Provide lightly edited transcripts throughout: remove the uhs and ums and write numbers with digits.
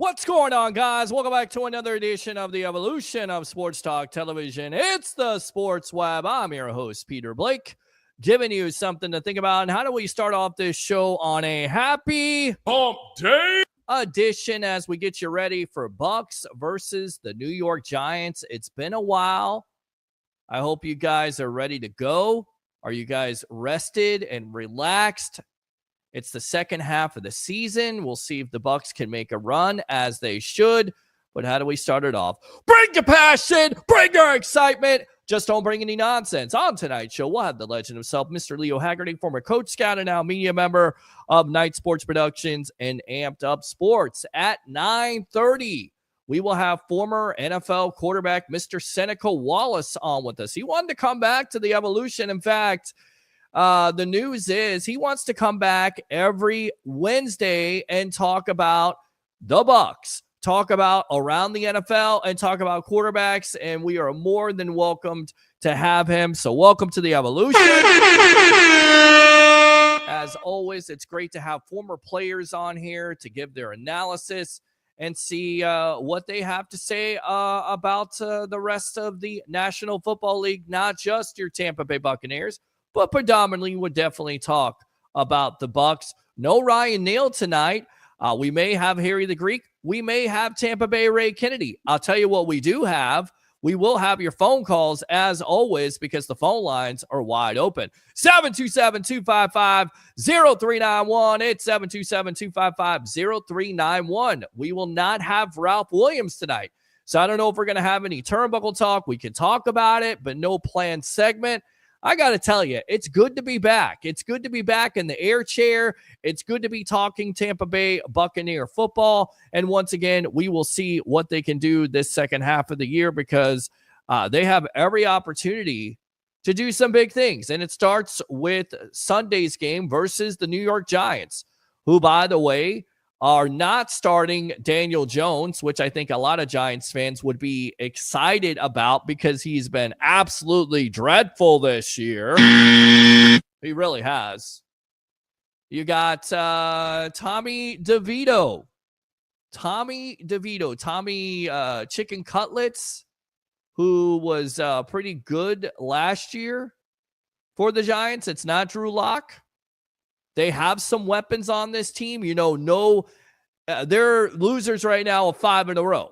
What's going on, guys? Welcome back to another edition of the Evolution of Sports Talk Television. It's the Sports Web. I'm your host, Peter Blake, giving you something to think about. And how do we start off this show on a happy hump day edition as we get you ready for Bucs versus the New York Giants? It's been a while. I hope you guys are ready to go. Are you guys rested and relaxed? It's the second half of the season. We'll see if the Bucs can make a run as they should. But how do we start it off? Bring your passion, bring your excitement. Just don't bring any nonsense. On tonight's show, we'll have the legend himself, Mr. Leo Haggerty, former Coach Scout and now media member of Night Sports Productions and Amped Up Sports. At 9:30, we will have former NFL quarterback Mr. Seneca Wallace on with us. He wanted to come back to the Evolution. In fact, the news is he wants to come back every Wednesday and talk about the Bucs, talk about around the NFL, and talk about quarterbacks. And we are more than welcomed to have him. So welcome to the Evolution. As always, it's great to have former players on here to give their analysis and see what they have to say about the rest of the National Football League, not just your Tampa Bay Buccaneers, but predominantly would definitely talk about the Bucs. No Ryan Neal tonight. We may have Harry the Greek. We may have Tampa Bay Ray Kennedy. I'll tell you what we do have. We will have your phone calls as always because the phone lines are wide open. 727-255-0391. It's 727-255-0391. We will not have Ralph Williams tonight. So I don't know if we're going to have any turnbuckle talk. We can talk about it, but no planned segment. I got to tell you, it's good to be back. It's good to be back in the air chair. It's good to be talking Tampa Bay Buccaneer football. And once again, we will see what they can do this second half of the year because they have every opportunity to do some big things. And it starts with Sunday's game versus the New York Giants, who, by the way, are not starting Daniel Jones, which I think a lot of Giants fans would be excited about because he's been absolutely dreadful this year. He really has. You got Tommy DeVito. Tommy Chicken Cutlets, who was pretty good last year for the Giants. It's not Drew Lock. They have some weapons on this team. They're losers right now of 5 in a row.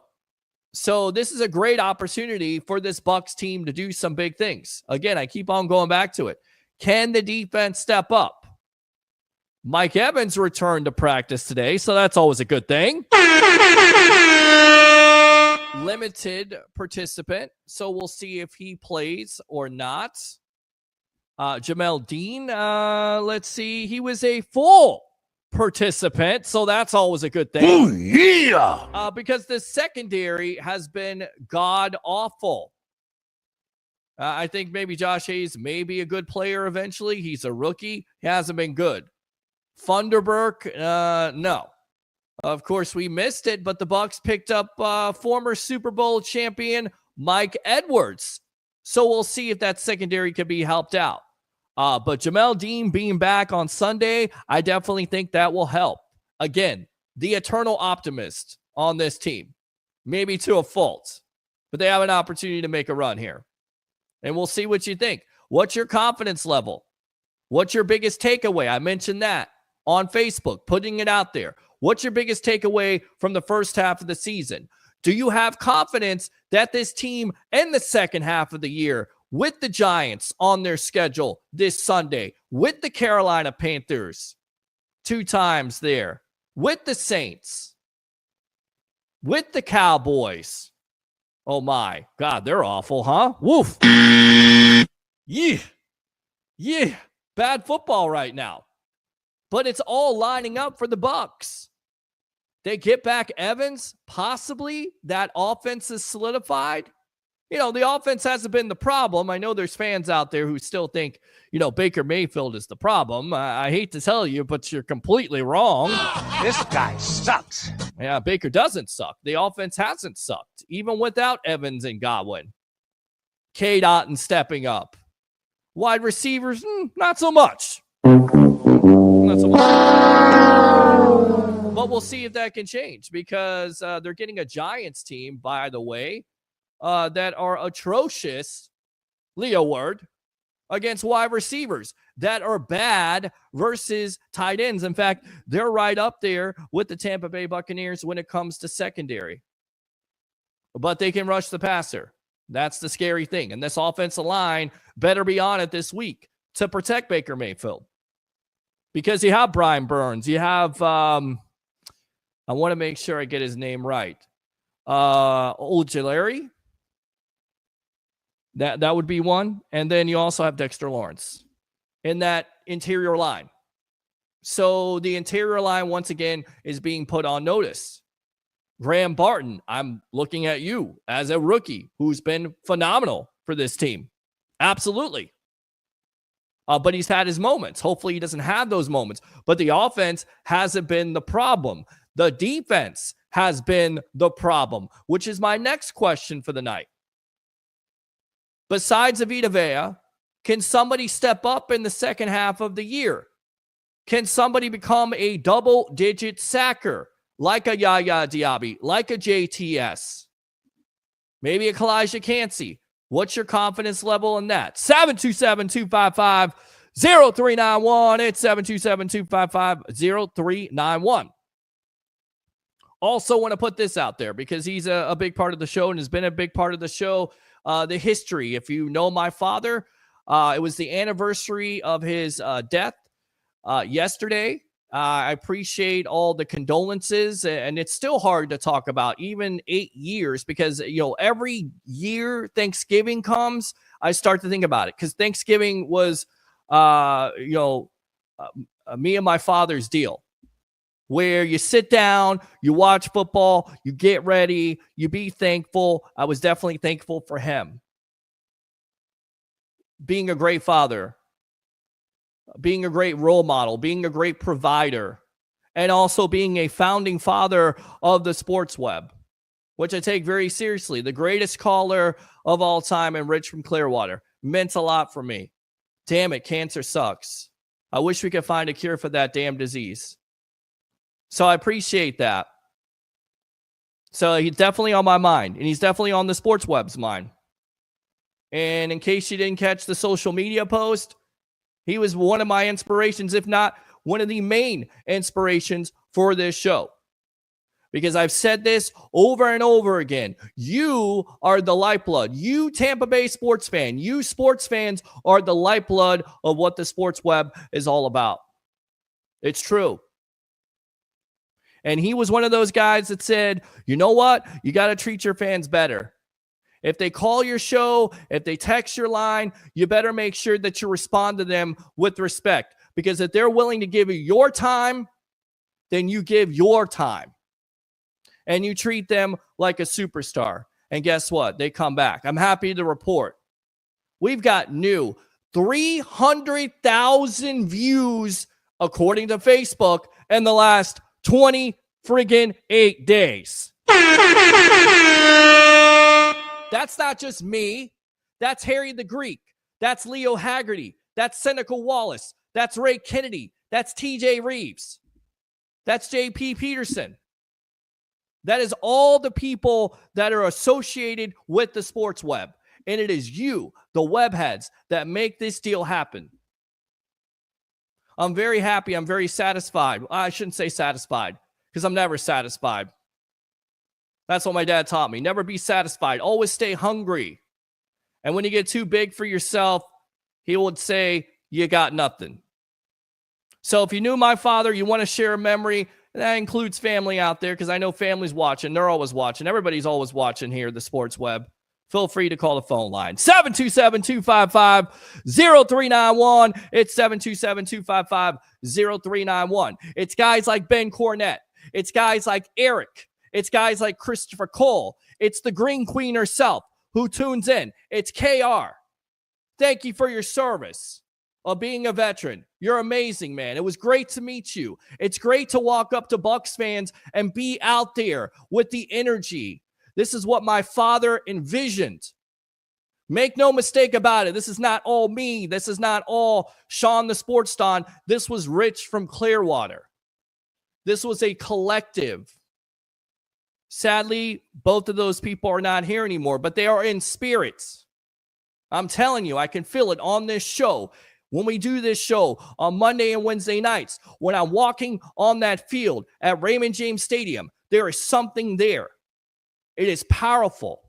So this is a great opportunity for this Bucs team to do some big things. Again, I keep on going back to it. Can the defense step up? Mike Evans returned to practice today, so that's always a good thing. Limited participant, so we'll see if he plays or not. Jamel Dean, let's see. He was a full participant, so that's always a good thing. Oh, yeah! Because the secondary has been god-awful. I think maybe Josh Hayes may be a good player eventually. He's a rookie. He hasn't been good. Funderburk, no. Of course, we missed it, but the Bucs picked up former Super Bowl champion Mike Edwards. So we'll see if that secondary could be helped out. But Jamel Dean being back on Sunday, I definitely think that will help. Again, the eternal optimist on this team. Maybe to a fault. But they have an opportunity to make a run here. And we'll see what you think. What's your confidence level? What's your biggest takeaway? I mentioned that on Facebook, putting it out there. What's your biggest takeaway from the first half of the season? Do you have confidence that this team in the second half of the year with the Giants on their schedule this Sunday, with the Carolina Panthers 2 times there, with the Saints, with the Cowboys? Oh my God, they're awful, huh? Woof. Yeah. Bad football right now. But it's all lining up for the Bucs. They get back Evans, possibly. That offense is solidified. The offense hasn't been the problem. I know there's fans out there who still think, Baker Mayfield is the problem. I hate to tell you, but you're completely wrong. This guy sucks. Yeah, Baker doesn't suck. The offense hasn't sucked, even without Evans and Godwin. K-Dotton stepping up. Wide receivers, not so much. Not so much. But we'll see if that can change because they're getting a Giants team, by the way, that are atrocious, Leo Word, against wide receivers that are bad versus tight ends. In fact, they're right up there with the Tampa Bay Buccaneers when it comes to secondary. But they can rush the passer. That's the scary thing. And this offensive line better be on it this week to protect Baker Mayfield. Because you have Brian Burns. You have, I want to make sure I get his name right. Ojulari. That would be one. And then you also have Dexter Lawrence in that interior line. So the interior line, once again, is being put on notice. Graham Barton, I'm looking at you as a rookie who's been phenomenal for this team. Absolutely. But he's had his moments. Hopefully he doesn't have those moments. But the offense hasn't been the problem. The defense has been the problem, which is my next question for the night. Besides Vita Vea, can somebody step up in the second half of the year? Can somebody become a double-digit sacker like a Yaya Diaby, like a JTS? Maybe a Kalijah Cansey. What's your confidence level in that? 727-255-0391. It's 727-255-0391. Also want to put this out there because he's a big part of the show and has been a big part of the show. The history. If you know my father, it was the anniversary of his death yesterday. I appreciate all the condolences, and it's still hard to talk about, even 8 years, because, every year Thanksgiving comes, I start to think about it, because Thanksgiving was, me and my father's deal, where you sit down, you watch football, you get ready, you be thankful. I was definitely thankful for him. Being a great father, being a great role model, being a great provider, and also being a founding father of the sports web, which I take very seriously. The greatest caller of all time, and Rich from Clearwater, meant a lot for me. Damn it, cancer sucks. I wish we could find a cure for that damn disease. So I appreciate that. So he's definitely on my mind, and he's definitely on the sports web's mind. And in case you didn't catch the social media post, he was one of my inspirations, if not one of the main inspirations for this show. Because I've said this over and over again. You are the lifeblood. You Tampa Bay sports fan, you sports fans are the lifeblood of what the sports web is all about. It's true. And he was one of those guys that said, you know what? You got to treat your fans better. If they call your show, if they text your line, you better make sure that you respond to them with respect. Because if they're willing to give you your time, then you give your time. And you treat them like a superstar. And guess what? They come back. I'm happy to report. We've got new 300,000 views, according to Facebook, in the last 20 friggin' 8 days. That's not just me. That's Harry the Greek. That's Leo Haggerty. That's Seneca Wallace. That's Ray Kennedy. That's TJ Reeves. That's JP Peterson. That is all the people that are associated with the sports web. And it is you, the webheads, that make this deal happen. I'm very happy. I'm very satisfied. I shouldn't say satisfied because I'm never satisfied. That's what my dad taught me. Never be satisfied. Always stay hungry. And when you get too big for yourself, he would say, you got nothing. So if you knew my father, you want to share a memory, that includes family out there because I know family's watching. They're always watching. Everybody's always watching here, the sports web. Feel free to call the phone line. 727-255-0391. It's 727-255-0391. It's guys like Ben Cornett. It's guys like Eric. It's guys like Christopher Cole. It's the Green Queen herself who tunes in. It's KR. Thank you for your service of being a veteran. You're amazing, man. It was great to meet you. It's great to walk up to Bucs fans and be out there with the energy. This is what my father envisioned. Make no mistake about it. This is not all me. This is not all Sean the Sports Don. This was Rich from Clearwater. This was a collective. Sadly, both of those people are not here anymore, but they are in spirits. I'm telling you, I can feel it on this show. When we do this show on Monday and Wednesday nights, when I'm walking on that field at Raymond James Stadium, there is something there. It is powerful.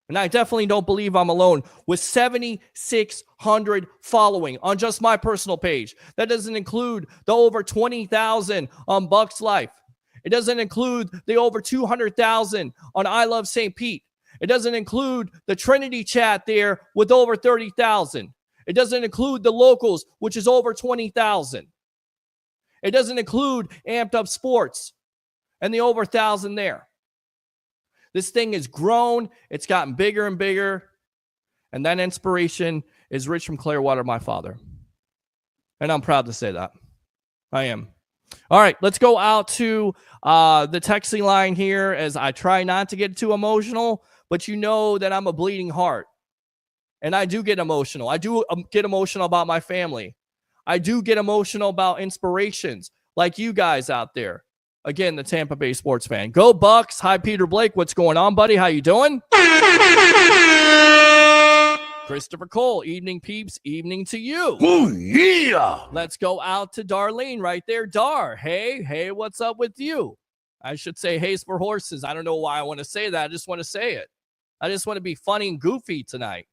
And I definitely don't believe I'm alone with 7,600 following on just my personal page. That doesn't include the over 20,000 on Bucs Life. It doesn't include the over 200,000 on I Love St. Pete. It doesn't include the Trinity chat there with over 30,000. It doesn't include the locals, which is over 20,000. It doesn't include Amped Up Sports and the over 1,000 there. This thing has grown. It's gotten bigger and bigger. And that inspiration is Rich from Clearwater, my father. And I'm proud to say that. I am. All right, let's go out to the texting line here as I try not to get too emotional, but you know that I'm a bleeding heart. And I do get emotional. I do get emotional about my family. I do get emotional about inspirations like you guys out there. Again, the Tampa Bay sports fan. Go Bucs. Hi, Peter Blake. What's going on, buddy? How you doing? Christopher Cole. Evening, peeps. Evening to you. Oh, yeah. Let's go out to Darlene right there. Dar. Hey, what's up with you? I should say hay's for horses. I don't know why I want to say that. I just want to say it. I just want to be funny and goofy tonight.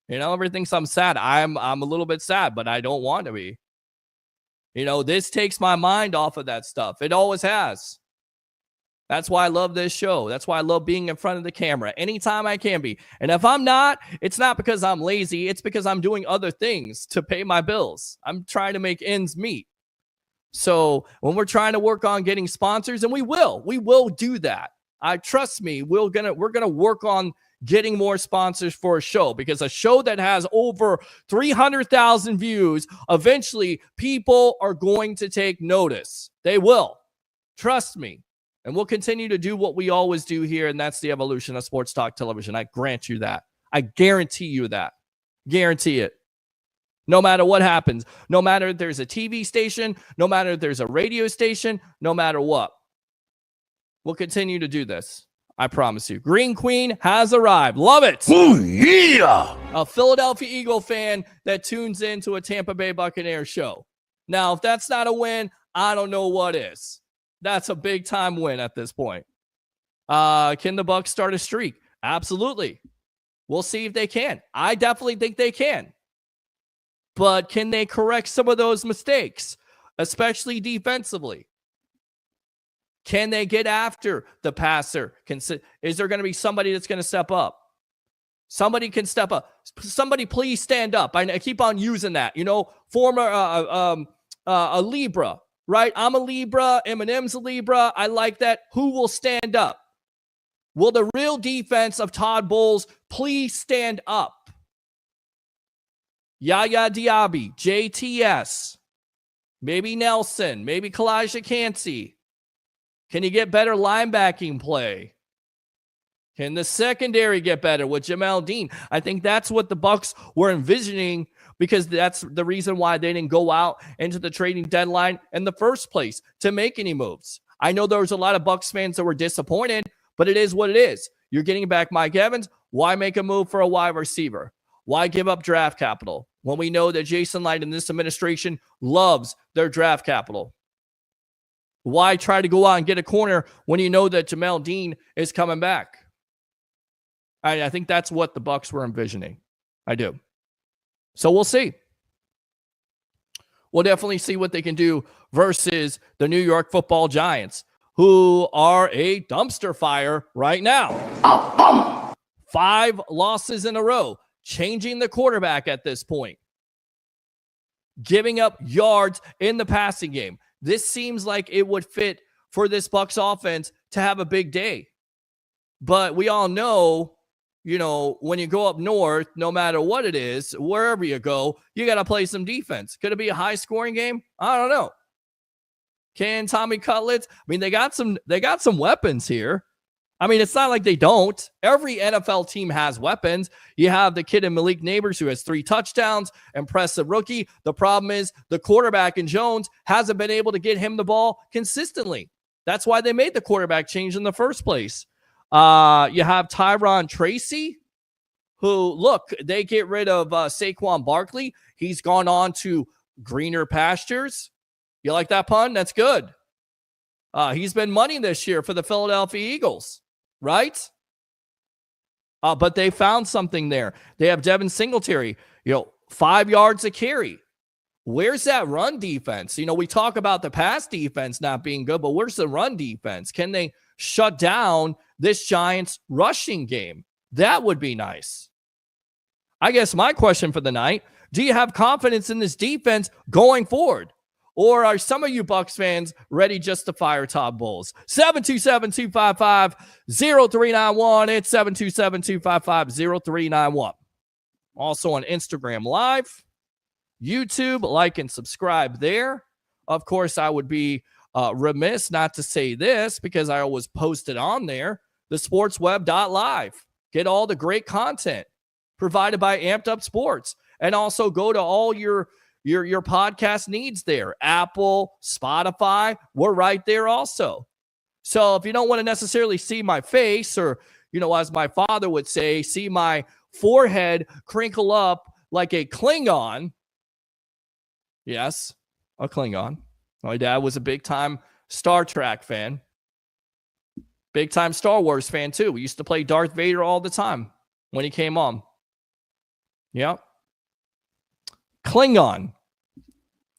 You know, everyone thinks I'm sad. I'm a little bit sad, but I don't want to be. You know, this takes my mind off of that stuff. It always has. That's why I love this show. That's why I love being in front of the camera anytime I can be. And if I'm not, it's not because I'm lazy. It's because I'm doing other things to pay my bills. I'm trying to make ends meet. So when we're trying to work on getting sponsors, and we will do that. Trust me, we're gonna work on getting more sponsors for a show, because a show that has over 300,000 views, eventually people are going to take notice. They will. Trust me. And we'll continue to do what we always do here, and that's the evolution of sports talk television. I grant you that. I guarantee you that. Guarantee it. No matter what happens, no matter if there's a TV station, no matter if there's a radio station, no matter what, we'll continue to do this. I promise you. Green Queen has arrived. Love it. Oh, yeah. A Philadelphia Eagle fan that tunes into a Tampa Bay Buccaneers show. Now, if that's not a win, I don't know what is. That's a big time win at this point. Can the Bucs start a streak? Absolutely. We'll see if they can. I definitely think they can. But can they correct some of those mistakes, especially defensively? Can they get after the passer? Is there going to be somebody that's going to step up? Somebody can step up. Somebody please stand up. I keep on using that. You know, former a Libra, right? I'm a Libra. Eminem's a Libra. I like that. Who will stand up? Will the real defense of Todd Bowles please stand up? Yaya Diaby, JTS, maybe Nelson, maybe Kalijah Kancey. Can you get better linebacking play? Can the secondary get better with Jamel Dean? I think that's what the Bucs were envisioning, because that's the reason why they didn't go out into the trading deadline in the first place to make any moves. I know there was a lot of Bucs fans that were disappointed, but it is what it is. You're getting back Mike Evans. Why make a move for a wide receiver? Why give up draft capital when we know that Jason Light and this administration loves their draft capital? Why try to go out and get a corner when you know that Jamel Dean is coming back? I think that's what the Bucs were envisioning. I do. So we'll see. We'll definitely see what they can do versus the New York Football Giants, who are a dumpster fire right now. 5 losses in a row, changing the quarterback at this point, giving up yards in the passing game. This seems like it would fit for this Bucs offense to have a big day. But we all know, you know, when you go up north, no matter what it is, wherever you go, you got to play some defense. Could it be a high-scoring game? I don't know. Can Tommy Cutlets? I mean, they got some weapons here. I mean, it's not like they don't. Every NFL team has weapons. You have the kid in Malik Neighbors who has 3 touchdowns, impressive rookie. The problem is the quarterback in Jones hasn't been able to get him the ball consistently. That's why they made the quarterback change in the first place. You have Tyron Tracy, who, look, they get rid of Saquon Barkley. He's gone on to greener pastures. You like that pun? That's good. He's been money this year for the Philadelphia Eagles, right? But they found something there. They have Devin Singletary, 5 yards a carry. Where's that run defense? We talk about the pass defense not being good, but where's the run defense? Can they shut down this Giants rushing game? That would be nice. I guess my question for the night, do you have confidence in this defense going forward? Or are some of you Bucs fans ready just to fire Todd Bowles? 727-255-0391. It's 727-255-0391. Also on Instagram Live, YouTube, like and subscribe there. Of course, I would be remiss not to say this because I always post it on there, thesportsweb.live. Get all the great content provided by Amped Up Sports. And also go to all your podcast needs there. Apple, Spotify, we're right there also. So if you don't want to necessarily see my face or, as my father would say, see my forehead crinkle up like a Klingon. Yes, a Klingon. My dad was a big-time Star Trek fan. Big-time Star Wars fan, too. We used to play Darth Vader all the time when he came on. Yep. Klingon.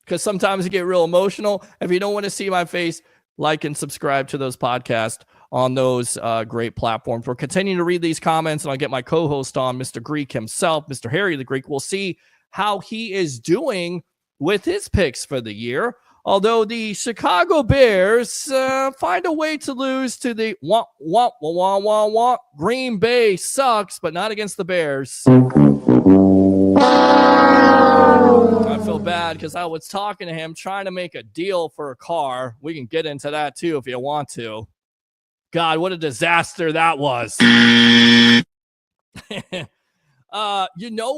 Because sometimes I get real emotional. If you don't want to see my face, like and subscribe to those podcasts on those great platforms. We're continuing to read these comments, and I'll get my co-host on, Mr. Greek himself, Mr. Harry the Greek. We'll see how he is doing with his picks for the year. Although the Chicago Bears find a way to lose to the Green Bay sucks, but not against the Bears. I feel bad because I was talking to him, trying to make a deal for a car. We can get into that too if you want to. God, what a disaster that was.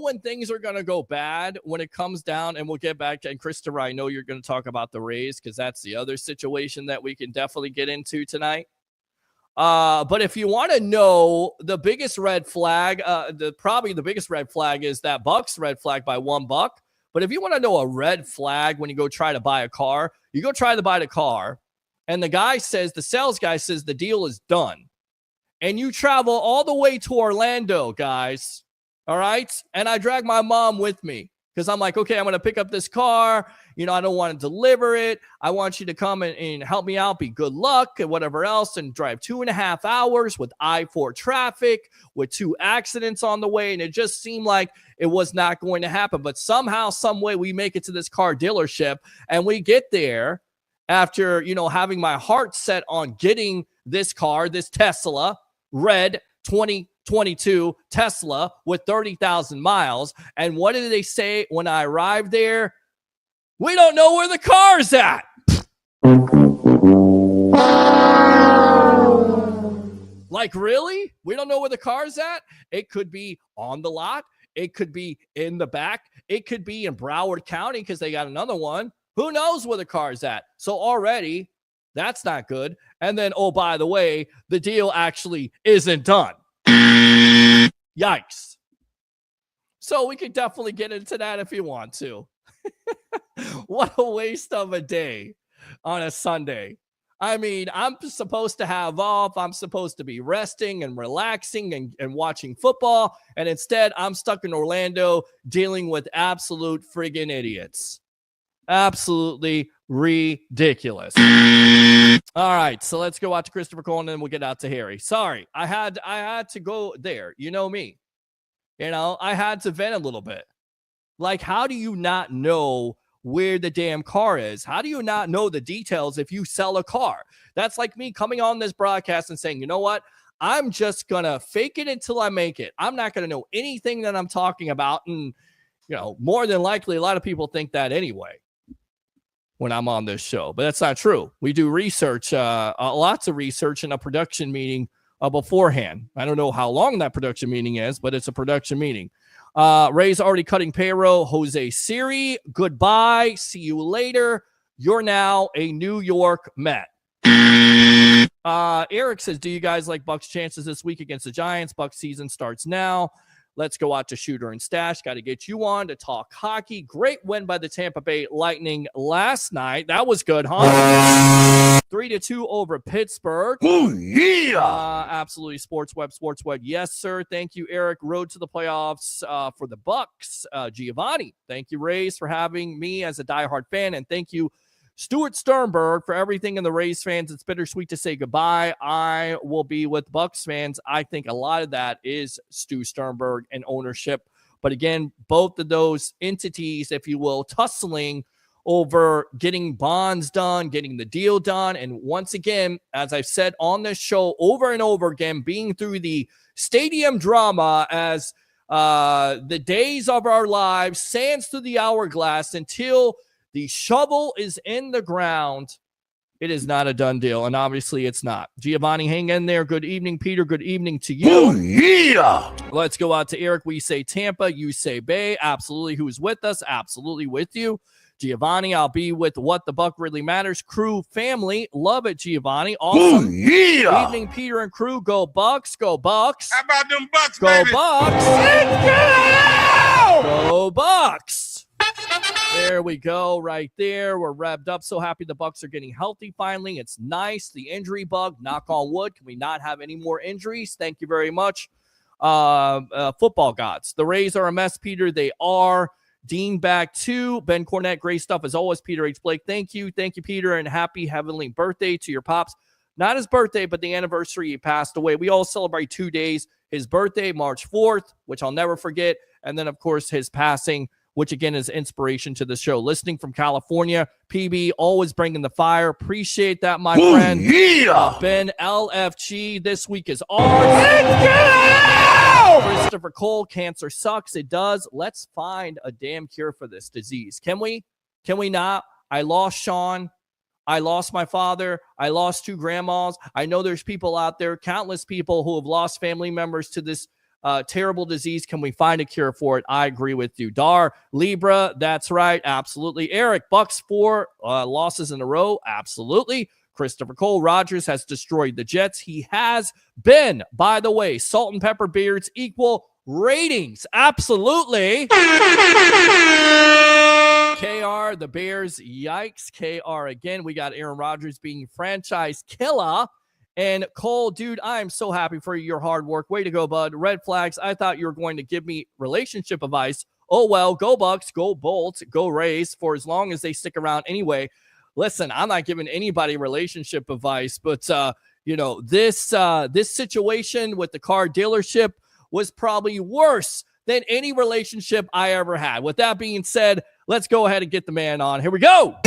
When things are going to go bad when it comes down, and we'll get back to, and Christopher, I know you're going to talk about the Rays because that's the other situation that we can definitely get into tonight. But if you want to know the biggest red flag, probably the biggest red flag is that Bucs red flag by $1. But if you want to know a red flag when you go try to buy a car, you go try to buy the car, and the sales guy says the deal is done. And you travel all the way to Orlando, guys. All right? And I drag my mom with me because I'm like, okay, I'm going to pick up this car. I don't want to deliver it. I want you to come and help me out, be good luck and whatever else, and drive 2.5 hours with I-4 traffic, with 2 accidents on the way. And it just seemed like it was not going to happen. But somehow, some way, we make it to this car dealership, and we get there after, having my heart set on getting this car, this Tesla, red 2022 Tesla with 30,000 miles. And what did they say when I arrived there? We don't know where the car's at. Like, really? We don't know where the car's at? It could be on the lot. It could be in the back. It could be in Broward County because they got another one. Who knows where the car's at? So already, that's not good. And then, oh, by the way, the deal actually isn't done. Yikes. So we could definitely get into that if you want to. What a waste of a day on a Sunday. I mean, I'm supposed to have off. I'm supposed to be resting and relaxing and watching football. And instead, I'm stuck in Orlando dealing with absolute friggin' idiots. Absolutely ridiculous. All right, so let's go out to Christopher Cole, and then we'll get out to Harry. Sorry, I had to go there. You know me. I had to vent a little bit. Like, how do you not know where the damn car is? How do you not know the details if you sell a car? That's like me coming on this broadcast and saying, you know what? I'm just going to fake it until I make it. I'm not going to know anything that I'm talking about. And, more than likely, a lot of people think that anyway when I'm on this show. But that's not true. We do research, lots of research in a production meeting beforehand. I don't know how long that production meeting is, but it's a production meeting. Ray's already cutting payroll. Jose Siri, goodbye. See you later. You're now a New York Met. Eric says, do you guys like Bucs chances this week against the Giants? Bucs season starts now. Let's go out to Shooter and Stash. Got to get you on to talk hockey. Great win by the Tampa Bay Lightning last night. That was good, huh? 3-2 over Pittsburgh. Oh, yeah. Absolutely. Sports Web. Yes, sir. Thank you, Eric. Road to the playoffs for the Bucs. Giovanni, thank you, Rays, for having me as a diehard fan. And thank you, Stuart Sternberg, for everything. In the Rays fans, it's bittersweet to say goodbye. I will be with Bucs fans. I think a lot of that is Stu Sternberg and ownership. But again, both of those entities, if you will, tussling over getting bonds done, getting the deal done. And once again, as I've said on this show over and over again, being through the stadium drama as the days of our lives sands through the hourglass until the shovel is in the ground, it is not a done deal. And obviously it's not. Giovanni, hang in there. Good evening, Peter. Good evening to you. Oh, yeah. Let's go out to Eric. We say Tampa. You say Bay. Absolutely. Who's with us? Absolutely with you. Giovanni, I'll be with What the Buck Really Matters. Crew, family. Love it, Giovanni. Awesome. Oh, yeah. Evening, Peter and crew. Go Bucks. Go Bucks. How about them Bucks, Go baby? Bucks. Go Bucks. There we go, right there. We're revved up. So happy the Bucs are getting healthy finally. It's nice. The injury bug, knock on wood. Can we not have any more injuries? Thank you very much, football gods. The Rays are a mess, Peter. They are. Dean back too. Ben Cornett, great stuff as always. Peter H. Blake, thank you. Thank you, Peter, and happy heavenly birthday to your pops. Not his birthday, but the anniversary he passed away. We all celebrate 2 days. His birthday, March 4th, which I'll never forget. And then, of course, his passing, which again is inspiration to the show. Listening from California, PB, always bringing the fire. Appreciate that, my friend. Yeah. Ben LFG, this week is ours. Christopher Cole, cancer sucks. It does. Let's find a damn cure for this disease. Can we? Can we not? I lost Sean. I lost my father. I lost 2 grandmas. I know there's people out there, countless people who have lost family members to this terrible disease. Can we find a cure for it? I agree with you. Dar, Libra, that's right. Absolutely. Eric, Bucks 4 losses in a row. Absolutely. Christopher Cole, Rogers has destroyed the Jets. He has been, by the way, salt and pepper beards equal ratings. Absolutely. KR, the Bears, yikes. KR again. We got Aaron Rodgers being franchise killer. And Cole, dude, I'm so happy for your hard work. Way to go, bud. Red flags. I thought you were going to give me relationship advice. Oh, well, go Bucks, go Bolts, go Rays for as long as they stick around anyway. Listen, I'm not giving anybody relationship advice, but, this situation with the car dealership was probably worse than any relationship I ever had. With that being said, let's go ahead and get the man on. Here we go.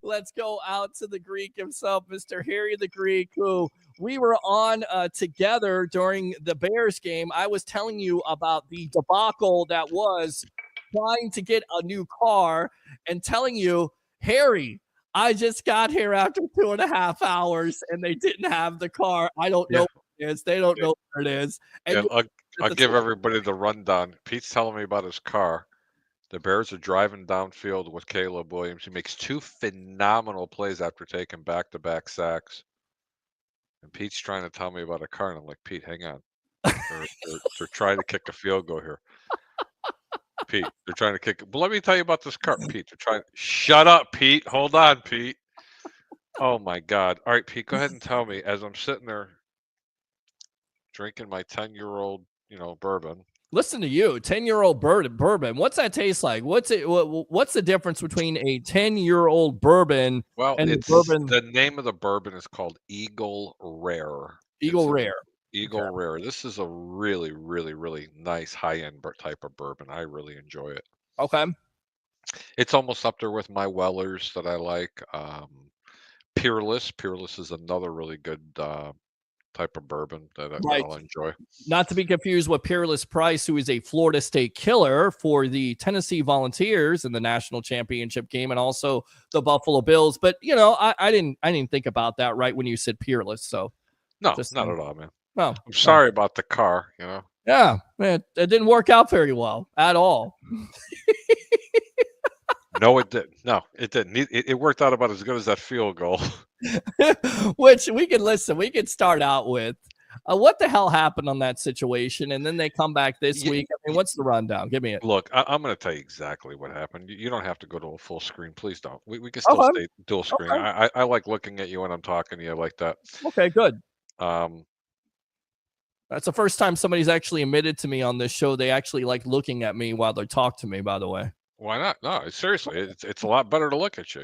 Let's go out to the Greek himself, Mr. Harry the Greek, who we were on together during the Bears game. I was telling you about the debacle that was trying to get a new car and telling you, Harry, I just got here after 2.5 hours and they didn't have the car. I don't know what it is. They don't know where it is. And I'll give everybody the rundown. Pete's telling me about his car. The Bears are driving downfield with Caleb Williams. He makes 2 phenomenal plays after taking back-to-back sacks. And Pete's trying to tell me about a car, and I'm like, Pete, hang on. They're trying to kick a field goal here. Pete, they're trying to kick. But let me tell you about this car, Pete. They're trying. Shut up, Pete. Hold on, Pete. Oh my God. All right, Pete, go ahead and tell me as I'm sitting there drinking my 10-year-old, bourbon. Listen to you, 10-year-old bourbon. What's that taste like? What's the difference between a 10-year-old bourbon and it's bourbon? The name of the bourbon is called Eagle Rare. Eagle Rare. Eagle Rare. This is a really, really, really nice high-end type of bourbon. I really enjoy it. Okay. It's almost up there with my Wellers that I like. Peerless. Peerless is another really good type of bourbon that Right. I'll enjoy. Not to be confused with Peerless Price, who is a Florida State killer for the Tennessee Volunteers in the national championship game, and also the Buffalo Bills. But I didn't think about that right when you said Peerless. So No, just not at all, man. no, I'm sorry about the car. Yeah, man, it didn't work out very well at all. No, it didn't. No, it didn't. It worked out about as good as that field goal. Which we could start out with. What the hell happened on that situation? And then they come back this week. I mean, what's the rundown? Give me it. Look, I'm going to tell you exactly what happened. You don't have to go to a full screen. Please don't. We can still stay dual screen. Okay. I like looking at you when I'm talking to you like that. Okay, good. Um, That's the first time somebody's actually admitted to me on this show. They actually like looking at me while they talk to me, by the way. Why not? No, seriously, it's a lot better to look at you,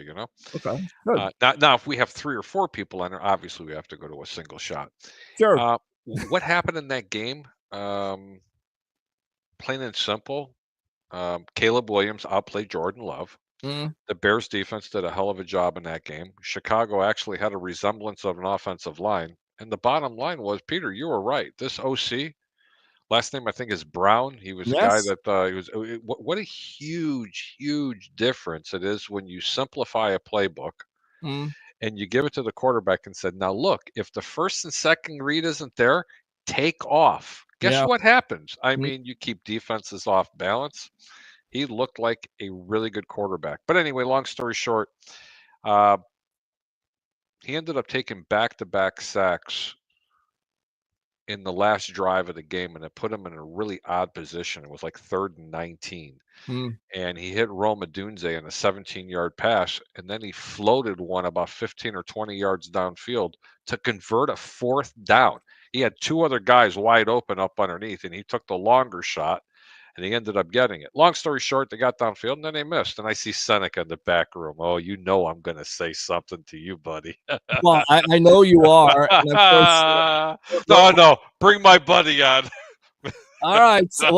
Okay, good. Now, if we have 3 or 4 people in there, obviously we have to go to a single shot. Sure. What happened in that game? Plain and simple, Caleb Williams outplayed Jordan Love. The Bears defense did a hell of a job in that game. Chicago actually had a resemblance of an offensive line. And the bottom line was, Peter, you were right. This OC, last name I think is Brown. He was a guy that he was. What a huge, huge difference it is when you simplify a playbook and you give it to the quarterback and said, "Now look, if the first and second read isn't there, take off." Guess what happens? I mean, you keep defenses off balance. He looked like a really good quarterback. But anyway, long story short, he ended up taking back-to-back sacks in the last drive of the game, and it put him in a really odd position. It was like 3rd and 19. And he hit Roma Dunze in a 17-yard pass, and then he floated one about 15 or 20 yards downfield to convert a 4th down. He had 2 other guys wide open up underneath, and he took the longer shot, and he ended up getting it. Long story short, they got downfield, and then they missed. And I see Seneca in the back room. Oh, I'm going to say something to you, buddy. Well, I know you are. And of course, no, bring my buddy on. All right. So,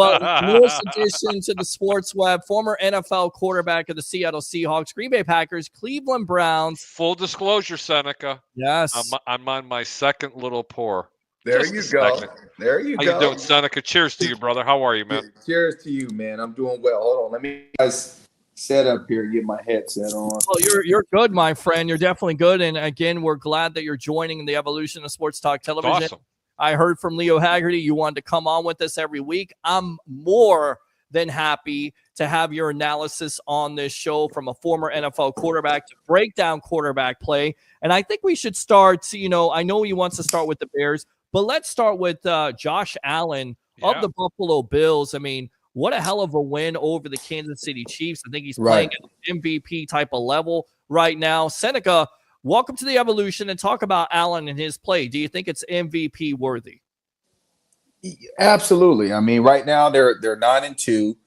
newest addition to the sports web, former NFL quarterback of the Seattle Seahawks, Green Bay Packers, Cleveland Browns. Full disclosure, Seneca. Yes. I'm on my second little pour. There you go. There you go. How you doing, Seneca? Cheers to you, brother. How are you, man? Cheers to you, man. I'm doing well. Hold on. Let me guys set up here and get my headset on. Well, you're good, my friend. You're definitely good. And again, we're glad that you're joining the evolution of Sports Talk Television. Awesome. I heard from Leo Haggerty you wanted to come on with us every week. I'm more than happy to have your analysis on this show from a former NFL quarterback to break down quarterback play. And I think we should start, I know he wants to start with the Bears, but let's start with Josh Allen of the Buffalo Bills. I mean, what a hell of a win over the Kansas City Chiefs. I think he's playing at an MVP type of level right now. Seneca, welcome to the evolution and talk about Allen and his play. Do you think it's MVP worthy? Absolutely. I mean, right now they're 9-2.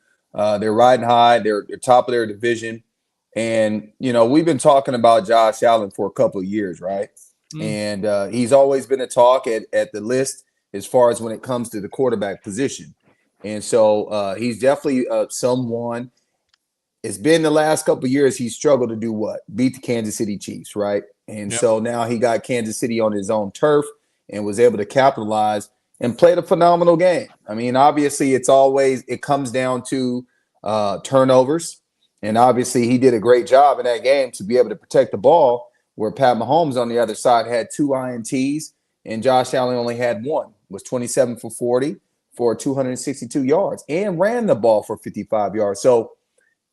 They're riding high. They're top of their division. And, we've been talking about Josh Allen for a couple of years, right? And he's always been a talk at the list as far as when it comes to the quarterback position. And so he's definitely someone. It's been the last couple of years he's struggled to do what? Beat the Kansas City Chiefs, right? And so now he got Kansas City on his own turf and was able to capitalize and played a phenomenal game. I mean, obviously it comes down to turnovers. And obviously he did a great job in that game to be able to protect the ball, where Pat Mahomes on the other side had 2 INTs and Josh Allen only had 1, was 27 for 40 for 262 yards and ran the ball for 55 yards. So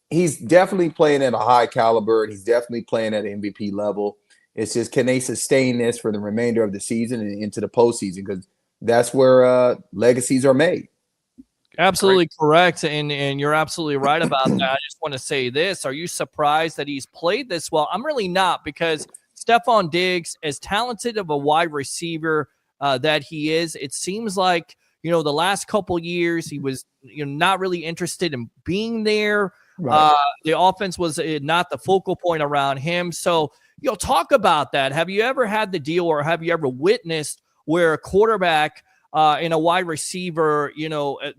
he's definitely playing at a high caliber, and he's definitely playing at an MVP level. It's just, can they sustain this for the remainder of the season and into the postseason? Because that's where legacies are made. Absolutely correct. And you're absolutely right about that. I just want to say this. Are you surprised that he's played this well? I'm really not, because Stephon Diggs, as talented of a wide receiver that he is, it seems like, the last couple years he was not really interested in being there. Right. The offense was not the focal point around him. So, talk about that. Have you ever had the deal, or have you ever witnessed where a quarterback and a wide receiver,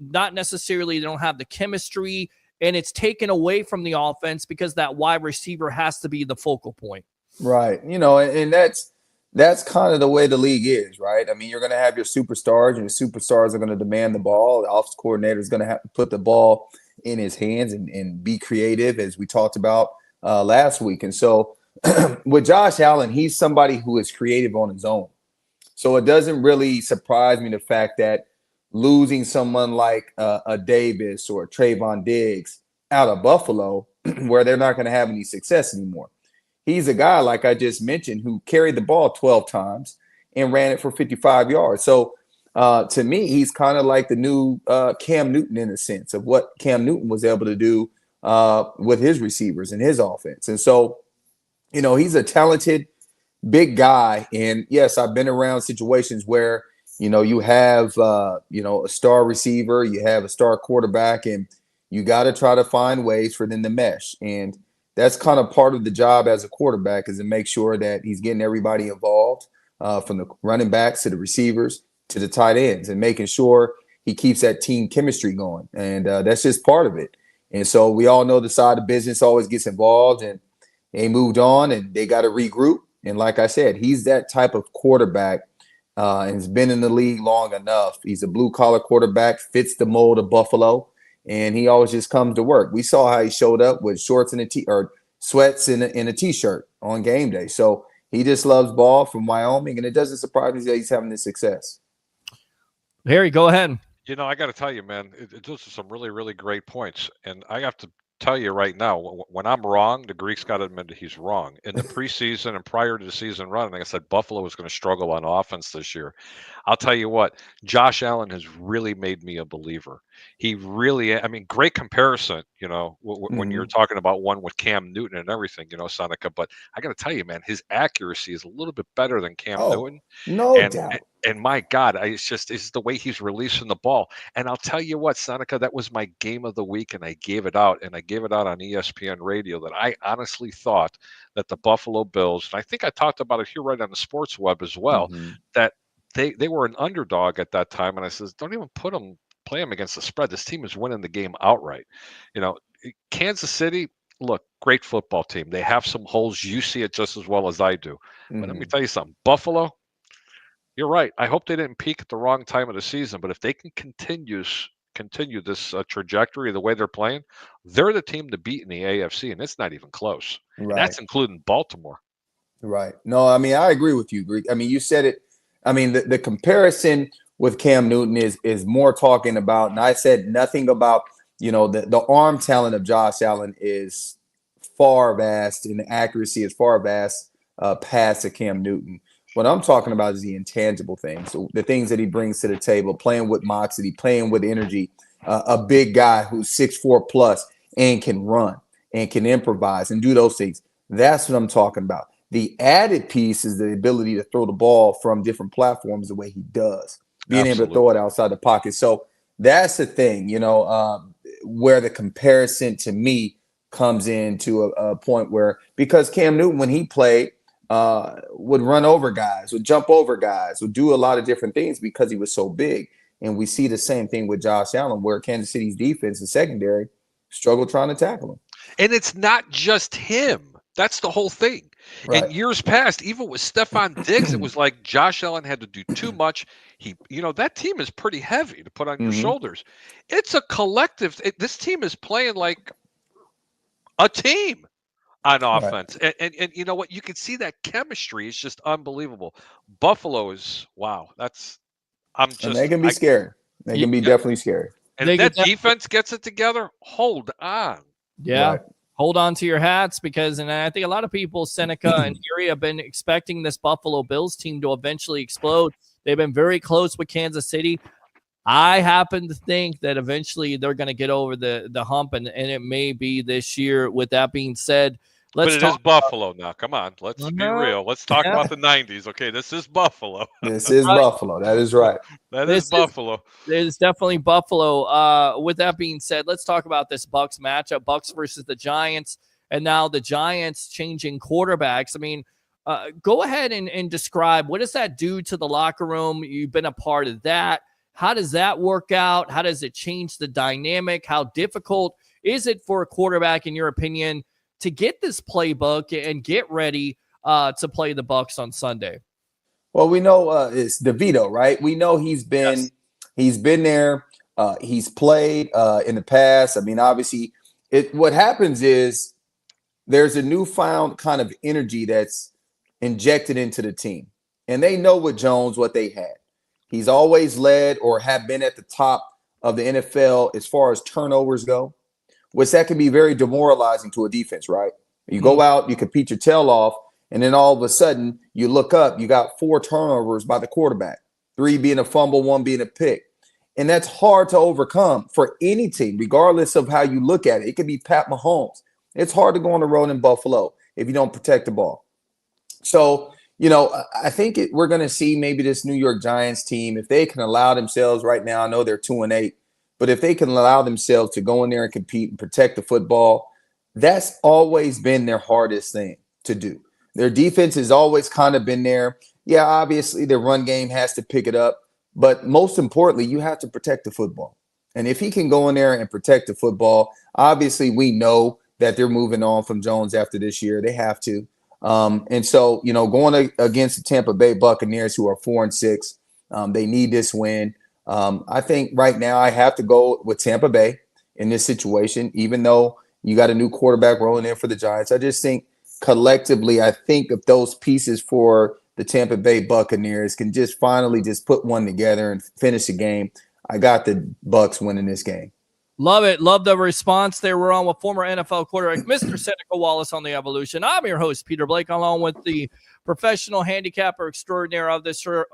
not necessarily they don't have the chemistry, and it's taken away from the offense because that wide receiver has to be the focal point? Right. And that's kind of the way the league is, right? I mean, you're going to have your superstars, and your superstars are going to demand the ball. The offensive coordinator is going to have to put the ball in his hands and be creative, as we talked about last week. And so with Josh Allen, he's somebody who is creative on his own. So it doesn't really surprise me the fact that losing someone like a Davis or a Trayvon Diggs out of Buffalo, where they're not going to have any success anymore. He's a guy, like I just mentioned, who carried the ball 12 times and ran it for 55 yards. So to me, he's kind of like the new Cam Newton in a sense of what Cam Newton was able to do with his receivers and his offense. And so, you know, he's a talented, big guy. And yes, I've been around situations where, you know, you have, you know, a star receiver, you have a star quarterback, and you got to try to find ways for them to mesh. And that's kind of part of the job as a quarterback, is to make sure that he's getting everybody involved, from the running backs to the receivers to the tight ends, and making sure he keeps that team chemistry going. And that's just part of it. And so we all know the side of business always gets involved, and they moved on and they got to regroup. And like I said, he's that type of quarterback, and has been in the league long enough. He's a blue collar quarterback, fits the mold of Buffalo. And he always just comes to work. We saw how he showed up with shorts and or sweats in a t-shirt on game day. So he just loves ball from Wyoming, and it doesn't surprise me that he's having this success. Harry, go ahead. You know, I got to tell you, man, those are some really, really great points. And I have to tell you right now, when I'm wrong, the Greeks got to admit that he's wrong. In the preseason and prior to the season run, like I said, Buffalo was going to struggle on offense this year. I'll tell you what, Josh Allen has really made me a believer. He really, I mean, great comparison, you know, when you're talking about one with Cam Newton and everything, you know, Seneca. But I got to tell you, man, his accuracy is a little bit better than Cam Newton. No doubt. And my God, it's the way he's releasing the ball. And I'll tell you what, Seneca, that was my game of the week, and I gave it out. And I gave it out on ESPN radio, that I honestly thought that the Buffalo Bills, and I think I talked about it here right on the Sports Web as well, that they were an underdog at that time. And I says, don't even play them against the spread. This team is winning the game outright. You know, Kansas City, look, great football team. They have some holes. You see it just as well as I do. But let me tell you something, Buffalo, you're right. I hope they didn't peak at the wrong time of the season, but if they can continue this trajectory the way they're playing, they're the team to beat in the AFC, and it's not even close. Right. And that's including Baltimore. Right. No, I mean, I agree with you, Greek. I mean, you said it. I mean, the comparison with Cam Newton is more talking about, and I said nothing about, you know, the arm talent of Josh Allen is far vast, and the accuracy is far vast past to Cam Newton. What I'm talking about is the intangible things, so the things that he brings to the table, playing with moxie, playing with energy, a big guy who's 6'4 plus and can run and can improvise and do those things. That's what I'm talking about. The added piece is the ability to throw the ball from different platforms the way he does, being able to throw it outside the pocket. So that's the thing, you know, where the comparison to me comes into a point where, because Cam Newton, when he played, would run over guys, would jump over guys, would do a lot of different things because he was so big. And we see the same thing with Josh Allen, where Kansas City's defense and secondary struggle trying to tackle him. And it's not just him. That's the whole thing. Right. In years past, even with Stephon Diggs, it was like Josh Allen had to do too much. That team is pretty heavy to put on your shoulders. It's a collective. This team is playing like a team on offense. Right. And you know what? You can see that chemistry is just unbelievable. Buffalo is, wow. And they can be scary. They can be definitely scary. And if that defense gets it together, hold on. Yeah. Right. Hold on to your hats, because, and I think a lot of people, Seneca and Erie, have been expecting this Buffalo Bills team to eventually explode. They've been very close with Kansas City. I happen to think that eventually they're going to get over the hump, and it may be this year. With that being said, but it is Buffalo now. Come on, let's be real. Let's talk about the 90s. Okay, this is Buffalo. This is Buffalo. That is right. That is Buffalo. It is definitely Buffalo. With that being said, let's talk about this Bucs matchup. Bucs versus the Giants, and now the Giants changing quarterbacks. I mean, go ahead and describe, what does that do to the locker room? You've been a part of that. How does that work out? How does it change the dynamic? How difficult is it for a quarterback, in your opinion, to get this playbook and get ready to play the Bucs on Sunday? Well, we know it's DeVito, right? We know he's been there. He's played in the past. I mean, obviously, what happens is there's a newfound kind of energy that's injected into the team, and they know with Jones what they had. He's always led or have been at the top of the NFL as far as turnovers go, which that can be very demoralizing to a defense, right? You go out, you compete your tail off, and then all of a sudden you look up, you got 4 turnovers by the quarterback, 3 being a fumble, 1 being a pick. And that's hard to overcome for any team, regardless of how you look at it. It could be Pat Mahomes. It's hard to go on the road in Buffalo if you don't protect the ball. So, I think we're going to see maybe this New York Giants team, if they can allow themselves right now, I know they're 2-8, but if they can allow themselves to go in there and compete and protect the football, that's always been their hardest thing to do. Their defense has always kind of been there. Yeah, obviously their run game has to pick it up, but most importantly, you have to protect the football. And if he can go in there and protect the football, obviously we know that they're moving on from Jones after this year. They have to. And so, going against the Tampa Bay Buccaneers, who are 4-6, they need this win. I think right now I have to go with Tampa Bay in this situation, even though you got a new quarterback rolling in for the Giants. I just think collectively, I think if those pieces for the Tampa Bay Buccaneers can just finally just put one together and finish the game, I got the Bucs winning this game. Love it. Love the response there. We're on with former NFL quarterback, Mr. Seneca Wallace on the Evolution. I'm your host, Peter Blake, along with the professional handicapper extraordinaire of this show,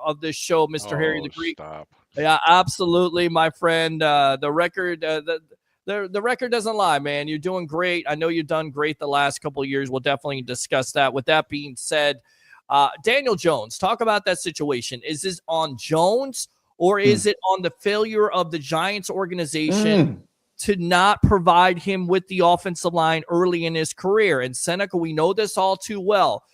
Mr. Harry the Greek. Stop. Yeah, absolutely, my friend. The record, the record doesn't lie, man. You're doing great. I know you've done great the last couple of years. We'll definitely discuss that. With that being said, Daniel Jones, talk about that situation. Is this on Jones, or is it on the failure of the Giants organization to not provide him with the offensive line early in his career? And Seneca, we know this all too well.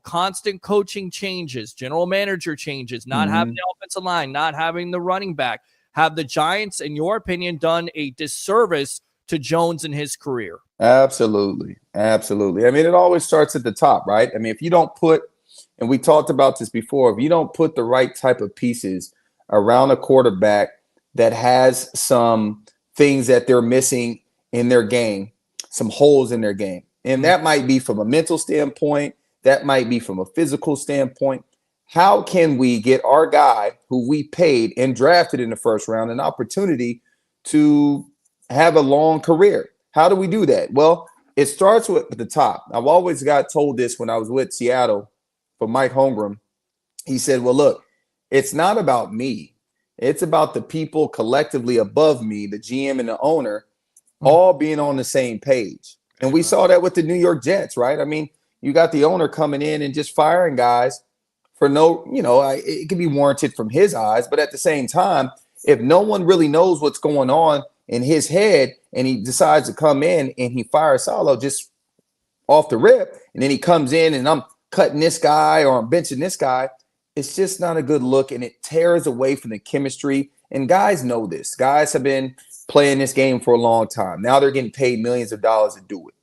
Constant coaching changes, general manager changes, not having the offensive line, not having the running back. Have the Giants, in your opinion, done a disservice to Jones in his career? Absolutely. Absolutely. I mean, it always starts at the top, right? I mean, if you don't put, and we talked about this before, if you don't put the right type of pieces around a quarterback that has some things that they're missing in their game, some holes in their game. And that might be from a mental standpoint. That might be from a physical standpoint. How can we get our guy who we paid and drafted in the first round an opportunity to have a long career? How do we do that? Well, it starts with the top. I've always got told this when I was with Seattle for Mike Holmgren. He said, well, look, it's not about me. It's about the people collectively above me, the GM and the owner, all being on the same page. And we saw that with the New York Jets, right? I mean, you got the owner coming in and just firing guys for no, it can be warranted from his eyes. But at the same time, if no one really knows what's going on in his head and he decides to come in and he fires Salo just off the rip, and then he comes in and I'm cutting this guy or I'm benching this guy, it's just not a good look, and it tears away from the chemistry. And guys know this. Guys have been playing this game for a long time. Now they're getting paid millions of dollars to do it.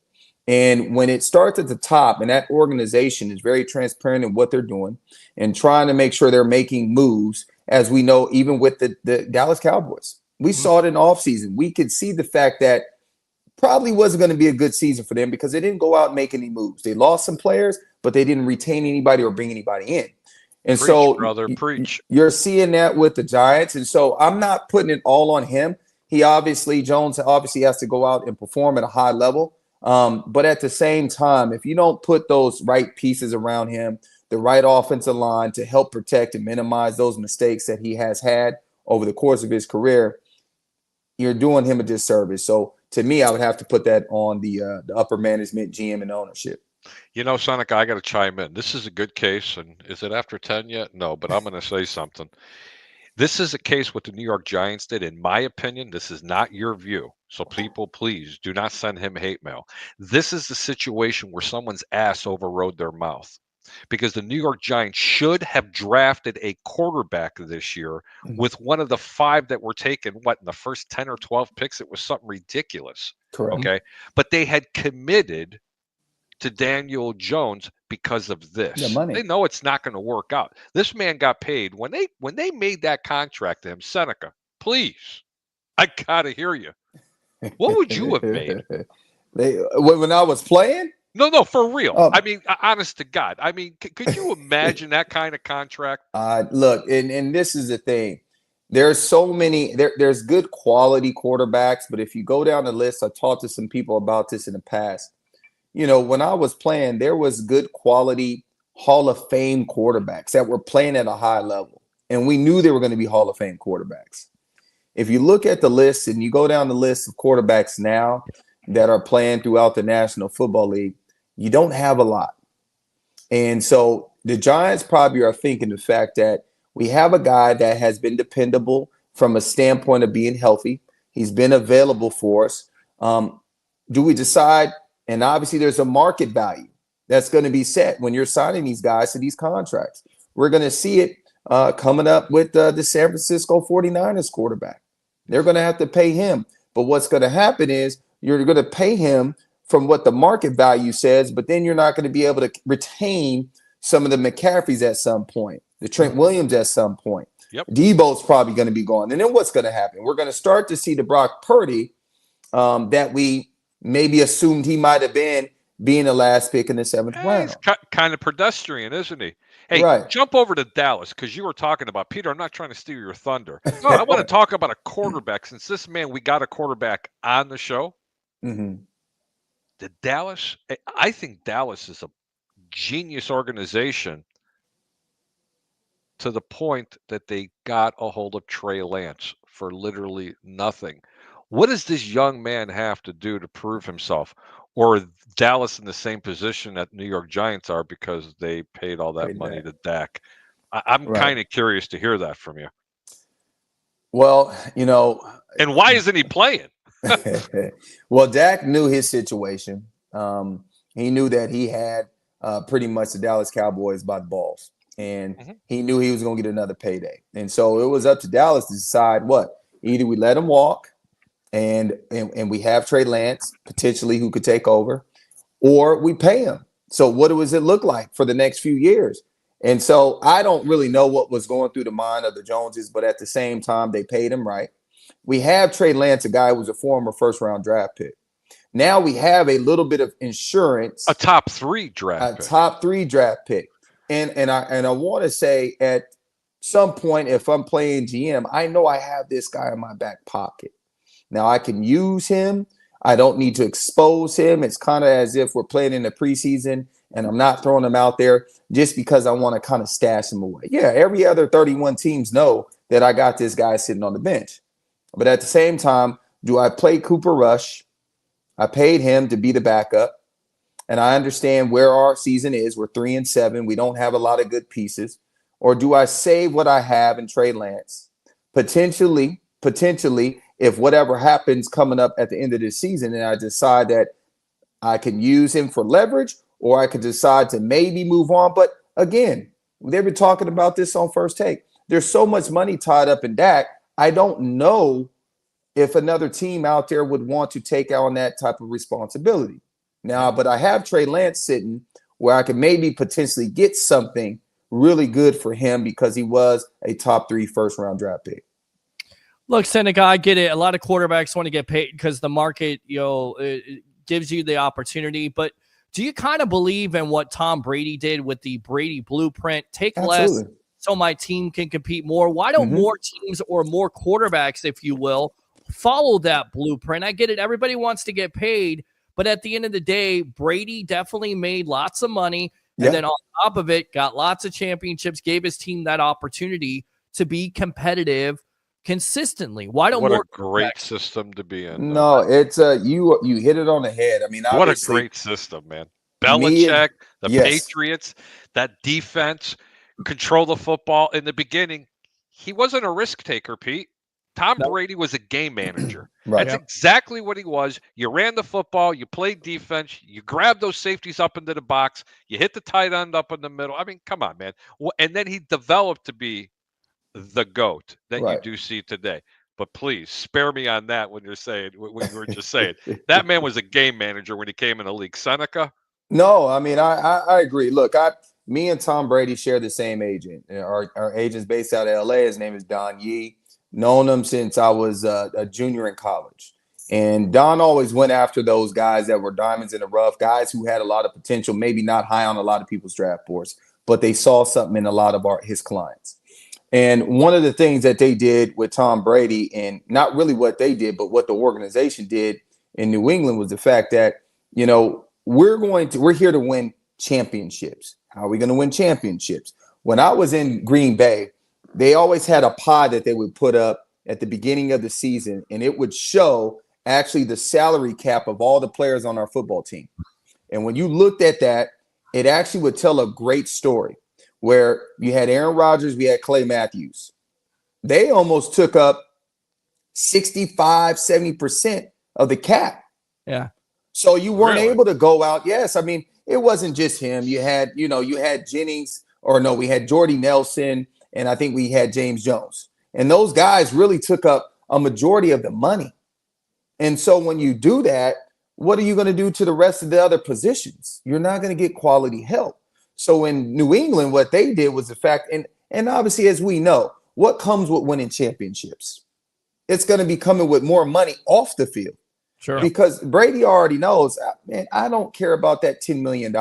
And when it starts at the top and that organization is very transparent in what they're doing and trying to make sure they're making moves, as we know, even with the Dallas Cowboys, we saw it in the offseason. We could see the fact that probably wasn't going to be a good season for them because they didn't go out and make any moves. They lost some players, but they didn't retain anybody or bring anybody in. And Preach. You're seeing that with the Giants. And so I'm not putting it all on him. Jones obviously has to go out and perform at a high level. But at the same time, if you don't put those right pieces around him, the right offensive line to help protect and minimize those mistakes that he has had over the course of his career, you're doing him a disservice. So to me, I would have to put that on the upper management, GM, and ownership. Sonic, I got to chime in. This is a good case. And is it after 10 yet? No, but I'm going to say something. This is a case what the New York Giants did. In my opinion, this is not your view. So people, please do not send him hate mail. This is the situation where someone's ass overrode their mouth, because the New York Giants should have drafted a quarterback this year with one of the 5 that were taken, in the first 10 or 12 picks. It was something ridiculous. Correct. Okay. But they had committed to Daniel Jones because of this. The money. They know it's not going to work out. This man got paid when they made that contract to him. Seneca, please, I gotta hear you. What would you have made? When I was playing? No, for real. I mean, honest to God. I mean, could you imagine that kind of contract? Look, and this is the thing. There's so many. There's good quality quarterbacks, but if you go down the list, I talked to some people about this in the past. You know, when I was playing, there was good quality Hall of Fame quarterbacks that were playing at a high level, and we knew they were going to be Hall of Fame quarterbacks. If you look at the list and you go down the list of quarterbacks now that are playing throughout the National Football League, you don't have a lot. And so the Giants probably are thinking the fact that we have a guy that has been dependable from a standpoint of being healthy. He's been available for us. Do we decide? And obviously there's a market value that's going to be set when you're signing these guys to these contracts. We're going to see it coming up with the San Francisco 49ers quarterback. They're going to have to pay him. But what's going to happen is you're going to pay him from what the market value says, but then you're not going to be able to retain some of the McCaffreys at some point, the Trent Williams at some point. Yep. Debo's probably going to be gone. And then what's going to happen? We're going to start to see the Brock Purdy that we maybe assumed he might have been being the last pick in the 7th round. He's kind of pedestrian, isn't he? Hey, right. Jump over to Dallas because you were talking about, Peter, I'm not trying to steal your thunder. I want to talk about a quarterback. Since this man, we got a quarterback on the show. Mm-hmm. I think Dallas is a genius organization to the point that they got a hold of Trey Lance for literally nothing. What does this young man have to do to prove himself? Or Dallas in the same position that New York Giants are because they paid all that money to Dak? I'm kind of curious to hear that from you. Well, you know. And why isn't he playing? Well, Dak knew his situation. He knew that he had pretty much the Dallas Cowboys by the balls. And he knew he was going to get another payday. And so it was up to Dallas to decide what. Either we let him walk and we have Trey Lance potentially who could take over, or we pay him. So what does it look like for the next few years? And so I don't really know what was going through the mind of the Joneses, but at the same time, they paid him right. We have Trey Lance, a guy who was a former first-round draft pick. Now we have a little bit of insurance. A top 3 draft pick. Top 3 draft pick. And I want to say at some point, if I'm playing GM, I know I have this guy in my back pocket. Now I can use him. I don't need to expose him. It's kind of as if we're playing in the preseason and I'm not throwing him out there just because I want to kind of stash him away. Yeah, every other 31 teams know that I got this guy sitting on the bench. But at the same time, do I play Cooper Rush? I paid him to be the backup. And I understand where our season is. We're 3-7. We don't have a lot of good pieces. Or do I save what I have in Trey Lance? Potentially, if whatever happens coming up at the end of this season and I decide that I can use him for leverage, or I could decide to maybe move on. But again, they've been talking about this on First Take. There's so much money tied up in Dak. I don't know if another team out there would want to take on that type of responsibility. Now, but I have Trey Lance sitting where I could maybe potentially get something really good for him because he was a top 3 first-round draft pick. Look, Seneca, I get it. A lot of quarterbacks want to get paid because the market, it gives you the opportunity. But do you kind of believe in what Tom Brady did with the Brady blueprint? Take less so my team can compete more. Why don't more teams or more quarterbacks, if you will, follow that blueprint? I get it. Everybody wants to get paid. But at the end of the day, Brady definitely made lots of money. And then on top of it, got lots of championships, gave his team that opportunity to be competitive consistently. Why don't what more a great system to be in? No, it's you hit it on the head. I mean, what a great system, man. Belichick, the Patriots, that defense, control the football. In the beginning, he wasn't a risk taker, Pete. Tom Brady was a game manager. That's exactly what he was. You ran the football, you played defense, you grabbed those safeties up into the box, you hit the tight end up in the middle. I mean, come on, man. And then he developed to be the GOAT that you do see today. But please spare me on that when you're saying, when you were just saying that man was a game manager when he came in the league. Seneca, No, I mean, I agree. Look, me and Tom Brady share the same agent. Our agent's based out of LA. His name is Don Yee. Known him since I was a junior in college. And Don always went after those guys that were diamonds in the rough, guys who had a lot of potential, maybe not high on a lot of people's draft boards, but they saw something in a lot of his clients. And one of the things that they did with Tom Brady, and not really what they did, but what the organization did in New England, was the fact that, you know, we're here to win championships. How are we going to win championships? When I was in Green Bay, they always had a pie that they would put up at the beginning of the season, and it would show actually the salary cap of all the players on our football team. And when you looked at that, it actually would tell a great story where you had Aaron Rodgers, we had Clay Matthews. They almost took up 65, 70% of the cap. Yeah. So you weren't Really? able to go out. Yes. I mean, it wasn't just him. You had Jennings, or no, we had Jordy Nelson, and I think we had James Jones. And those guys really took up a majority of the money. And so when you do that, what are you going to do to the rest of the other positions? You're not going to get quality help. So in New England, what they did was the fact, and obviously, as we know, what comes with winning championships? It's going to be coming with more money off the field. Sure. Because Brady already knows, man, I don't care about that $10 million.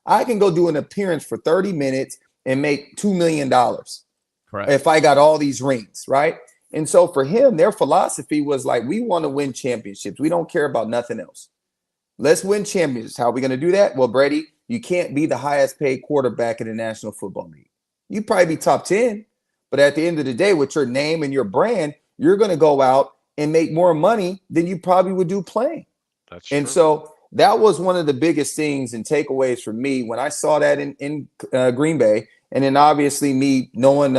I can go do an appearance for 30 minutes and make $2 million. Correct. If I got all these rings, right? And so for him, their philosophy was like, we want to win championships. We don't care about nothing else. Let's win championships. How are we going to do that? Well, Brady, you can't be the highest paid quarterback in the National Football League. You probably be top 10, but at the end of the day, with your name and your brand, you're going to go out and make more money than you probably would do playing. That's and true. So that was one of the biggest things and takeaways for me when I saw that in Green Bay. And then obviously me knowing,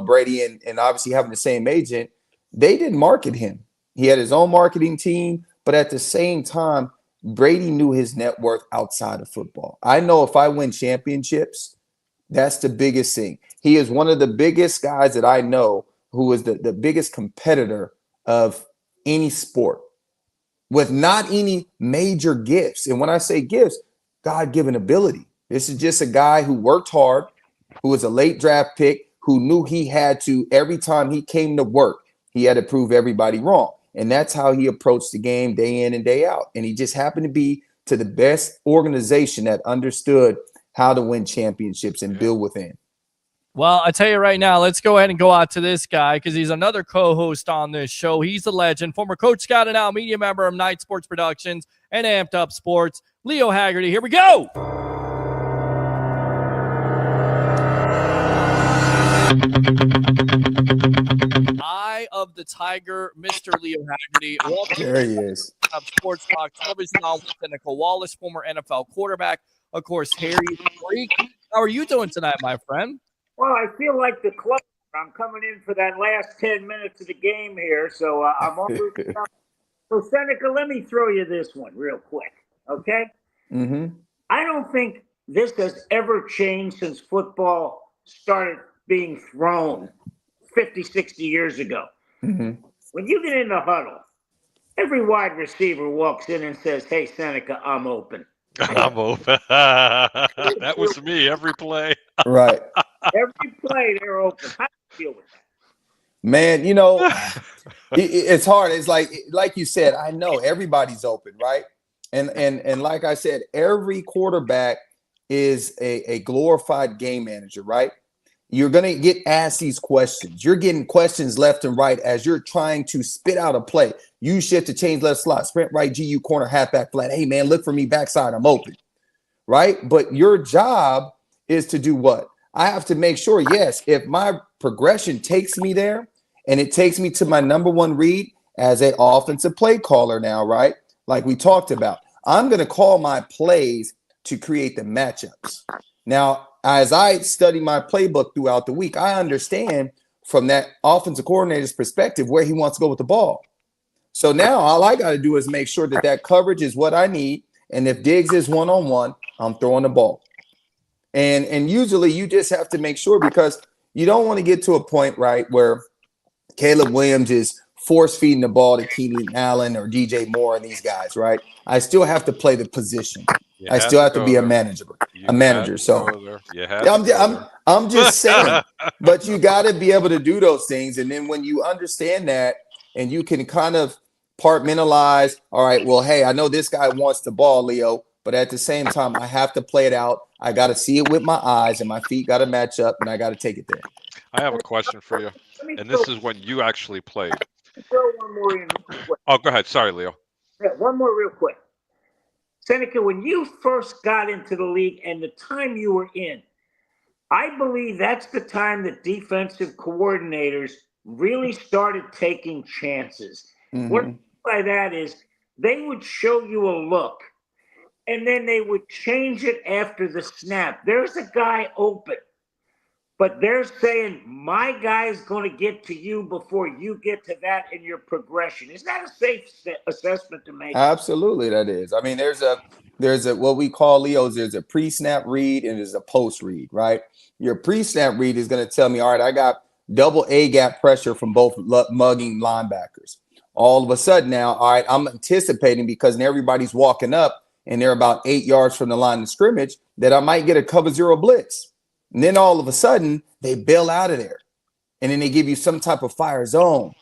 Brady and obviously having the same agent, they didn't market him. He had his own marketing team, but at the same time, Brady knew his net worth outside of football. I know if I win championships, that's the biggest thing. He is one of the biggest guys that I know who is the biggest competitor of any sport with not any major gifts. And when I say gifts, God-given ability. This is just a guy who worked hard, who was a late draft pick, who knew he had to, every time he came to work, he had to prove everybody wrong. And that's how he approached the game day in and day out. And he just happened to be to the best organization that understood how to win championships and build within. Well, I tell you right now, let's go ahead and go out to this guy because he's another co-host on this show. He's a legend, former Coach Scout and now media member of Night Sports Productions and Amped Up Sports, Leo Haggerty. Here we go. Eye of the Tiger, Mr. Leo Haggerty. There he is. Of Sports Talk Television on Seneca Wallace, former NFL quarterback. Of course, Harry Freak. How are you doing tonight, my friend? Well, I feel like the club. I'm coming in for that last 10 minutes of the game here, so I'm always So, Seneca, let me throw you this one real quick, okay? Mm-hmm. I don't think this has ever changed since football started being thrown 50, 60 years ago. Mm-hmm. When you get in the huddle, every wide receiver walks in and says, hey, Seneca, I'm open. I'm open. That was me every play. Right. Every play, they're open. How do you deal with that? Man, it's hard. It's like you said, I know everybody's open, right? And like I said, every quarterback is a glorified game manager, right? You're going to get asked these questions. You're getting questions left and right as you're trying to spit out a play. You shift to change left slot, sprint right, GU corner, halfback flat. Hey, man, look for me backside. I'm open, right? But your job is to do what? I have to make sure, yes, if my progression takes me there and it takes me to my number one read as an offensive play caller now, right? Like we talked about, I'm going to call my plays to create the matchups. Now, as I study my playbook throughout the week, I understand from that offensive coordinator's perspective where he wants to go with the ball. So now all I got to do is make sure that coverage is what I need. And if Diggs is one-on-one, I'm throwing the ball. And usually you just have to make sure because you don't want to get to a point, right, where Caleb Williams is force-feeding the ball to Keenan Allen or DJ Moore and these guys, right? I still have to play the position. I still have to be a manager. So I'm just saying. But you got to be able to do those things, and then when you understand that, and you can kind of compartmentalize. All right, well, hey, I know this guy wants the ball, Leo, but at the same time, I have to play it out. I got to see it with my eyes, and my feet got to match up, and I got to take it there. I have a question for you, and this is when you actually played. Throw one more in. Oh, go ahead. Sorry, Leo. Yeah, one more real quick. Seneca, when you first got into the league and the time you were in, I believe that's the time that defensive coordinators really started taking chances. Mm-hmm. What I mean by that is they would show you a look, and then they would change it after the snap. There's a guy open, but they're saying, my guy's going to get to you before you get to that in your progression. Is that a safe assessment to make? Absolutely, that is. I mean, there's a what we call, Leos, there's a pre-snap read and there's a post-read, right? Your pre-snap read is going to tell me, all right, I got double A-gap pressure from both mugging linebackers. All of a sudden now, all right, I'm anticipating because everybody's walking up and they're about 8 yards from the line of scrimmage that I might get a cover zero blitz. And then all of a sudden, they bail out of there. And then they give you some type of fire zone.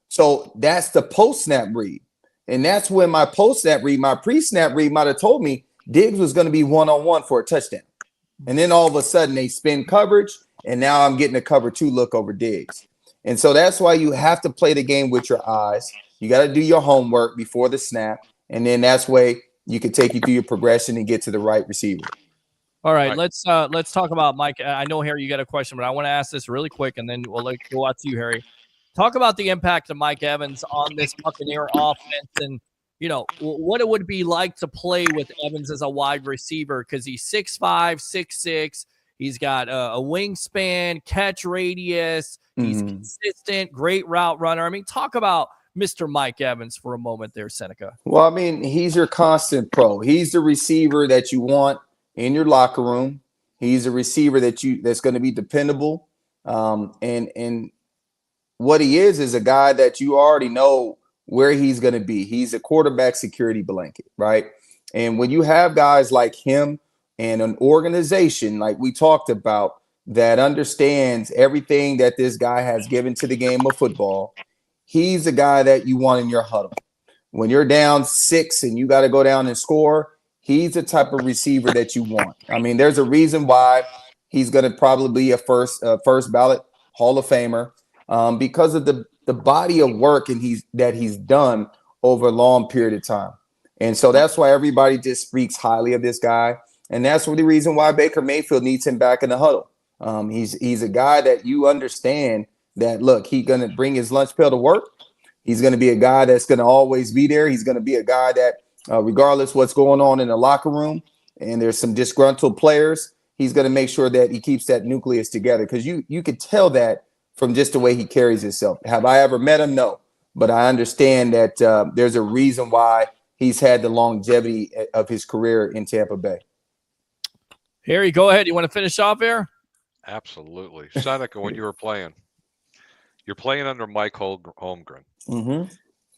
So that's the post-snap read. And that's when my post-snap read, my pre-snap read might have told me Diggs was going to be one-on-one for a touchdown. And then all of a sudden, they spin coverage, and now I'm getting a cover 2 look over Diggs. And so that's why you have to play the game with your eyes. You got to do your homework before the snap. And then that's way you can take you through your progression and get to the right receiver. All right, let's talk about Mike. I know, Harry, you got a question, but I want to ask this really quick, and then we'll go out to you, Harry. Talk about the impact of Mike Evans on this Buccaneer offense, and what it would be like to play with Evans as a wide receiver, because he's 6'5", 6'6". He's got a wingspan, catch radius. He's consistent, great route runner. I mean, talk about Mr. Mike Evans for a moment there, Seneca. Well, I mean, he's your constant pro. He's the receiver that you want in your locker room. He's a receiver that's going to be dependable. And what he is a guy that you already know where he's going to be. He's a quarterback security blanket, right? And when you have guys like him and an organization like we talked about that understands everything that this guy has given to the game of football, he's the guy that you want in your huddle. When you're down 6 and you got to go down and score, he's the type of receiver that you want. I mean, there's a reason why he's going to probably be a first ballot Hall of Famer because of the body of work that he's done over a long period of time. And so that's why everybody just speaks highly of this guy. And that's the reason why Baker Mayfield needs him back in the huddle. He's a guy that you understand that, look, he's going to bring his lunch pail to work. He's going to be a guy that's going to always be there. He's going to be a guy that, regardless what's going on in the locker room, and there's some disgruntled players, he's going to make sure that he keeps that nucleus together, because you could tell that from just the way he carries himself. Have I ever met him? No. But I understand that there's a reason why he's had the longevity of his career in Tampa Bay. Harry, go ahead. You want to finish off here? Absolutely. Seneca, when you were playing, you're playing under Mike Holmgren. Mm-hmm.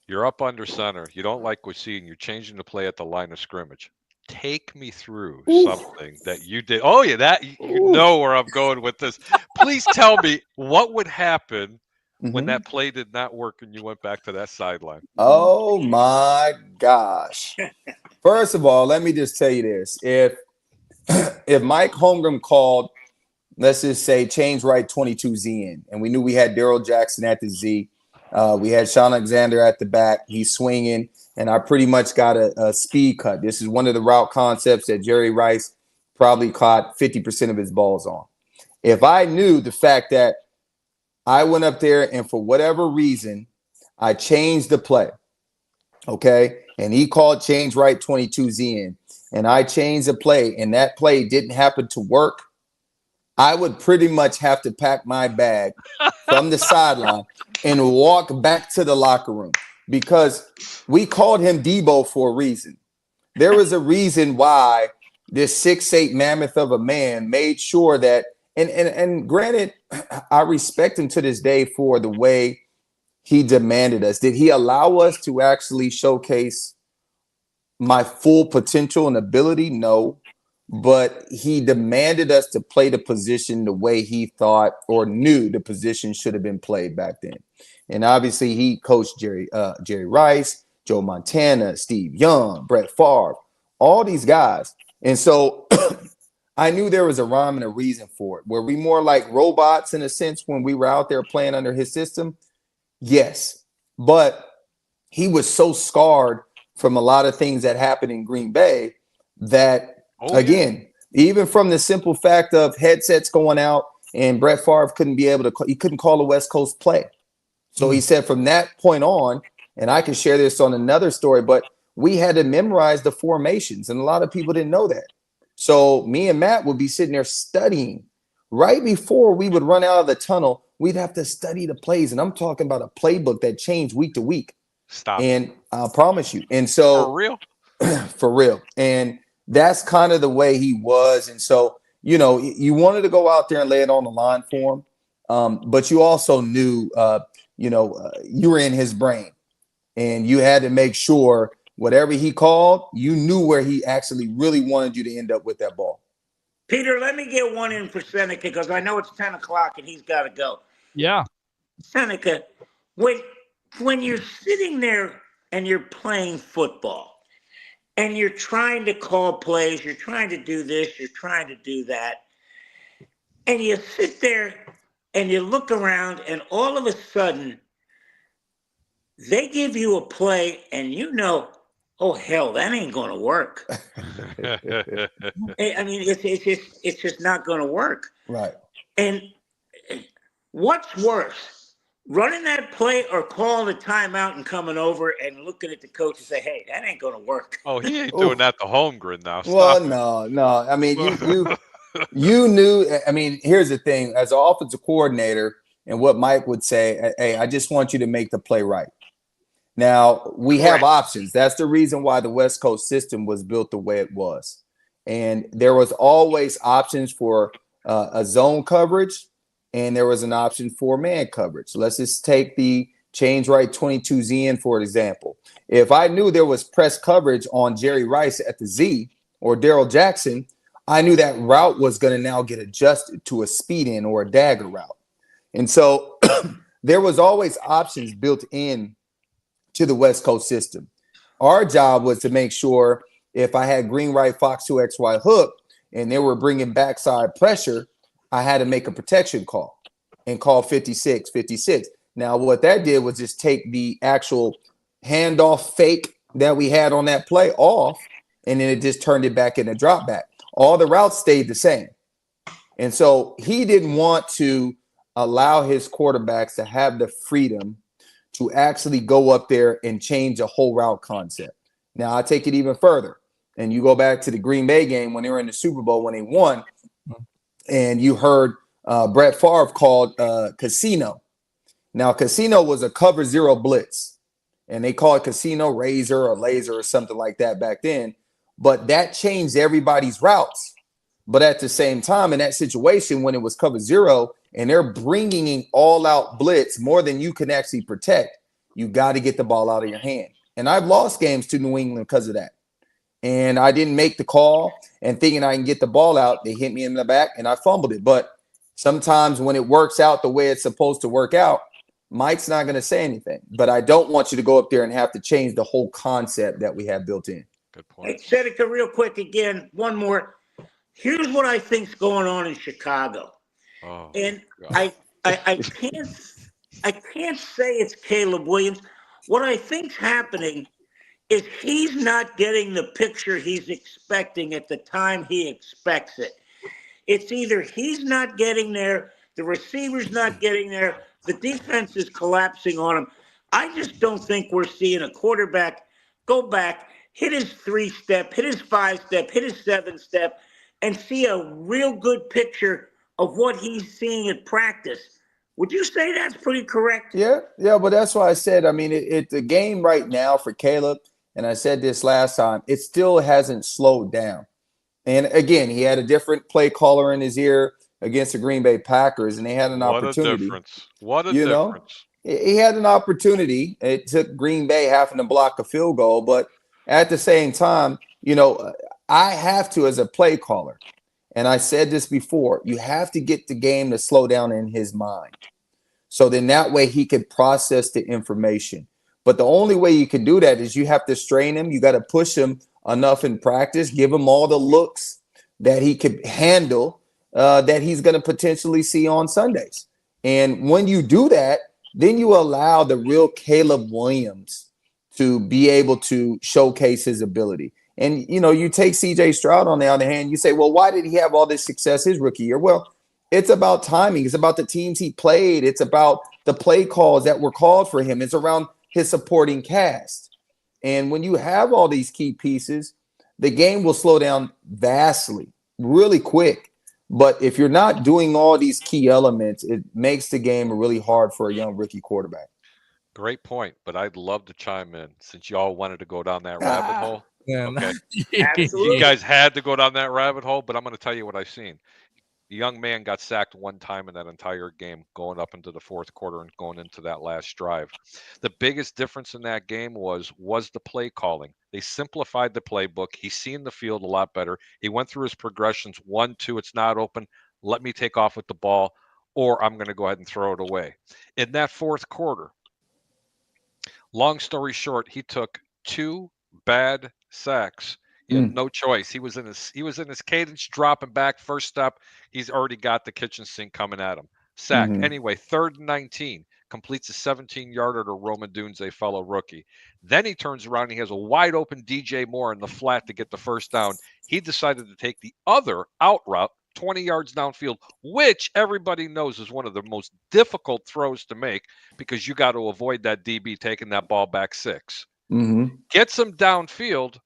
You're up under center. You don't like what you're seeing. You're changing the play at the line of scrimmage. Take me through something that you did. Oh, yeah, you know where I'm going with this. Please tell me what would happen when that play did not work and you went back to that sideline. Oh, my gosh. First of all, let me just tell you this. If Mike Holmgren called, let's just say, change right 22Z in, and we knew we had Darrell Jackson at the Z, we had Sean Alexander at the back, he's swinging, and I pretty much got a speed cut. This is one of the route concepts that Jerry Rice probably caught 50% of his balls on. If I knew the fact that I went up there and for whatever reason, I changed the play, okay, and he called change right 22Z in, and I changed the play, and that play didn't happen to work, I would pretty much have to pack my bag from the sideline and walk back to the locker room, because we called him Debo for a reason. There was a reason why this 6'8" mammoth of a man made sure that, and granted, I respect him to this day for the way he demanded us. Did he allow us to actually showcase my full potential and ability? No. But he demanded us to play the position the way he thought or knew the position should have been played back then. And obviously he coached Jerry Rice, Joe Montana, Steve Young, Brett Favre, all these guys. And so I knew there was a rhyme and a reason for it. Were we more like robots in a sense when we were out there playing under his system? Yes. But he was so scarred from a lot of things that happened in Green Bay that, again, even from the simple fact of headsets going out and Brett Favre he couldn't call a West Coast play. So he said from that point on, and I can share this on another story, but we had to memorize the formations, and a lot of people didn't know that. So me and Matt would be sitting there studying. Right before we would run out of the tunnel, we'd have to study the plays, and I'm talking about a playbook that changed week to week. Stop. And I promise you. And so for real, for real. And that's kind of the way he was. And so, you wanted to go out there and lay it on the line for him. But you also knew, you were in his brain, and you had to make sure whatever he called, you knew where he actually really wanted you to end up with that ball. Peter, let me get one in for Seneca because I know it's 10 o'clock and he's got to go. Yeah. Seneca, when you're sitting there and you're playing football and you're trying to call plays, you're trying to do this, you're trying to do that, and you sit there and you look around and all of a sudden they give you a play and oh hell, that ain't going to work. I mean, it's just not going to work. Right. And what's worse, running that play or calling a timeout and coming over and looking at the coach and say, "Hey, that ain't going to work." Oh, he ain't doing that the home grid now. Stop. Well, no. I mean, you knew. I mean, here's the thing: as an offensive coordinator, and what Mike would say, "Hey, I just want you to make the play right." Now, we have options. That's the reason why the West Coast system was built the way it was. And there was always options for a zone coverage, and there was an option for man coverage. So let's just take the change right 22Z for example. If I knew there was press coverage on Jerry Rice at the Z or Darrell Jackson, I knew that route was going to now get adjusted to a speed in or a dagger route. And so there was always options built in to the West Coast system. Our job was to make sure if I had green, right, Fox 2XY hook, and they were bringing backside pressure, I had to make a protection call and call 56. Now, what that did was just take the actual handoff fake that we had on that play off, and then it just turned it back into drop back. All the routes stayed the same. And so he didn't want to allow his quarterbacks to have the freedom to actually go up there and change a whole route concept. Now, I take it even further. And you go back to the Green Bay game when they were in the Super Bowl, when they won, and you heard Brett Favre called Casino. Now, Casino was a cover zero blitz, and they called Casino Razor or Laser or something like that back then. But that changed everybody's routes. But at the same time, in that situation, when it was cover zero and they're bringing in all out blitz more than you can actually protect, you got to get the ball out of your hand. And I've lost games to New England because of that. And I didn't make the call and thinking I can get the ball out. They hit me in the back and I fumbled it. But sometimes when it works out the way it's supposed to work out, Mike's not going to say anything. But I don't want you to go up there and have to change the whole concept that we have built in. Good point. Hey, Seneca, real quick again, one more. Here's what I think's going on in Chicago. Oh, and I can't say it's Caleb Williams. What I think's happening is he's not getting the picture he's expecting at the time he expects it. It's either he's not getting there, the receiver's not getting there, the defense is collapsing on him. I just don't think we're seeing a quarterback go back, hit his 3-step, hit his 5-step, hit his 7-step, and see a real good picture of what he's seeing at practice. Would you say that's pretty correct? Yeah, but that's why I said, I mean, it's the game right now for Caleb, and I said this last time, it still hasn't slowed down. And again, he had a different play caller in his ear against the Green Bay Packers, and they had an opportunity. What a difference. He had an opportunity. It took Green Bay having to block a field goal, but at the same time, I have to, as a play caller, and I said this before, you have to get the game to slow down in his mind. So then that way he can process the information. But the only way you can do that is you have to strain him. You got to push him enough in practice, give him all the looks that he could handle, that he's going to potentially see on Sundays. And when you do that, then you allow the real Caleb Williams to be able to showcase his ability. And, you take CJ Stroud on the other hand, you say, well, why did he have all this success his rookie year? Well, it's about timing. It's about the teams he played. It's about the play calls that were called for him. It's around his supporting cast. And when you have all these key pieces, the game will slow down vastly, really quick. But if you're not doing all these key elements, it makes the game really hard for a young rookie quarterback. Great point, but I'd love to chime in since y'all wanted to go down that rabbit hole. Yeah. Okay. Absolutely. You guys had to go down that rabbit hole, but I'm going to tell you what I've seen. The young man got sacked one time in that entire game, going up into the fourth quarter and going into that last drive. The biggest difference in that game was the play calling. They simplified the playbook. He's seen the field a lot better. He went through his progressions. 1, 2, it's not open. Let me take off with the ball, or I'm going to go ahead and throw it away. In that fourth quarter, long story short, he took 2 bad sacks. He had no choice. He was in his cadence, dropping back, first step. He's already got the kitchen sink coming at him. Sacked. Anyway, 3rd and 19, completes a 17-yarder to Roman Dunze, fellow rookie. Then he turns around and he has a wide open DJ Moore in the flat to get the first down. He decided to take the other out route, 20 yards downfield, which everybody knows is one of the most difficult throws to make because you got to avoid that DB taking that ball back 6. Gets him downfield.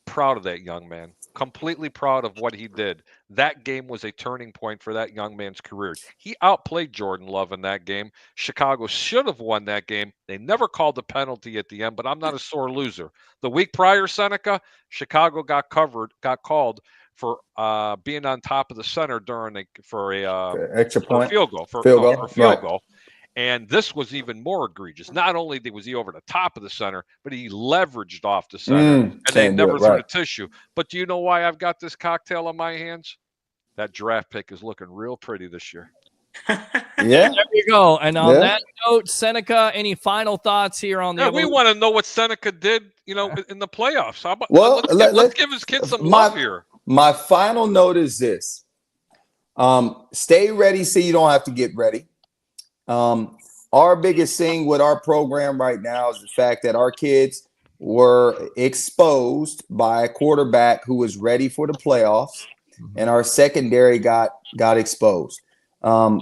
Proud of that young man. Completely proud of what he did. That game was a turning point for that young man's career. He outplayed Jordan Love in that game. Chicago should have won that game. They never called the penalty at the end, but I'm not a sore loser. The week prior, Seneca, Chicago got called for being on top of the center for extra point, field goal. For a field goal. And this was even more egregious. Not only was he over the top of the center, but he leveraged off the center, and they never threw the tissue. But do you know why I've got this cocktail on my hands? That draft pick is looking real pretty this year. There you go. And on that note, Seneca, any final thoughts here on the? We want to know what Seneca did, in the playoffs. How about, let's give his kids some love here. My final note is this: stay ready, so you don't have to get ready. Our biggest thing with our program right now is the fact that our kids were exposed by a quarterback who was ready for the playoffs, and our secondary got exposed.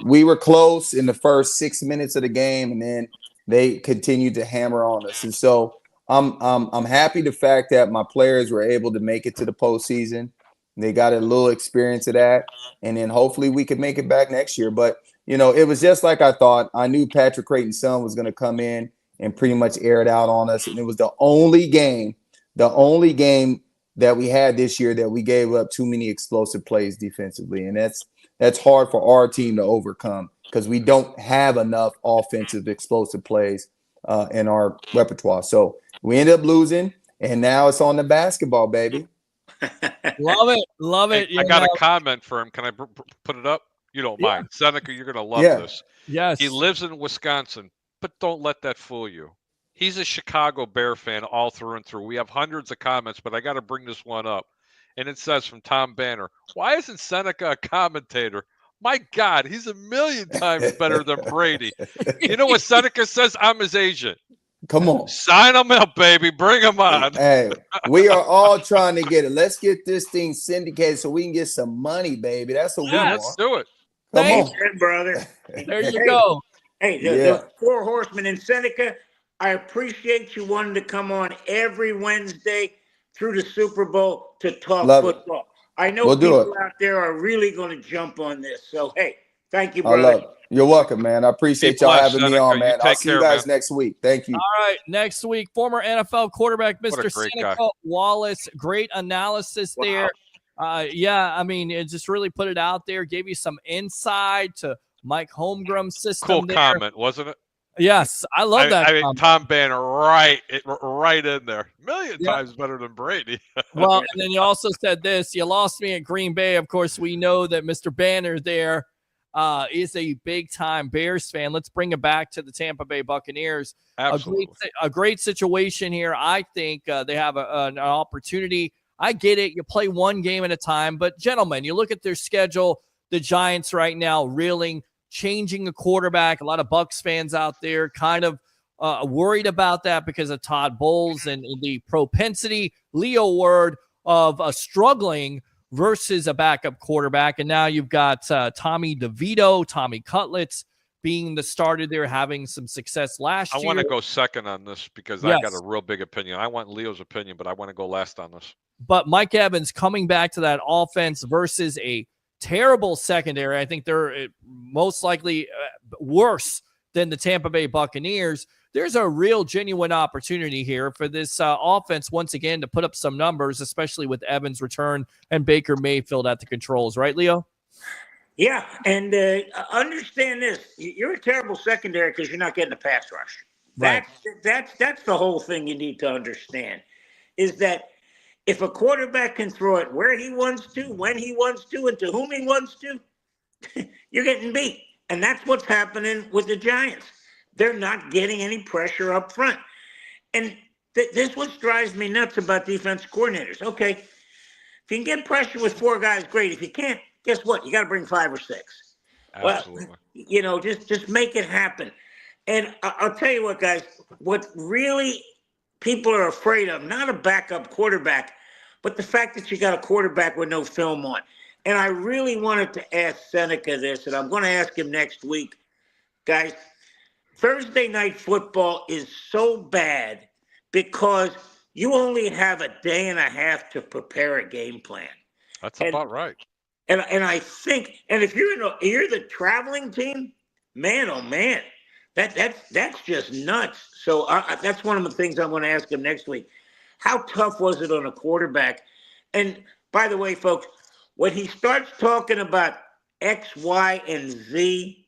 We were close in the first 6 minutes of the game, and then they continued to hammer on us. And so I'm happy the fact that my players were able to make it to the postseason. They got a little experience of that, and then hopefully we could make it back next year. But it was just like I thought. I knew Patrick Creighton's son was going to come in and pretty much air it out on us. And it was the only game that we had this year that we gave up too many explosive plays defensively. And that's hard for our team to overcome because we don't have enough offensive explosive plays in our repertoire. So we ended up losing, and now it's on the basketball, baby. Love it. I got a comment for him. Can I put it up? You don't mind. Seneca, you're going to love this. Yes. He lives in Wisconsin, but don't let that fool you. He's a Chicago Bear fan all through and through. We have hundreds of comments, but I got to bring this one up. And it says from Tom Banner, why isn't Seneca a commentator? My God, he's a million times better than Brady. You know what Seneca says? I'm his agent. Come on. Sign him up, baby. Bring him on. Hey, we are all trying to get it. Let's get this thing syndicated so we can get some money, baby. That's what we want. Let's do it. Come on. Good, brother. There you go. Hey, the 4 horsemen in Seneca, I appreciate you wanting to come on every Wednesday through the Super Bowl to talk football. I know people out there are really going to jump on this. So, hey, thank you, brother. I love it. You're welcome, man. I appreciate y'all having me on, man. I'll see you guys next week. Thank you. All right. Next week, former NFL quarterback, Mr. Seneca Wallace. Great analysis there. I mean, it just really put it out there, gave you some insight to Mike Holmgren's system. Cool comment, wasn't it? Yes, I love that. I mean, Tom Banner right in there. Million times better than Brady. Well, and then you also said this, you lost me at Green Bay. Of course, we know that Mr. Banner there is a big-time Bears fan. Let's bring it back to the Tampa Bay Buccaneers. Absolutely. A great situation here. I think they have an opportunity. I get it. You play one game at a time. But, gentlemen, you look at their schedule, the Giants right now reeling, changing a quarterback. A lot of Bucs fans out there kind of worried about that because of Todd Bowles and the propensity, Leo word, of struggling versus a backup quarterback. And now you've got Tommy DeVito, Tommy Cutlets being the starter there, having some success last year. I want to go second on this because I got a real big opinion. I want Leo's opinion, but I want to go last on this. But Mike Evans coming back to that offense versus a terrible secondary. I think they're most likely worse than the Tampa Bay Buccaneers. There's a real genuine opportunity here for this offense once again to put up some numbers, especially with Evans' return and Baker Mayfield at the controls. Right, Leo? Yeah, and understand this. You're a terrible secondary because you're not getting a pass rush. That's the whole thing you need to understand, is that if a quarterback can throw it where he wants to, when he wants to, and to whom he wants to, you're getting beat. And that's what's happening with the Giants. They're not getting any pressure up front. And this what drives me nuts about defense coordinators. Okay, if you can get pressure with 4 guys, great. If you can't, guess what? You got to bring 5 or 6. Absolutely. Well, just make it happen. And I'll tell you what, guys, what really people are afraid of, not a backup quarterback, but the fact that you got a quarterback with no film on. And I really wanted to ask Seneca this, and I'm going to ask him next week. Guys, Thursday night football is so bad because you only have a day and a half to prepare a game plan. That's about right. And I think, and if you're the traveling team, man, oh man, that's just nuts. So that's one of the things I'm going to ask him next week. How tough was it on a quarterback? And by the way, folks, when he starts talking about X, Y, and Z,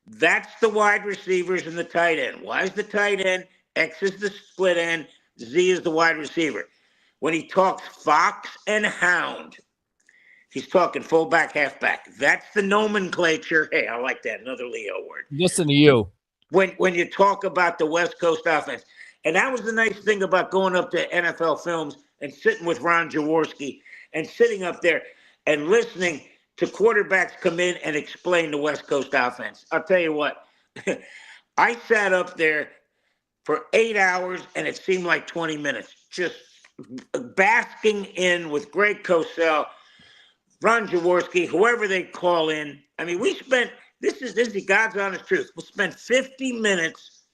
that's the wide receivers and the tight end. Y is the tight end, X is the split end, Z is the wide receiver. When he talks Fox and Hound, he's talking fullback, halfback. That's the nomenclature. Hey, I like that. Another Leo word. Listen to you. When you talk about the West Coast offense. And that was the nice thing about going up to NFL Films and sitting with Ron Jaworski and sitting up there and listening to quarterbacks come in and explain the West Coast offense. I'll tell you what, I sat up there for 8 hours and it seemed like 20 minutes, just basking in with Greg Cosell, Ron Jaworski, whoever they call in. I mean, we spent, this is the God's honest truth. We spent 50 minutes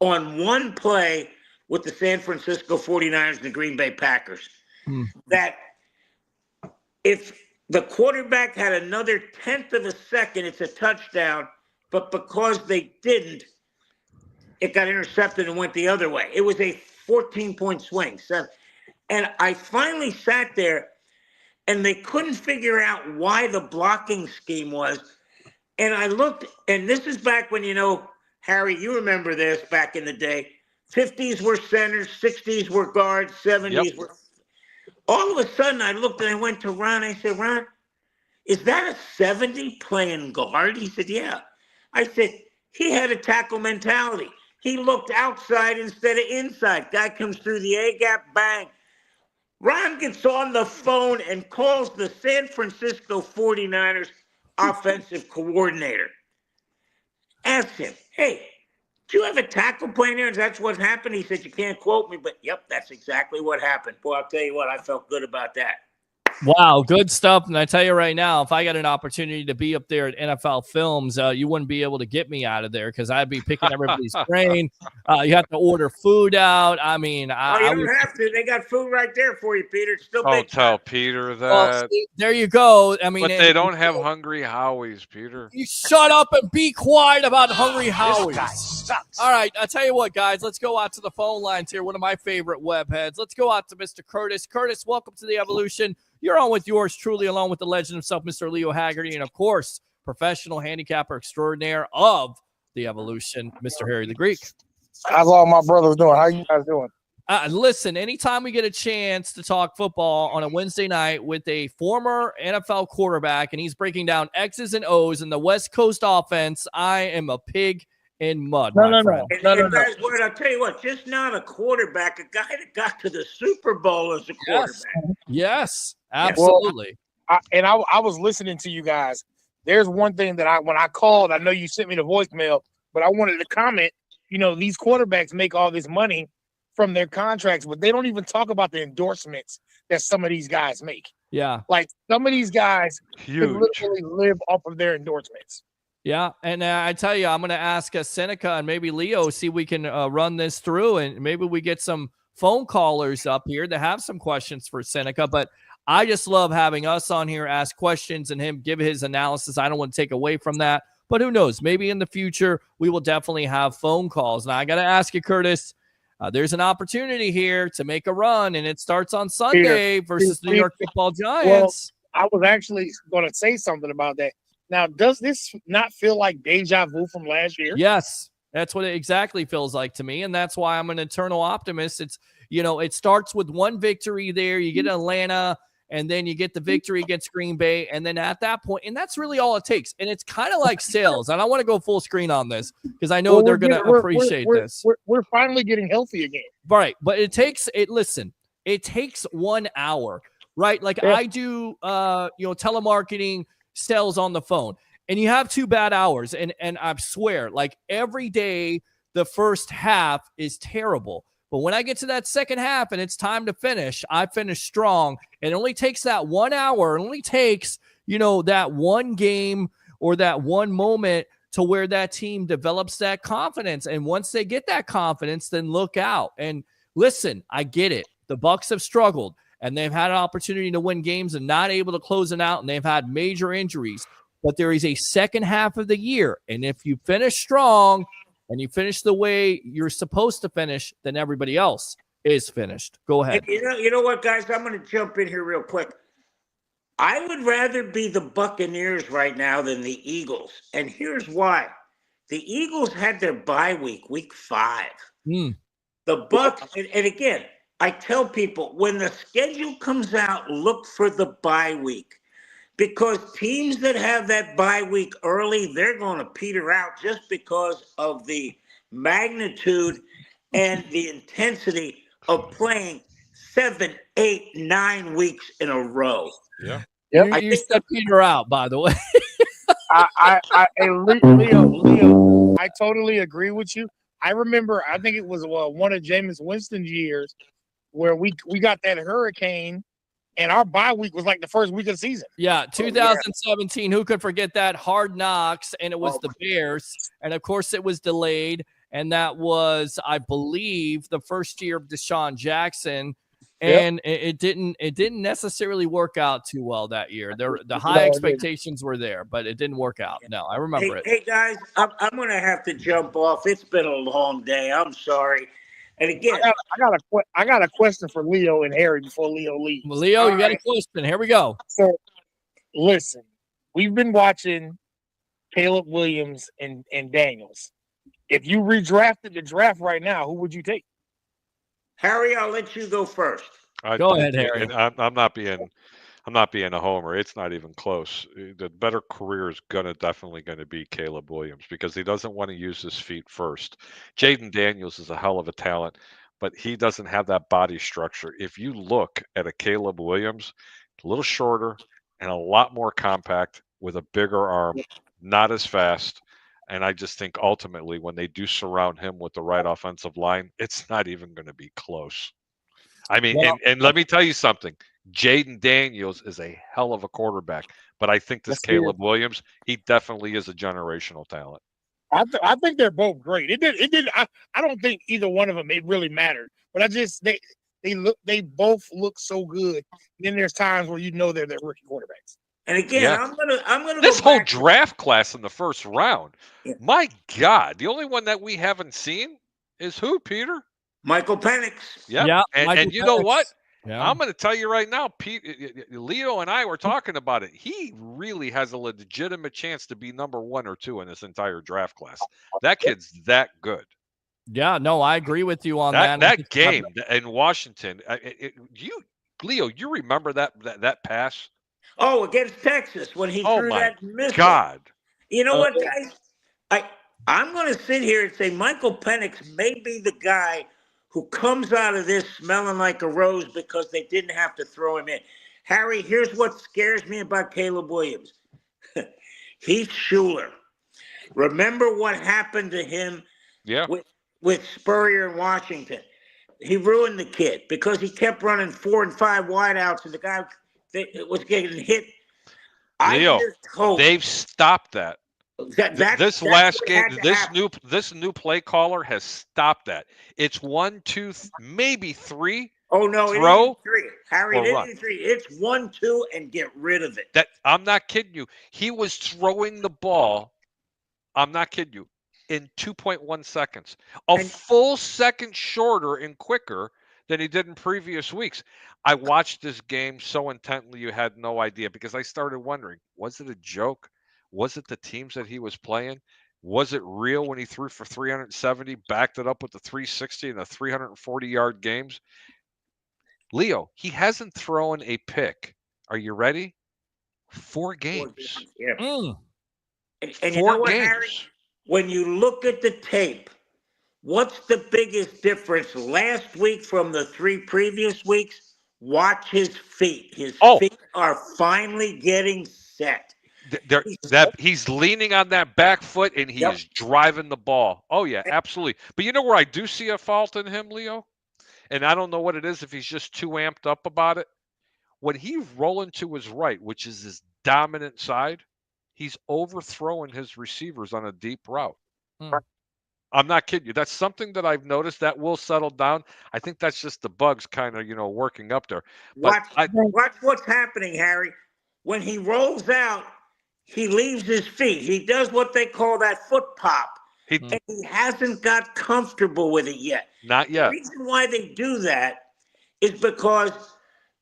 on one play with the San Francisco 49ers and the Green Bay Packers. That if the quarterback had another 1/10 of a second, it's a touchdown. But because they didn't, it got intercepted and went the other way. It was a 14-point swing. So, and I finally sat there, and they couldn't figure out why the blocking scheme was. And I looked, and this is back when, Harry, you remember this back in the day. 50s were centers, 60s were guards, 70s were. All of a sudden, I looked and I went to Ron. I said, Ron, is that a 70 playing guard? He said, yeah. I said, he had a tackle mentality. He looked outside instead of inside. Guy comes through the A-gap, bang. Ron gets on the phone and calls the San Francisco 49ers offensive coordinator. Asked him, hey, do you have a tackle plan there? And that's what happened. He said, you can't quote me, but yep, that's exactly what happened. Boy, I'll tell you what, I felt good about that. Wow, good stuff. And I tell you right now, if I got an opportunity to be up there at NFL Films, you wouldn't be able to get me out of there because I'd be picking everybody's brain. You have to order food out. I mean, you don't have to. They got food right there for you, Peter. It's still Don't tell Peter that. Well, see, there you go. I mean, but they don't have Hungry Howie's, Peter. You shut up and be quiet about Hungry Howie's. This guy sucks. All right, I'll tell you what, guys. Let's go out to the phone lines here. One of my favorite web heads. Let's go out to Mr. Curtis. Curtis, welcome to the Evolution. You're on with yours truly, along with the legend himself, Mr. Leo Haggerty, and, of course, professional handicapper extraordinaire of the evolution, Mr. Harry the Greek. How's all my brothers doing? How you guys doing? Listen, anytime we get a chance to talk football on a Wednesday night with a former NFL quarterback and he's breaking down X's and O's in the West Coast offense, I am a pig in mud. No. Guys, what I'll tell you what, just not a quarterback, a guy that got to the Super Bowl as a quarterback. Yes, absolutely. Well, I was listening to you guys. There's one thing that when I called, I know you sent me the voicemail, but I wanted to comment. You know, these quarterbacks make all this money from their contracts, but they don't even talk about the endorsements that some of these guys make. Yeah. Like some of these guys can literally live off of their endorsements. Yeah. And I tell you, I'm going to ask Seneca and maybe Leo, see if we can run this through and maybe we get some phone callers up here that have some questions for Seneca. But I just love having us on here, ask questions and him give his analysis. I don't want to take away from that, but who knows? Maybe in the future, we will definitely have phone calls. Now I got to ask you, Curtis, there's an opportunity here to make a run, and it starts on Sunday versus the New York Football Giants. Well, I was actually going to say something about that. Now, does this not feel like deja vu from last year? Yes, that's what it exactly feels like to me, and that's why I'm an eternal optimist. It's, it starts with one victory there. You get Atlanta, and then you get the victory against Green Bay, and then at that point, and that's really all it takes. And it's kind of like sales, and I want to go full screen on this because I know they're going to appreciate this. We're finally getting healthy again. Right, but it takes 1 hour, right? Like I do, telemarketing sales on the phone, and you have 2 bad hours, and I swear, like every day, the first half is terrible. But when I get to that second half and it's time to finish, I finish strong. And it only takes that 1 hour. It only takes, that one game or that one moment to where that team develops that confidence. And once they get that confidence, then look out. And listen, I get it. The Bucs have struggled and they've had an opportunity to win games and not able to close it out. And they've had major injuries. But there is a second half of the year. And if you finish strong, and you finish the way you're supposed to finish, then everybody else is finished. Go ahead. You know what, guys? I'm going to jump in here real quick. I would rather be the Buccaneers right now than the Eagles. And here's why. The Eagles had their bye week 5. The Bucs, and again, I tell people, when the schedule comes out, look for the bye week. Because teams that have that bye week early, they're going to peter out just because of the magnitude and the intensity of playing 7, 8, 9 weeks in a row. Yeah. You said peter out, by the way. Leo, I totally agree with you. I remember, I think it was one of Jameis Winston's years where we got that hurricane. And our bye week was like the first week of the season. Yeah, 2017. Who could forget that? Hard Knocks, and it was the Bears. And, of course, it was delayed. And that was, I believe, the first year of Deshaun Jackson. And it didn't necessarily work out too well that year. The high expectations were there, but it didn't work out. No, I remember it. Hey, guys, I'm going to have to jump off. It's been a long day. I'm sorry. And again, I got a question for Leo and Harry before Leo leaves. Well, Leo, you got a question. Here we go. So, listen, we've been watching Caleb Williams and Daniels. If you redrafted the draft right now, who would you take? Harry, I'll let you go first. Go ahead, Harry. I'm not being a homer. It's not even close. The better career is definitely going to be Caleb Williams because he doesn't want to use his feet first. Jaden Daniels is a hell of a talent, but he doesn't have that body structure. If you look at a Caleb Williams, a little shorter and a lot more compact with a bigger arm, not as fast. And I just think ultimately when they do surround him with the right offensive line, it's not even going to be close. I mean, and let me tell you something. Jaden Daniels is a hell of a quarterback, but I think this Caleb Williams, he definitely is a generational talent. I think they're both great. I don't think either one of them it really mattered, but they both look so good. And then there's times where they're rookie quarterbacks. And again, I'm gonna this whole draft class in the first round. Yeah. My God, the only one that we haven't seen is who, Peter? Michael Penix. Yeah. And you know what? Yeah. I'm going to tell you right now, Leo and I were talking about it. He really has a legitimate chance to be number 1 or 2 in this entire draft class. That kid's that good. Yeah, no, I agree with you on that. That game in Washington, Leo, you remember that pass? Oh, against Texas when he threw that missile. God. You know what, guys? I'm going to sit here and say Michael Penix may be the guy who comes out of this smelling like a rose because they didn't have to throw him in. Harry, here's what scares me about Caleb Williams. Heath Schuler. Remember what happened to him with Spurrier in Washington? He ruined the kid because he kept running 4 and 5 wideouts, and the guy was getting hit. Leo, they've stopped that. This last game, this new play caller has stopped that. It's 1, 2, maybe 3. Oh no, throw, it isn't 3. Harry, it isn't 3. It's 1, 2, and get rid of it. I'm not kidding you. He was throwing the ball. I'm not kidding you. In 2.1 seconds, a full second shorter and quicker than he did in previous weeks. I watched this game so intently you had no idea because I started wondering, was it a joke? Was it the teams that he was playing? Was it real when he threw for 370, backed it up with the 360 and the 340-yard games? Leo, he hasn't thrown a pick. Are you ready? 4 games. Yeah. Mm. And 4 you know what, games. Harry? When you look at the tape, what's the biggest difference last week from the 3 previous weeks? Watch his feet. His feet are finally getting set. He's leaning on that back foot and he is driving the ball. Oh, yeah, absolutely. But you know where I do see a fault in him, Leo? And I don't know what it is, if he's just too amped up about it. When he's rolling to his right, which is his dominant side, he's overthrowing his receivers on a deep route. I'm not kidding you. That's something that I've noticed that will settle down. I think that's just the bugs kind of, working up there. But watch what's happening, Harry. When he rolls out, he leaves his feet. He does what they call that foot pop. And he hasn't got comfortable with it yet. Not yet. The reason why they do that is because,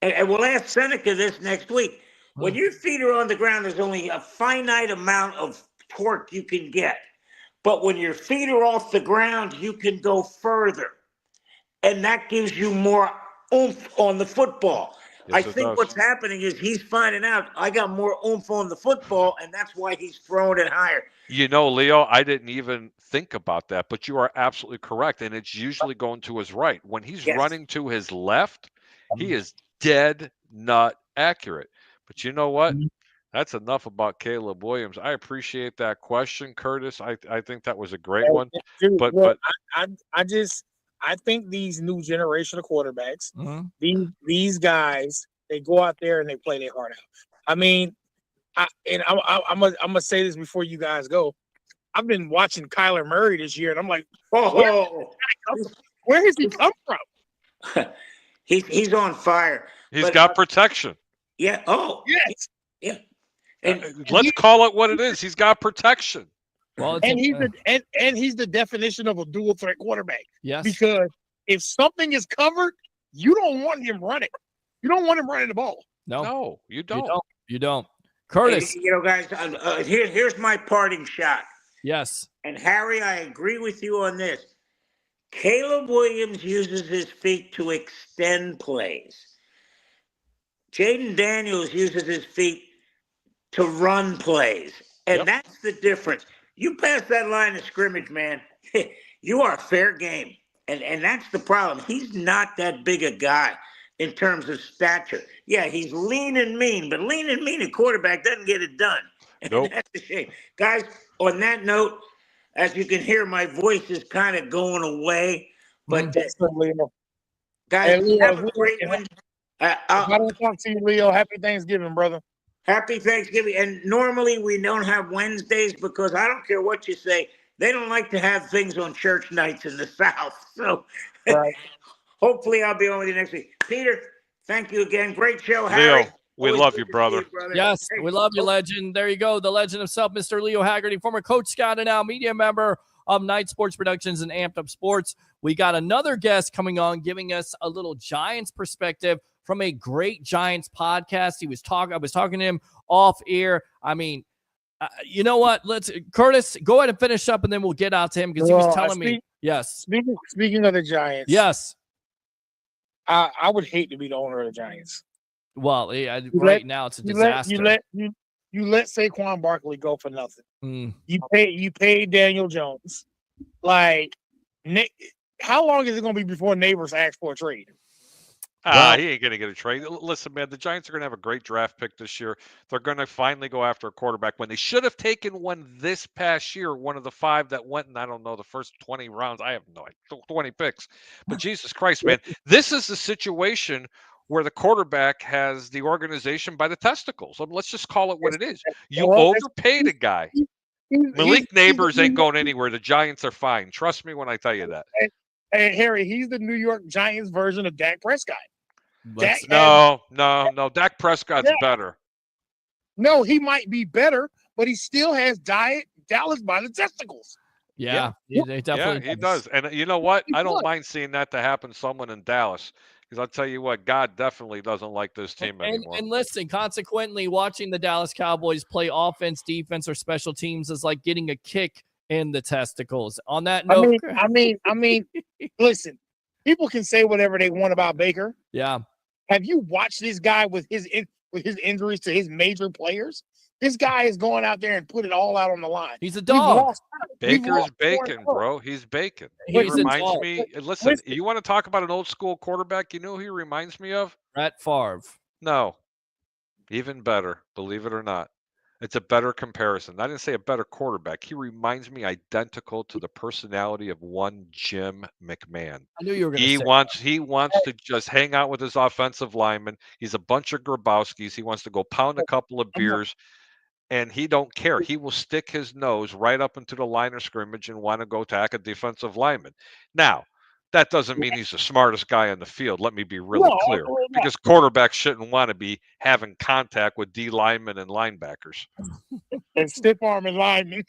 and we'll ask Seneca this next week, when your feet are on the ground, there's only a finite amount of torque you can get. But when your feet are off the ground, you can go further. And that gives you more oomph on the football. Yes, I think what's happening is he's finding out I got more oomph on the football, and that's why he's throwing it higher. Leo, I didn't even think about that, but you are absolutely correct. And it's usually going to his right. When he's running to his left, he is dead nut accurate. But you know what? That's enough about Caleb Williams. I appreciate that question, Curtis. I think that was a great one. But I think these new generation of quarterbacks, these guys, they go out there and they play their heart out. I mean, I'm gonna say this before you guys go. I've been watching Kyler Murray this year, and I'm like, where has he come from? He's on fire. He's got protection. Yeah. Oh, yes. Yeah. And let's call it what it is. He's got protection. Well, and he's the definition of a dual threat quarterback. Yes. Because if something is covered, you don't want him running. You don't want him running the ball. No, you don't. You don't. Curtis. Hey, guys, here's my parting shot. Yes. And Harry, I agree with you on this. Caleb Williams uses his feet to extend plays. Jaden Daniels uses his feet to run plays. And that's the difference. You pass that line of scrimmage, man, you are fair game. And that's the problem. He's not that big a guy in terms of stature. Yeah, he's lean and mean, but lean and mean at quarterback doesn't get it done. Nope. That's a shame. Guys, on that note, as you can hear, my voice is kind of going away. But guys, have a great one. I don't talk to you, Leo. Happy Thanksgiving, brother. Happy Thanksgiving. And normally we don't have Wednesdays because I don't care what you say. They don't like to have things on church nights in the South. So hopefully I'll be on with you next week. Peter, thank you again. Great show, Harry. Leo, we love you, brother. Yes, we love you, legend. There you go. The legend himself, Mr. Leo Haggerty, former Coach Scott and now media member of Night Sports Productions and Amped Up Sports. We got another guest coming on, giving us a little Giants perspective from a great Giants podcast. I was talking to him off air. I mean, you know what? Curtis, go ahead and finish up, and then we'll get out to him because he was telling me. Yes. Speaking of the Giants. Yes. I would hate to be the owner of the Giants. Well, yeah, now it's a disaster. You let Saquon Barkley go for nothing. Mm. You pay Daniel Jones. Like, how long is it going to be before neighbors ask for a trade? He ain't going to get a trade. Listen, man, the Giants are going to have a great draft pick this year. They're going to finally go after a quarterback when they should have taken one this past year, one of the 5 that went in, I don't know, the first 20 rounds. I have no idea, 20 picks. But Jesus Christ, man, this is the situation where the quarterback has the organization by the testicles. Let's just call it what it is. You overpaid a guy. Malik Neighbors ain't going anywhere. The Giants are fine. Trust me when I tell you that. Hey, Harry, he's the New York Giants version of Dak Prescott. No. Dak Prescott's better. No, he might be better, but he still has Dallas by the testicles. Yeah, they definitely he does. And you know what? I don't mind seeing that to happen to someone in Dallas. Because I'll tell you what, God definitely doesn't like this team anymore. And listen, consequently, watching the Dallas Cowboys play offense, defense, or special teams is like getting a kick in the testicles. On that note, I mean, listen, people can say whatever they want about Baker. Yeah. Have you watched this guy with his injuries to his major players? This guy is going out there and put it all out on the line. He's a dog. Baker's bacon, bro. He's bacon. He reminds me. Listen, you want to talk about an old school quarterback? You know who he reminds me of? Brett Favre. No, even better. Believe it or not, it's a better comparison. I didn't say a better quarterback. He reminds me identical to the personality of one Jim McMahon. I knew you were going to say he wants to just hang out with his offensive linemen. He's a bunch of Grabowskis. He wants to go pound a couple of beers. And he don't care. He will stick his nose right up into the line of scrimmage and want to go tackle a defensive lineman. Now, that doesn't mean he's the smartest guy on the field. Let me be really clear. Because quarterbacks shouldn't want to be having contact with D linemen and linebackers. And stiff arm and linemen.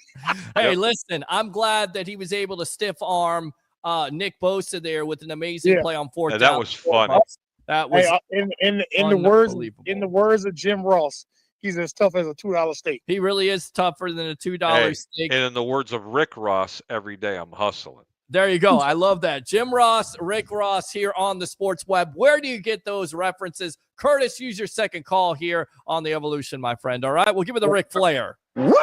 Hey, listen, I'm glad that he was able to stiff arm Nick Bosa there with an amazing play on 4th down. That was funny. That was in the words of Jim Ross. He's as tough as a $2 steak. He really is tougher than a $2 steak. And in the words of Rick Ross, every day I'm hustling. There you go. I love that. Jim Ross, Rick Ross here on the Sports Web. Where do you get those references? Curtis, use your second call here on the Evolution, my friend. All right. We'll give it the Ric Flair. Woo!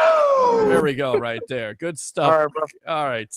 There we go right there. Good stuff. All right, bro. All right.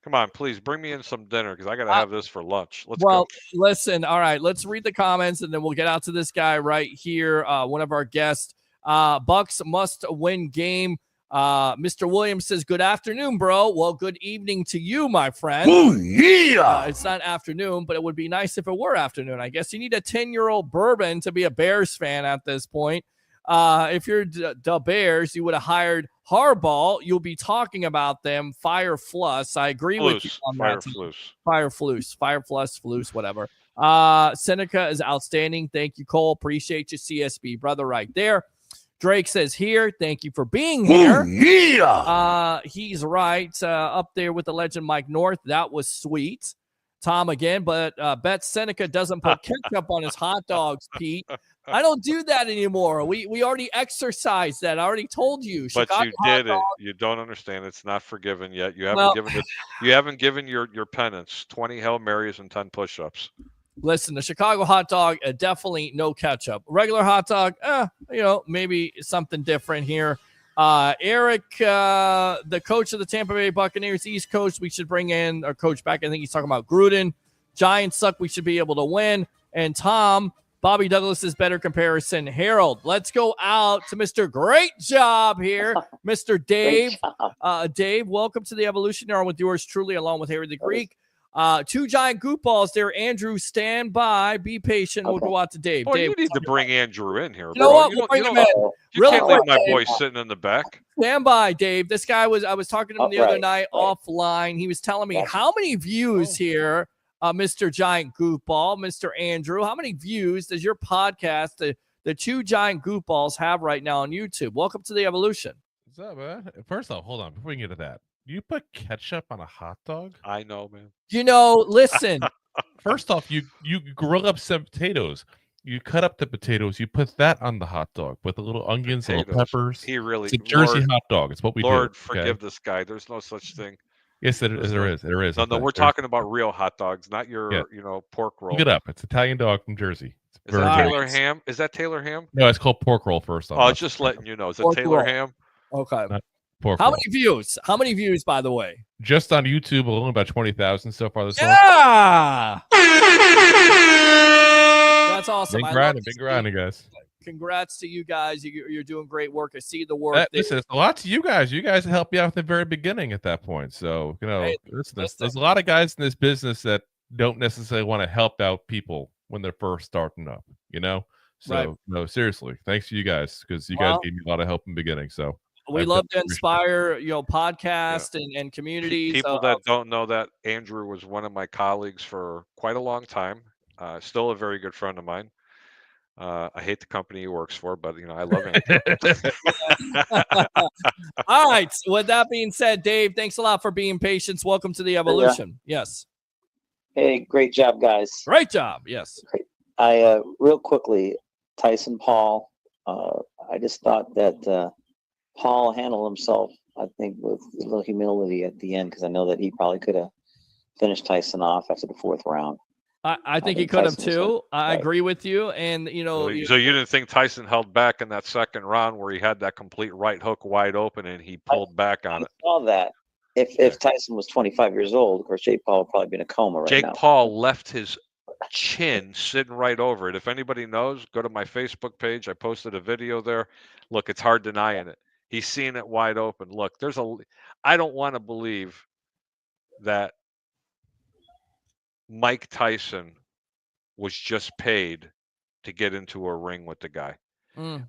Come on, please bring me in some dinner because I got to have this for lunch. Let's go. Listen. All right. Let's read the comments and then we'll get out to this guy right here. One of our guests. Bucs must win game. Mr. Williams says, good afternoon, bro. Well, good evening to you, my friend. Oh, yeah. It's not afternoon, but it would be nice if it were afternoon. I guess you need a 10-year-old bourbon to be a Bears fan at this point. If you're the Bears, you would have hired Harbaugh. You'll be talking about them. Fire Fluss. I agree with you on that. Fire Flus, whatever. Seneca is outstanding. Thank you, Cole. Appreciate you, CSB brother, right there. Drake says here, thank you for being here. Oh, yeah. He's right. Up there with the legend Mike North. That was sweet. Tom again, but bet Seneca doesn't put ketchup on his hot dogs, Pete. I don't do that anymore. We already exercised that. I already told you. But Chicago you did it. You don't understand. It's not forgiven yet. You haven't given it. You haven't given your penance. 20 Hail Marys and 10 push-ups. Listen, the Chicago hot dog, definitely no ketchup. Regular hot dog, maybe something different here. Eric, the coach of the Tampa Bay Buccaneers, East Coast, we should bring in our coach back. I think he's talking about Gruden. Giants suck. We should be able to win. And Tom, Bobby Douglas is better comparison. Harold, let's go out to Mr. Great Job here, Mr. Dave. Dave, welcome to the Evolution. You're on with yours truly, along with Harry the Greek. 2 giant goop balls there. Andrew, stand by. Be patient. We'll go out to Dave. Boy, Dave, you need to bring Andrew in here, you know what? We'll bring him in. You can't leave my boy sitting in the back. Stand by, Dave. This guy I was talking to him the other night offline. He was telling me how many views here, Mr. Giant Goop Ball, Mr. Andrew, how many views does your podcast, the 2 giant goop balls, have right now on YouTube? Welcome to the Evolution. What's up, man? First off, hold on. Before we get to that, You put ketchup on a hot dog? I know, man. Listen. First off, you grill up some potatoes. You cut up the potatoes. You put that on the hot dog with a little onions, little peppers. He really, It's a Jersey hot dog. It's what we do. Lord, forgive this guy. There's no such thing. Yes, there is. There is. No, we're talking about real hot dogs, not your, pork roll. Look it up. It's Italian dog from Jersey. Is that Taylor ham? Is that Taylor ham? No, it's called pork roll first. I was just letting you know. Is it Taylor ham? Okay. Pork How roll. many views? How many views, by the way? Just on YouTube alone, about 20,000 so far this month. Yeah. That's awesome. Big grinding, guys. Congrats to you guys. You're doing great work. I see the work. Listen, it's a lot to you guys. You guys helped me out at the very beginning at that point. So, there's a lot of guys in this business that don't necessarily want to help out people when they're first starting up, So, right. No, seriously, thanks to you guys because you guys gave me a lot of help in the beginning. So, we love to inspire, podcast and communities. People that don't know that Andrew was one of my colleagues for quite a long time. Still a very good friend of mine. I hate the company he works for, but I love him. All right. With that being said, Dave, thanks a lot for being patient. Welcome to the evolution. Yeah. Yes. Hey, great job, guys. Great job. Yes. I real quickly, Tyson Paul. I just thought that Paul handled himself, I think, with a little humility at the end because I know that he probably could have finished Tyson off after the fourth round. I think he could have too. I agree with you. And, So you didn't think Tyson held back in that second round where he had that complete right hook wide open and he pulled back on it? I saw that. If Tyson was 25 years old, of course, Jake Paul would probably be in a coma right now. Jake Paul left his chin sitting right over it. If anybody knows, go to my Facebook page. I posted a video there. Look, it's hard denying it. He's seeing it wide open. Look, I don't want to believe that Mike Tyson was just paid to get into a ring with the guy.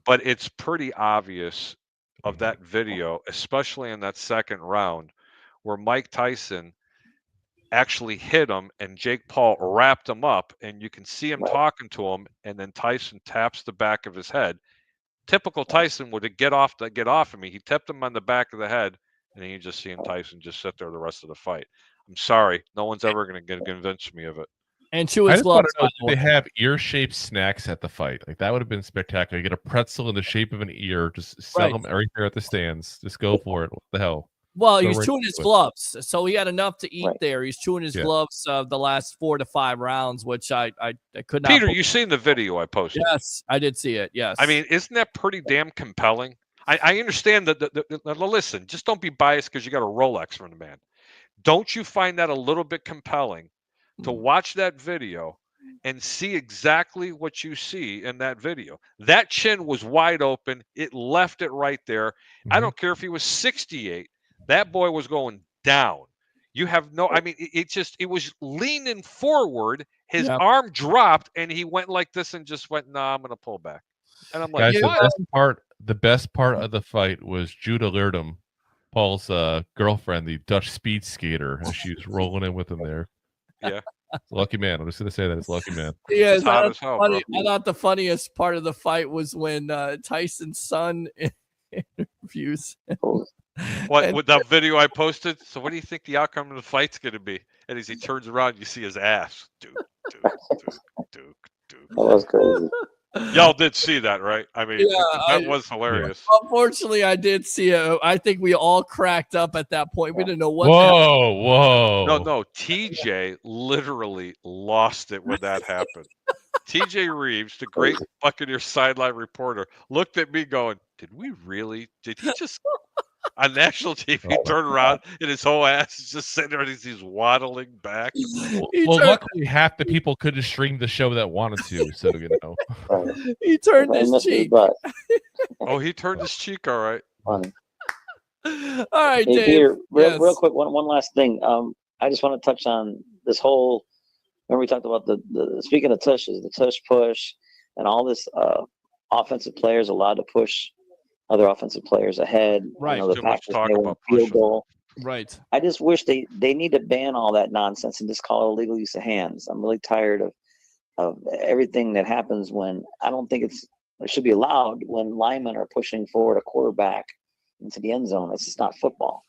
But it's pretty obvious of that video, especially in that second round, where Mike Tyson actually hit him and Jake Paul wrapped him up, and you can see him talking to him, and then Tyson taps the back of his head. Typical Tyson would get off of me. He tapped him on the back of the head, and then you just see him Tyson just sit there the rest of the fight. I'm sorry, no one's ever going to convince me of it. And chew his gloves. They have ear-shaped snacks at the fight. Like that would have been spectacular. You get a pretzel in the shape of an ear. Just sell them right there at the stands. Just go for it. What the hell? Well, he was chewing his gloves, so he had enough to eat there. He's chewing his gloves of the last 4 to 5 rounds, which I could not. Peter, you seen the video I posted? Yes, I did see it. Yes. I mean, isn't that pretty damn compelling? I understand that. Listen, just don't be biased because you got a Rolex from the man. Don't you find that a little bit compelling to watch that video and see exactly what you see in that video? That chin was wide open. It left it right there. I don't care if he was 68. That boy was going down. You have no, I mean, it was leaning forward. His arm dropped and he went like this and just went, nah, I'm going to pull back. And I'm like, guys, the best part of the fight was Judah Leerdam, Paul's girlfriend, the Dutch speed skater, as she was rolling in with him there. Yeah. Lucky man. I'm just going to say that it's lucky man. Yeah, I thought the funniest part of the fight was when Tyson's son interviews. With that video I posted? So what do you think the outcome of the fight's going to be? And as he turns around, you see his ass. Duke. That was crazy. Y'all did see that, right? I mean, that was hilarious. Unfortunately, I did see it. I think we all cracked up at that point. We didn't know what. Whoa. No. TJ literally lost it when that happened. TJ Reeves, the great Buccaneers sideline reporter, looked at me going, did he just on national TV turn around and his whole ass is just sitting there and he's waddling back? Luckily half the people couldn't stream the show that wanted to, so he turned his cheek. He turned his cheek, all right. Funny. All right, hey, Dave. Peter, real quick, one last thing. I just want to touch on this whole. Remember we talked about the speaking of tushes, the tush push, and all this offensive players allowed to push other offensive players ahead. Right. You know, the Packers won field goal. Right. I just wish they need to ban all that nonsense and just call it illegal use of hands. I'm really tired of everything that happens when I don't think it should be allowed when linemen are pushing forward a quarterback into the end zone. It's just not football.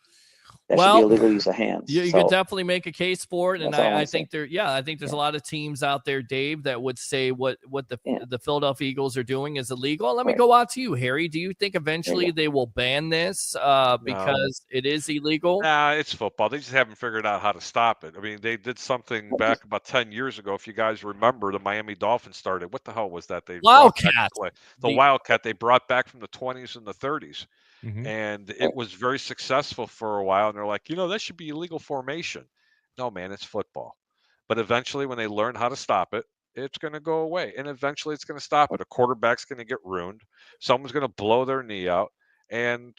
That should be illegal use of hands. You So could definitely make a case for it, and that's all I I'm think I think there's a lot of teams out there, Dave, that would say what the Philadelphia Eagles are doing is illegal. Let me go out to you, Harry. Do you think eventually they will ban this because it is illegal? Nah, it's football. They just haven't figured out how to stop it. I mean, they did something back about 10 years ago. If you guys remember, the Miami Dolphins started. What the hell was that? They Wildcat. The Wildcat they brought back from the 20s and the 30s. Mhm. And it was very successful for a while. And they're like, that should be illegal formation. No, man, it's football. But eventually, when they learn how to stop it, it's going to go away. And eventually, it's going to stop it. A quarterback's going to get ruined. Someone's going to blow their knee out. And,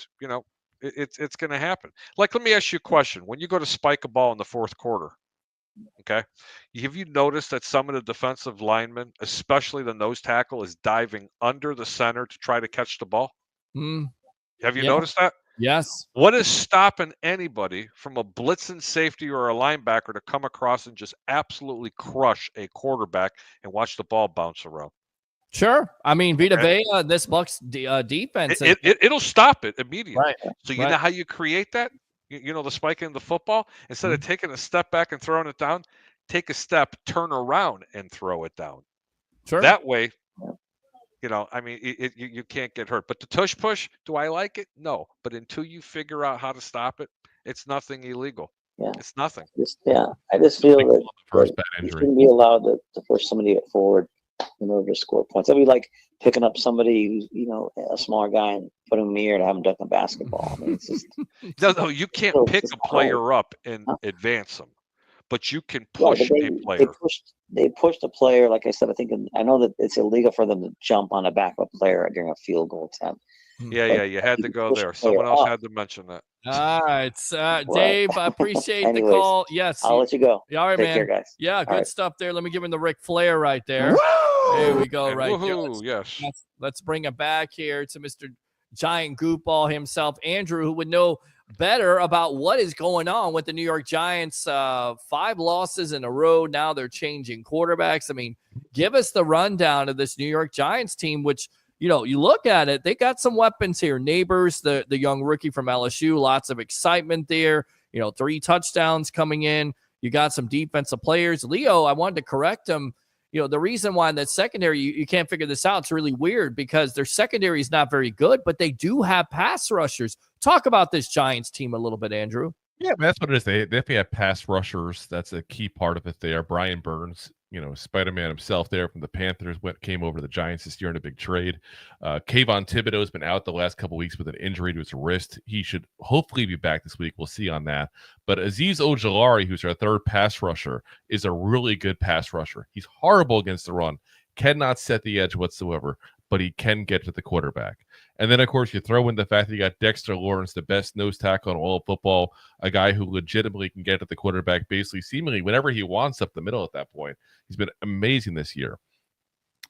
it's going to happen. Like, let me ask you a question. When you go to spike a ball in the fourth quarter, okay, have you noticed that some of the defensive linemen, especially the nose tackle, is diving under the center to try to catch the ball? Have you noticed that? Yes. What is stopping anybody from a blitzing safety or a linebacker to come across and just absolutely crush a quarterback and watch the ball bounce around? Sure. I mean, Vita Vea, this Bucs defense. It'll stop it immediately. Right. So you know how you create that? You know the spike in the football? Instead of taking a step back and throwing it down, take a step, turn around, and throw it down. Sure. That way, I mean, you can't get hurt. But the tush push, do I like it? No. But until you figure out how to stop it, it's nothing illegal. Yeah. It's nothing. I just feel that First bad you injury. shouldn't be allowed to push somebody forward in order to score points. That'd be like picking up somebody who's, a smaller guy and putting him in the air to have him duck a basketball. I mean, it's just No, you can't pick a player up and advance them. But you can push a player. They pushed a player, like I said. I know that it's illegal for them to jump on a backup player during a field goal attempt. Yeah, you had to go there. Someone else had to mention that. All right, Dave, I appreciate the call. Yes, I'll let you go. All right, Take man. care, guys. Yeah, good stuff there. Let me give him the Ric Flair right there. There we go, right there. Let's bring it back here to Mr. Giant Goopball himself, Andrew, who would know better about what is going on with the New York Giants. 5 losses in a row. Now they're changing quarterbacks. I mean, give us the rundown of this New York Giants team, which, you look at it, they got some weapons here. Neighbors, the young rookie from LSU, lots of excitement there. 3 touchdowns coming in. You got some defensive players. Leo, I wanted to correct him. The reason why in that secondary, you can't figure this out, it's really weird because their secondary is not very good, but they do have pass rushers. Talk about this Giants team a little bit, Andrew. Yeah, that's what it is. They definitely have pass rushers. That's a key part of it there. Brian Burns, Spider-Man himself there from the Panthers came over to the Giants this year in a big trade. Kayvon Thibodeau has been out the last couple of weeks with an injury to his wrist. He should hopefully be back this week. We'll see on that. But Azeez Ojulari, who's our third pass rusher, is a really good pass rusher. He's horrible against the run, cannot set the edge whatsoever, but he can get to the quarterback. And then, of course, you throw in the fact that you got Dexter Lawrence, the best nose tackle in all of football, a guy who legitimately can get to the quarterback basically seemingly whenever he wants up the middle at that point. He's been amazing this year.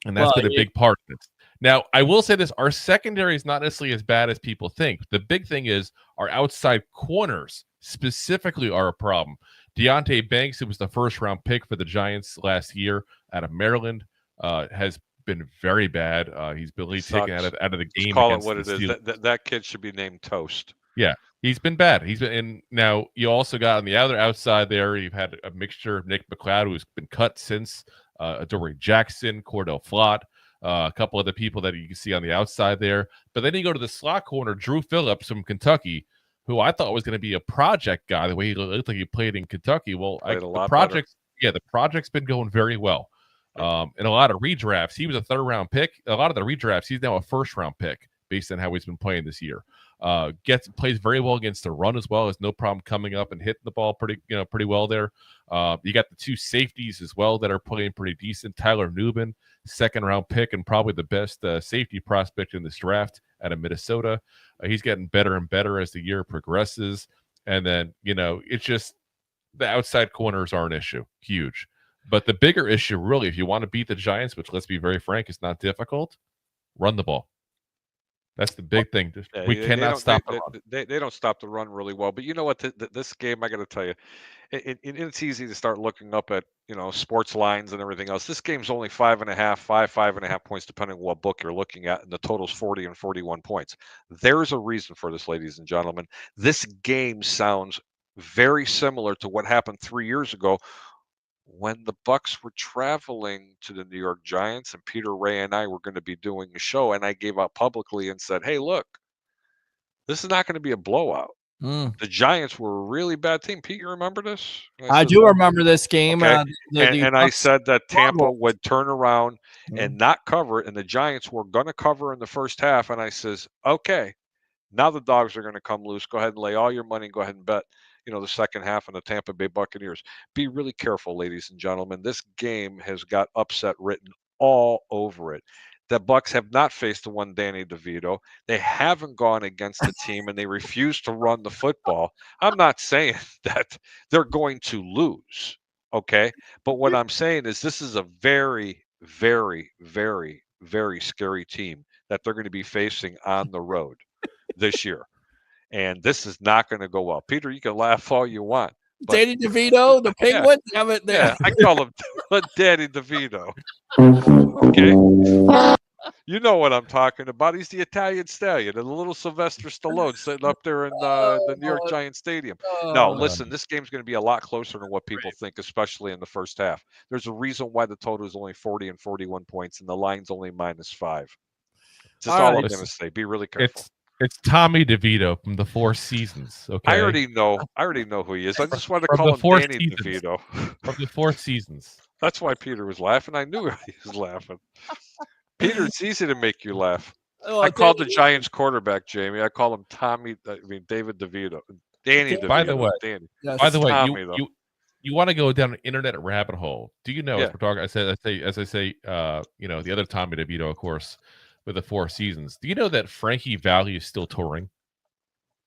And that's been a big part of it. Now, I will say this. Our secondary is not necessarily as bad as people think. The big thing is our outside corners specifically are a problem. Deonte Banks, who was the first-round pick for the Giants last year out of Maryland, has been very bad. He's been taken out of the game. Just call it what it is. That kid should be named Toast. Yeah, he's been bad. He's been in. Now you also got on the other outside there. You've had a mixture of Nick McLeod, who's been cut since Adoree Jackson, Cordell Flott, a couple of the people that you can see on the outside there. But then you go to the slot corner, Drew Phillips from Kentucky, who I thought was going to be a project guy. The way he looked like he played in Kentucky. Well, the project's been going very well. And a lot of redrafts, he was a 3rd round pick. A lot of the redrafts, he's now a 1st round pick based on how he's been playing this year. Plays very well against the run as well. Has no problem coming up and hitting the ball pretty well there. You got the 2 safeties as well that are playing pretty decent. Tyler Nubin, 2nd round pick and probably the best safety prospect in this draft out of Minnesota. He's getting better and better as the year progresses. And then, it's just the outside corners are an issue. Huge. But the bigger issue, really, if you want to beat the Giants, which let's be very frank, is not difficult, run the ball. That's the big thing. We cannot stop the run. They don't stop the run really well. But you know what? This game, I got to tell you, it's easy to start looking up at sports lines and everything else. This game's only 5.5 points, depending on what book you're looking at, and the total's 40 and 41 points. There's a reason for this, ladies and gentlemen. This game sounds very similar to what happened 3 years ago when the Bucs were traveling to the New York Giants, and Peter, Ray, and I were going to be doing a show, and I gave out publicly and said, "Hey, look, this is not going to be a blowout." The Giants were a really bad team. Pete, you remember this? I do remember this game. Okay. The and I Bucs said that Tampa struggled. would turn around and not cover it, and the Giants were going to cover in the first half. And I says, okay, now the dogs are going to come loose. Go ahead and lay all your money and go ahead and bet, the second half on the Tampa Bay Buccaneers. Be really careful, ladies and gentlemen. This game has got upset written all over it. The Bucs have not faced the one Danny DeVito. They haven't gone against the team, and they refuse to run the football. I'm not saying that they're going to lose, okay? But what I'm saying is this is a very, very, very, very scary team that they're going to be facing on the road this year. And this is not going to go well. Peter, you can laugh all you want. Danny DeVito, the Penguins, have it there. Yeah, I call him Danny DeVito. Okay. You know what I'm talking about. He's the Italian stallion, and the little Sylvester Stallone sitting up there in the New York Giants Stadium. No, listen, this game's going to be a lot closer than what people think, especially in the first half. There's a reason why the total is only 40 and 41 points, and the line's only -5. That's all I'm going to say. Be really careful. It's Tommy DeVito from the Four Seasons. Okay, I already know who he is. I just wanted to call him Danny DeVito. From the Four Seasons. That's why Peter was laughing. I knew he was laughing. Peter, it's easy to make you laugh. I called the Giants quarterback, Jamie. I call him David DeVito. Danny DeVito. By the way, Danny. Yes. You want to go down an internet rabbit hole. Do you know, as we're talking, as I say, the other Tommy DeVito, of course, with the Four Seasons. Do you know that Frankie Valli is still touring?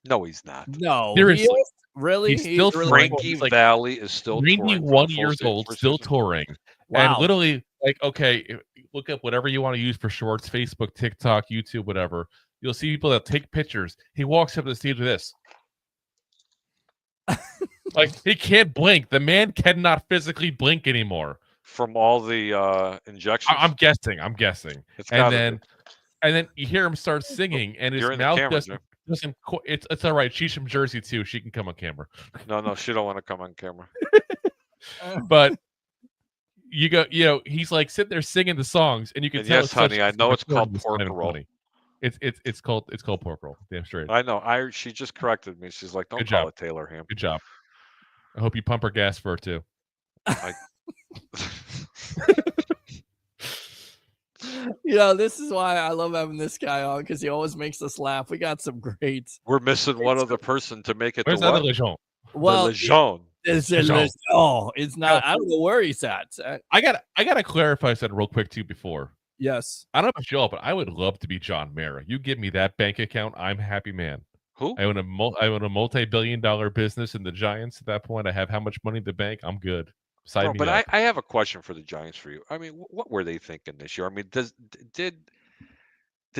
No, he's not. No, seriously. Really? He's still really Frankie Valli is still 91 years old, still touring. Wow. And literally, look up whatever you want to use for shorts, Facebook, TikTok, YouTube, whatever. You'll see people that take pictures. He walks up to the stage with this. He can't blink. The man cannot physically blink anymore. From all the injections? I'm guessing. And then you hear him start singing, and his mouth doesn't. It's all right. She's from Jersey too. She can come on camera. No, she don't want to come on camera. But he's like sitting there singing the songs, and you can tell. Yes, honey, I know it's called pork roll. It's called pork roll. Damn straight. I know. She just corrected me. She's like, don't call it Taylor ham. Good job. I hope you pump her gas for her too. This is why I love having this guy on, because he always makes us laugh. We got some great. We're missing one other person to make it. Where's the other Lejeune? Well, Lejeune. It's not. I don't know where he's at. I gotta clarify something real quick too before. Yes. I don't know about y'all, but I would love to be John Mara. You give me that bank account, I'm a happy man. Who? I own a multi-billion-dollar business in the Giants. At that point, I have how much money in the bank? I'm good. But I have a question for the Giants for you. I mean, what were they thinking this year? I mean, did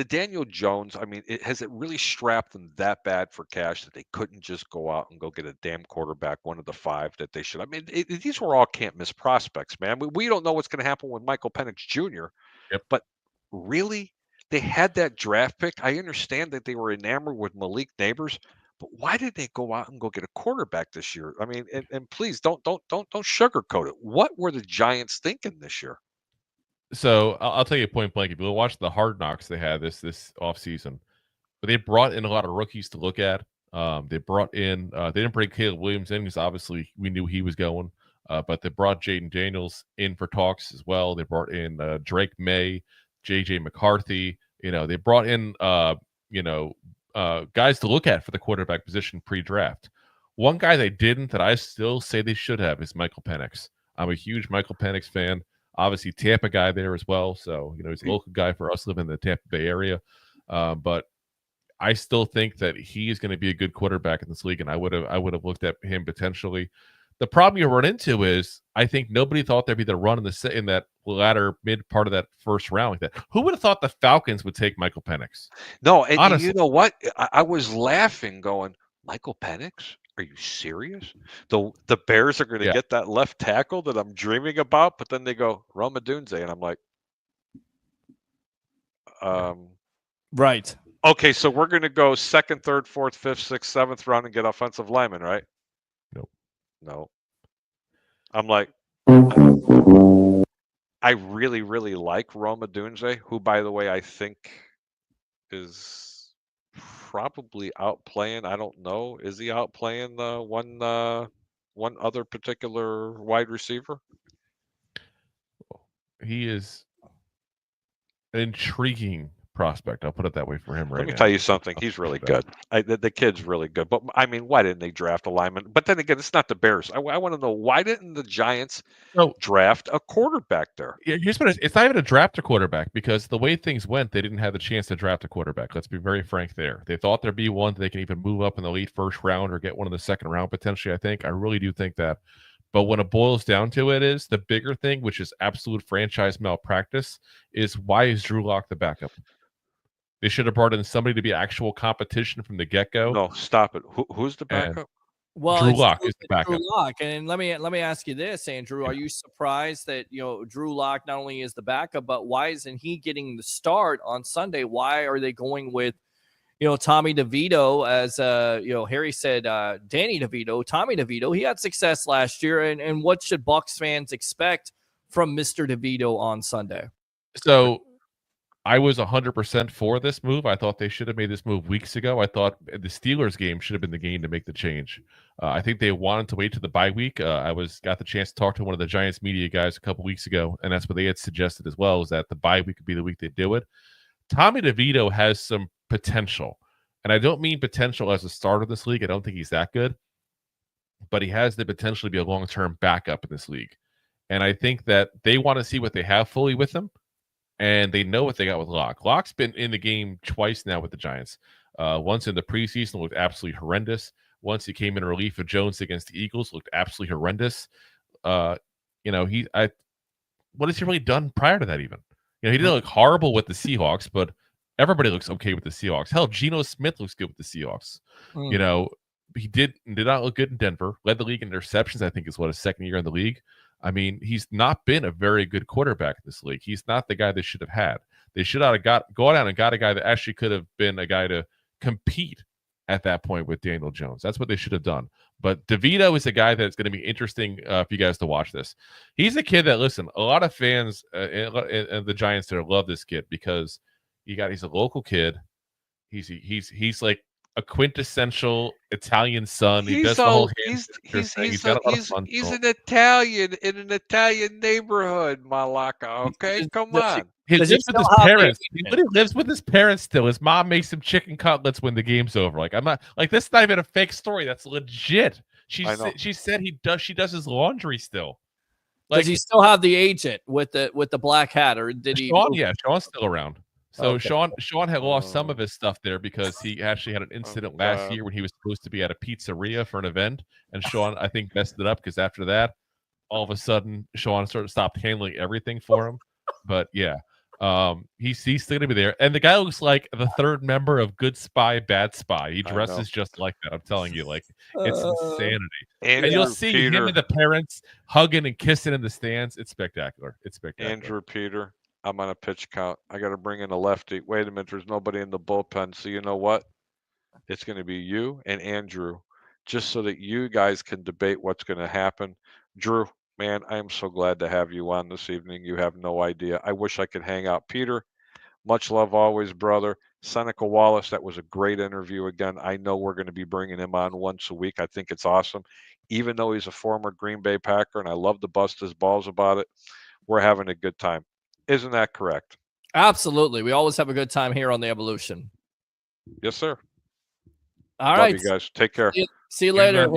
Daniel Jones? I mean, has it really strapped them that bad for cash that they couldn't just go out and go get a damn quarterback, one of the 5 that they should? I mean, these were all can't miss prospects, man. We don't know what's going to happen with Michael Penix Jr. Yep. But really, they had that draft pick. I understand that they were enamored with Malik Neighbors. But why did they go out and go get a quarterback this year? I mean, and please don't sugarcoat it. What were the Giants thinking this year? So I'll tell you point blank. If you watch the Hard Knocks they had this offseason, but they brought in a lot of rookies to look at. They brought in they didn't bring Caleb Williams in because obviously we knew he was going. But they brought Jaden Daniels in for talks as well. They brought in Drake May, JJ McCarthy. They brought in guys to look at for the quarterback position pre-draft. One guy they didn't that I still say they should have is Michael Penix. I'm a huge Michael Penix fan. Obviously, Tampa guy there as well. So, he's a local guy for us living in the Tampa Bay area. But I still think that he is going to be a good quarterback in this league, and I would have looked at him potentially. The problem you run into is I think nobody thought there'd be the run in that latter mid part of that first round like that. Who would have thought the Falcons would take Michael Penix? No, and you know what? I was laughing, going, Michael Penix? Are you serious? The Bears are going to get that left tackle that I'm dreaming about, but then they go Roma Dunze, and I'm like, right. Okay, so we're going to go 2nd, 3rd, 4th, 5th, 6th, 7th round and get offensive linemen, right? No. I'm like, I really, really like Roma Dunze, who, by the way, I think is probably outplaying. I don't know. Is he outplaying one other particular wide receiver? He is an intriguing prospect. I'll put it that way for him right now. Let me tell you something. He's really good. The kid's really good. But I mean, why didn't they draft a lineman? But then again, it's not the Bears. I want to know, why didn't the Giants draft a quarterback there? Here's what it's not even a draft a quarterback, because the way things went, they didn't have the chance to draft a quarterback. Let's be very frank there. They thought there'd be one that they can even move up in the late first round or get one in the second round potentially, I think. I really do think that. But when it boils down to it, is the bigger thing, which is absolute franchise malpractice, is why is Drew Lock the backup? They should have brought in somebody to be actual competition from the get-go. No, stop it. Who's the backup? Well, Drew Lock is the backup. Drew Lock, and let me ask you this, Andrew: are you surprised that Drew Lock not only is the backup, but why isn't he getting the start on Sunday? Why are they going with Tommy DeVito as Harry said, Danny DeVito, Tommy DeVito? He had success last year, and what should Bucs fans expect from Mr. DeVito on Sunday? So I was 100% for this move. I thought they should have made this move weeks ago. I thought the Steelers game should have been the game to make the change. I think they wanted to wait to the bye week. Got the chance to talk to one of the Giants media guys a couple weeks ago, and that's what they had suggested as well, is that the bye week could be the week they do it. Tommy DeVito has some potential, and I don't mean potential as a starter in this league. I don't think he's that good, but he has the potential to be a long-term backup in this league. And I think that they want to see what they have fully with him, and they know what they got with Locke. Locke's been in the game twice now with the Giants. Once in the preseason, looked absolutely horrendous. Once he came in relief of Jones against the Eagles, looked absolutely horrendous. What has he really done prior to that even? He didn't look horrible with the Seahawks, but everybody looks okay with the Seahawks. Hell, Geno Smith looks good with the Seahawks. He did not look good in Denver. Led the league in interceptions, I think, is his second year in the league. I mean, he's not been a very good quarterback in this league. He's not the guy they should have had. They should have gone out and got a guy that actually could have been a guy to compete at that point with Daniel Jones. That's what they should have done. But DeVito is a guy that's going to be interesting for you guys to watch this. He's a kid that, listen, a lot of fans and the Giants there love this kid because he's a local kid. He's like a quintessential Italian son. He does the whole he's an Italian in an Italian neighborhood, Malaka. Okay, come on. He lives with his parents. He lives with his parents still. His mom makes him chicken cutlets when the game's over. Like, I'm not like, this is not even a fake story. That's legit. She said she does his laundry still. Like, does he still have the agent with the black hat, or did he? Sean's still around. So okay. Sean had lost some of his stuff there because he actually had an incident last year when he was supposed to be at a pizzeria for an event, and Sean, I think, messed it up because after that, all of a sudden, Sean sort of stopped handling everything for him. But yeah, he's still gonna be there, and the guy looks like the third member of Good Spy, Bad Spy. He dresses just like that. I'm telling you, like, it's insanity. And you'll see him and the parents hugging and kissing in the stands. It's spectacular. It's spectacular. Andrew Peter. I'm on a pitch count. I got to bring in a lefty. Wait a minute. There's nobody in the bullpen. So you know what? It's going to be you and Andrew, just so that you guys can debate what's going to happen. Drew, man, I am so glad to have you on this evening. You have no idea. I wish I could hang out. Peter, much love always, brother. Seneca Wallace, that was a great interview again. I know we're going to be bringing him on once a week. I think it's awesome. Even though he's a former Green Bay Packer, and I love to bust his balls about it, we're having a good time. Isn't that correct? Absolutely. We always have a good time here on The Evolution. Yes, sir. All Love right. you guys. Take care. See you later.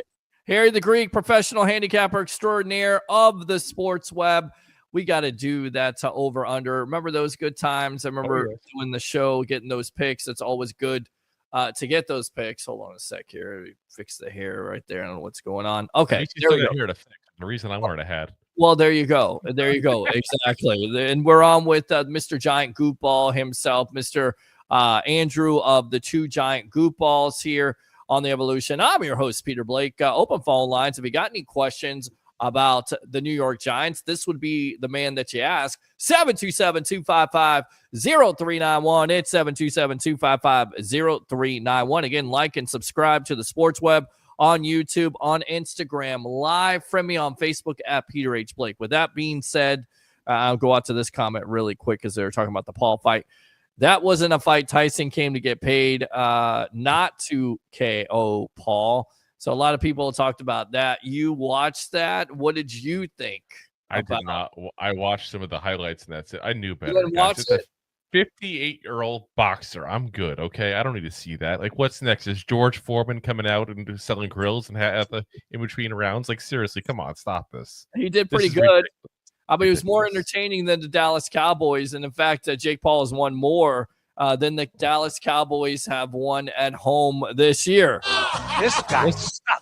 Harry the Greek, professional handicapper extraordinaire of the sports web. We got to do that over under. Remember those good times? I remember doing the show, getting those picks. It's always good to get those picks. Hold on a sec here. Fix the hair right there. I don't know what's going on. Okay. There we go. Here to fix. The reason I wearing a hat. Well, there you go. There you go. Exactly. And we're on with Mr. Giant Goopball himself, Mr. Andrew of the Two Giant Goopballs here on The Evolution. I'm your host, Peter Blake. Open phone lines. If you got any questions about the New York Giants, this would be the man that you ask. 727-255-0391. It's 727-255-0391. Again, like and subscribe to the Sports Web on YouTube, on Instagram, live. Friend me on Facebook at Peter H. Blake. With that being said, I'll go out to this comment really quick because they're talking about the Paul fight. That wasn't a fight. Tyson came to get paid, not to KO Paul. So a lot of people talked about that. You watched that. What did you think? I did not. I watched some of the highlights, and that's it. I knew better. You didn't watch It's it? a 58-year-old boxer. I'm good. Okay, I don't need to see that. Like, what's next? Is George Foreman coming out and selling grills and at the in between rounds? Like, seriously, come on, stop this. He did pretty This is good. ridiculous. But he was more Ridiculous. entertaining than the Dallas Cowboys. And in fact, Jake Paul has won more than the Dallas Cowboys have won at home this year. This guy.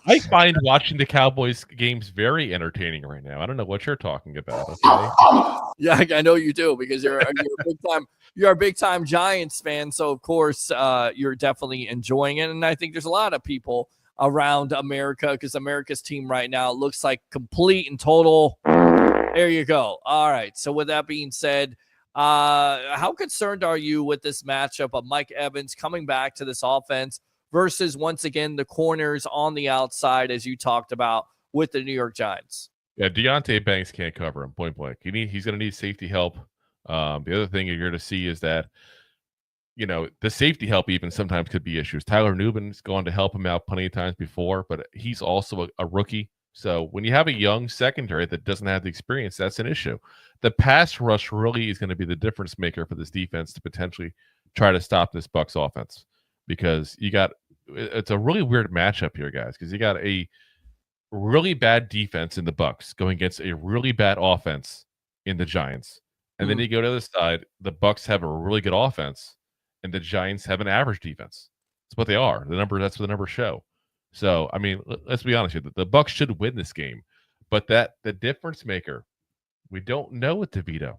I find watching the Cowboys games very entertaining right now. I don't know what you're talking about. Okay? Yeah, I know you do because you're a big time Giants fan. So of course you're definitely enjoying it. And I think there's a lot of people around America because America's team right now looks like complete and total. There you go. All right. So with that being said, how concerned are you with this matchup of Mike Evans coming back to this offense versus, once again, the corners on the outside, as you talked about with the New York Giants? Yeah, Deontay Banks can't cover him, point blank. He's going to need safety help. The other thing you're going to see is that, the safety help even sometimes could be issues. Tyler Newman's gone to help him out plenty of times before, but he's also a rookie. So when you have a young secondary that doesn't have the experience, that's an issue. The pass rush really is going to be the difference maker for this defense to potentially try to stop this Bucs offense, because it's a really weird matchup here, guys, because you got a really bad defense in the Bucs going against a really bad offense in the Giants. And then you go to the other side, the Bucs have a really good offense and the Giants have an average defense. That's what they are. That's what the numbers show. So, I mean, let's be honest here. The Bucs should win this game, but the difference maker, we don't know with DeVito,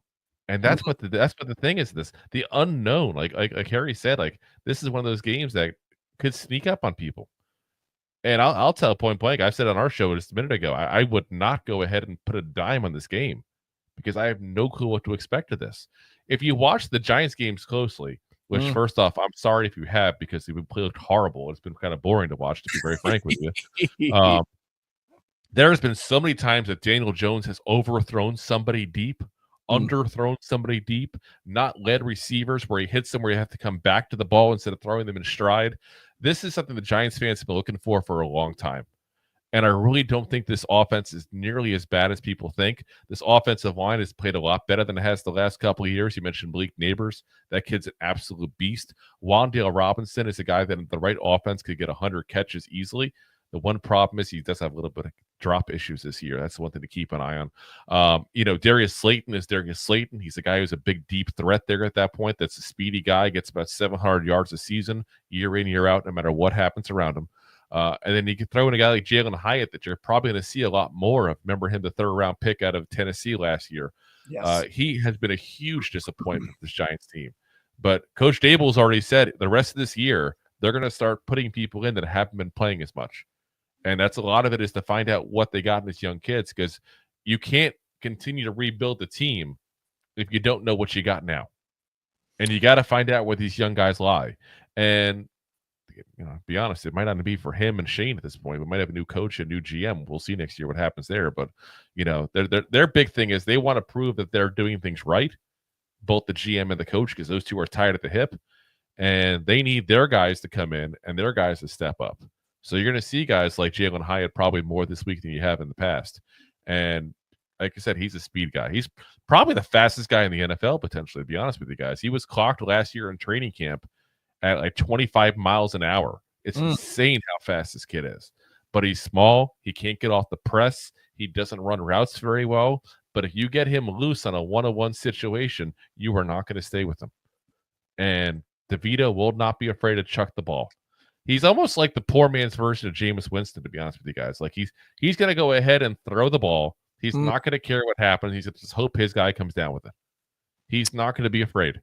and that's what the thing is. The unknown, like Harry said, like this is one of those games that could sneak up on people. And I'll tell point blank. I said on our show just a minute ago, I would not go ahead and put a dime on this game because I have no clue what to expect of this. If you watch the Giants games closely. Which, first off, I'm sorry if you have, because they've looked horrible. It's been kind of boring to watch, to be very frank with you. There's been so many times that Daniel Jones has overthrown somebody deep, underthrown somebody deep, not led receivers where he hits them where you have to come back to the ball instead of throwing them in stride. This is something the Giants fans have been looking for a long time. And I really don't think this offense is nearly as bad as people think. This offensive line has played a lot better than it has the last couple of years. You mentioned Malik Neighbors. That kid's an absolute beast. Wan'Dale Robinson is a guy that in the right offense could get 100 catches easily. The one problem is he does have a little bit of drop issues this year. That's the one thing to keep an eye on. Darius Slayton is Darius Slayton. He's a guy who's a big, deep threat there at that point. That's a speedy guy, gets about 700 yards a season, year in, year out, no matter what happens around him. And then you can throw in a guy like Jalen Hyatt that you're probably going to see a lot more of. Remember him, the third-round pick out of Tennessee last year. Yes. He has been a huge disappointment for this Giants team. But Coach Dable's already said the rest of this year, they're going to start putting people in that haven't been playing as much. And that's a lot of it is to find out what they got in these young kids, because you can't continue to rebuild the team if you don't know what you got now. And you got to find out where these young guys lie. And to be honest, it might not be for him and Shane at this point. We might have a new coach, a new GM. We'll see next year what happens there. But their big thing is they want to prove that they're doing things right, both the GM and the coach, because those two are tied at the hip, and they need their guys to come in and their guys to step up. So you're going to see guys like Jalen Hyatt probably more this week than you have in the past. And like I said, he's a speed guy. He's probably the fastest guy in the NFL potentially. To be honest with you guys, he was clocked last year in training camp at like 25 miles an hour. It's insane how fast this kid is. But he's small. He can't get off the press. He doesn't run routes very well. But if you get him loose on a one-on-one situation, you are not going to stay with him. And DeVito will not be afraid to chuck the ball. He's almost like the poor man's version of Jameis Winston, to be honest with you guys. Like he's going to go ahead and throw the ball. He's not going to care what happens. He's going to just hope his guy comes down with it. He's not going to be afraid.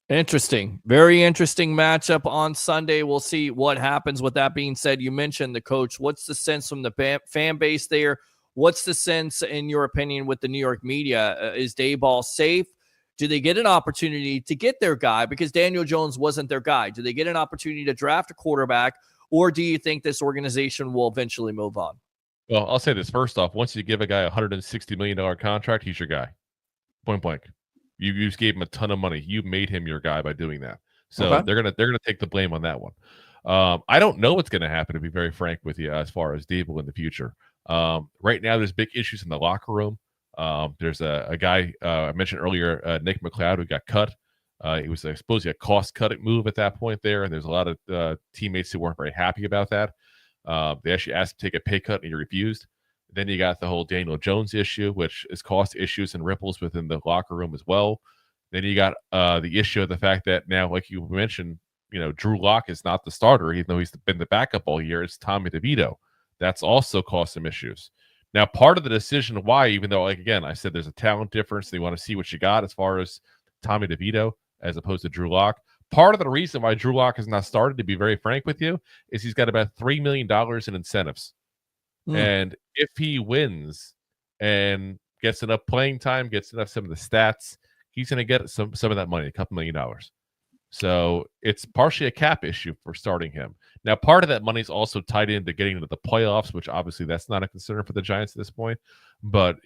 Interesting. Very interesting matchup on Sunday. We'll see what happens. With that being said, you mentioned the coach. What's the sense from the fan base there? What's the sense, in your opinion, with the New York media? Is Daboll safe? Do they get an opportunity to get their guy? Because Daniel Jones wasn't their guy. Do they get an opportunity to draft a quarterback? or do you think this organization will eventually move on? Well, I'll say this first off. Once you give a guy a $160 million contract, he's your guy. Point blank. You just gave him a ton of money. You made him your guy by doing that. So Okay. they're gonna take the blame on that one. I don't know what's gonna happen, to be very frank with you, as far as Dable in the future. Right now, there's big issues in the locker room. There's a guy I mentioned earlier, Nick McLeod, who got cut. It was supposedly a cost-cutting move at that point there, and there's a lot of teammates who weren't very happy about that. They actually asked him to take a pay cut, and he refused. Then you got the whole Daniel Jones issue, which is caused issues and ripples within the locker room as well. Then you got the issue of the fact that now, like you mentioned, Drew Lock is not the starter, even though he's been the backup all year. It's Tommy DeVito. That's also caused some issues. Now, part of the decision why, even though, like, again, I said there's a talent difference, they want to see what you got as far as Tommy DeVito as opposed to Drew Lock. Part of the reason why Drew Lock has not started, to be very frank with you, is he's got about $3 million in incentives. And if he wins and gets enough playing time, gets enough some of the stats, he's going to get some of that money, a couple $1 million. So it's partially a cap issue for starting him. Now, part of that money is also tied into getting into the playoffs, which obviously that's not a concern for the Giants at this point. But,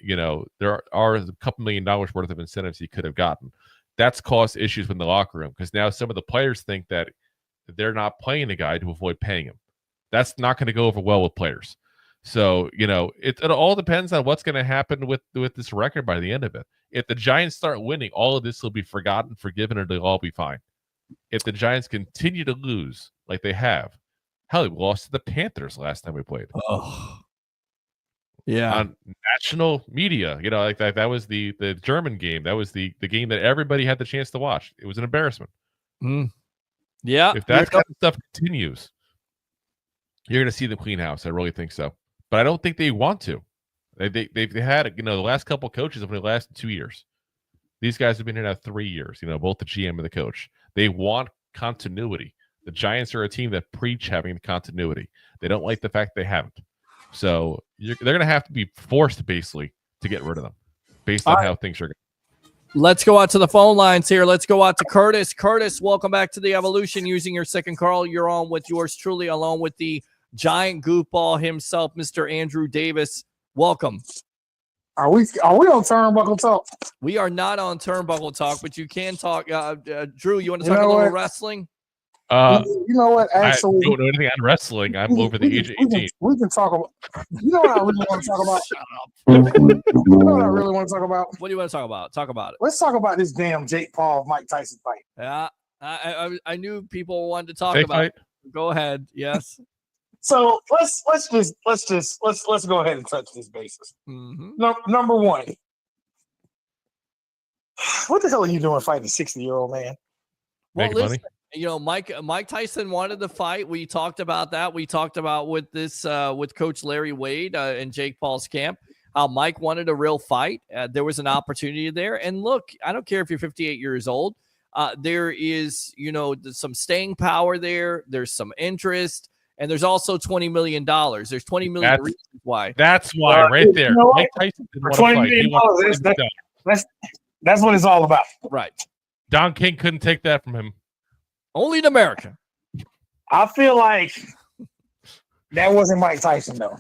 there are a couple $1 million worth of incentives he could have gotten. That's caused issues in the locker room because now some of the players think that they're not playing the guy to avoid paying him. That's not going to go over well with players. So, it all depends on what's going to happen with this record by the end of it. If the Giants start winning, all of this will be forgotten, forgiven, and they'll all be fine. If the Giants continue to lose like they have, hell, we lost to the Panthers last time we played. Oh, yeah. On national media, like that was the German game. That was the game that everybody had the chance to watch. It was an embarrassment. Yeah. If that kind of stuff continues, you're going to see them clean house. I really think so. But I don't think they want to. They've had, the last couple coaches have only lasted 2 years. These guys have been here now 3 years, both the GM and the coach. They want continuity. The Giants are a team that preach having continuity. They don't like the fact they haven't. So they're going to have to be forced, basically, to get rid of them based on how things are going. Let's go out to the phone lines here. Let's go out to Curtis. Curtis, welcome back to the Evolution. Using your second call, you're on with yours truly, along with the giant goofball himself, Mr. Andrew Davis. Welcome. Are we on Turnbuckle Talk? We are not on Turnbuckle Talk, but you can talk. Drew, you want to talk a little wrestling? You know what? Actually, I don't know anything on wrestling. I'm over the age of 18. We can talk about. You know what I really want to talk about? Shut up. You know what I really want to talk about? What do you want to talk about? Talk about it. Let's talk about this damn Jake Paul Mike Tyson fight. Yeah, I knew people wanted to talk Fake about fight? it. Go ahead. Yes. So let's go ahead and touch this basis. Number one, what the hell are you doing fighting a 60-year-old man? Make money. Mike Tyson wanted the fight. We talked about that. We talked about with this with Coach Larry Wade and Jake Paul's camp, how Mike wanted a real fight. There was an opportunity there. And look, I don't care if you're 58 years old. There is, some staying power there. There's some interest. And there's also $20 million. There's $20 million reasons why. That's why, right there. Mike Tyson didn't want to fight. That's what it's all about. Right. Don King couldn't take that from him. Only in America. I feel like that wasn't Mike Tyson, though.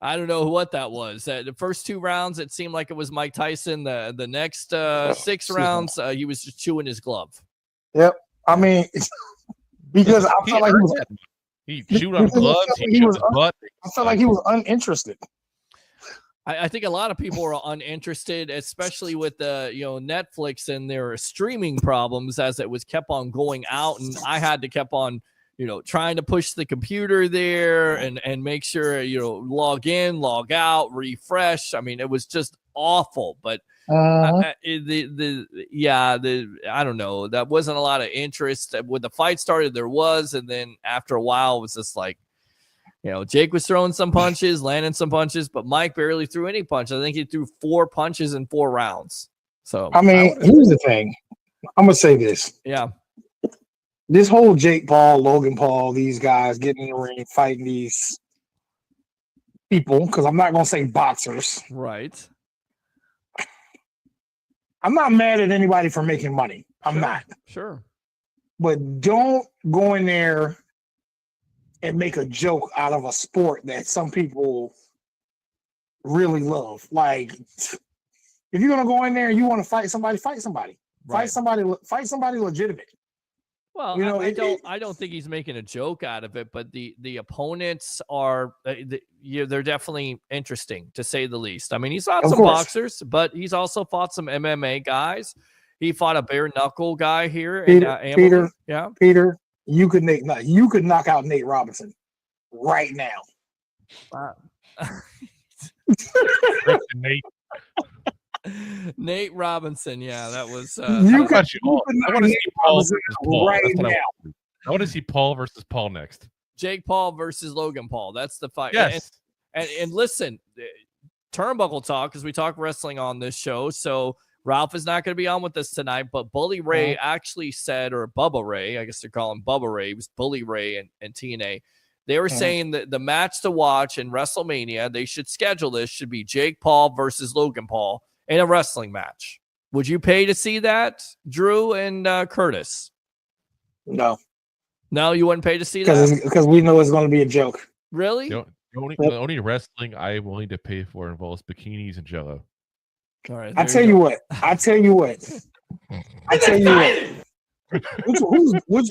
I don't know what that was. The first 2 rounds, it seemed like it was Mike Tyson. The next 6 rounds, he was just chewing his glove. Yep. I mean, because I felt like he chewed on gloves. He chewed his butt. I felt like he was uninterested. I think a lot of people are uninterested, especially with the Netflix and their streaming problems, as it was kept on going out, and I had to kept on trying to push the computer there and make sure log in, log out, refresh. I mean, it was just awful. But I don't know. That wasn't a lot of interest. When the fight started, there was, and then after a while, it was just like, Jake was throwing some punches, landing some punches, but Mike barely threw any punches. I think he threw 4 punches in 4 rounds. So I mean, here's the thing. I'm gonna say this. Yeah. This whole Jake Paul, Logan Paul, these guys getting in the ring, fighting these people, because I'm not gonna say boxers. Right. I'm not mad at anybody for making money. I'm not. Sure. But don't go in there and make a joke out of a sport that some people really love. Like, if you're gonna go in there and you want to fight somebody, fight somebody. Right. Fight somebody legitimate. Well, You know, I don't think he's making a joke out of it, but the opponents are they're definitely interesting, to say the least. I mean, he's fought Of some course. boxers, but he's also fought some MMA guys. He fought a bare knuckle guy here Peter, in Peter, yeah. Peter, you could knock out Nate Robinson right now. Wow. Nate. Nate Robinson, yeah, that was. I want to see Paul versus Paul. right That's what now. I want to see Paul versus Paul next. Jake Paul versus Logan Paul. That's the fight. Yes. And listen, turnbuckle talk, because we talk wrestling on this show. So Ralph is not going to be on with us tonight, but Bully Ray actually said, or Bubba Ray, I guess they're calling Bubba Ray. It was Bully Ray and TNA. They were saying that the match to watch in WrestleMania, they should schedule this, should be Jake Paul versus Logan Paul in a wrestling match. Would you pay to see that, Drew and Curtis? No, you wouldn't pay to see that? Because we know it's going to be a joke. Really? The only wrestling I'm willing to pay for involves bikinis and Jello. All right. I tell you what.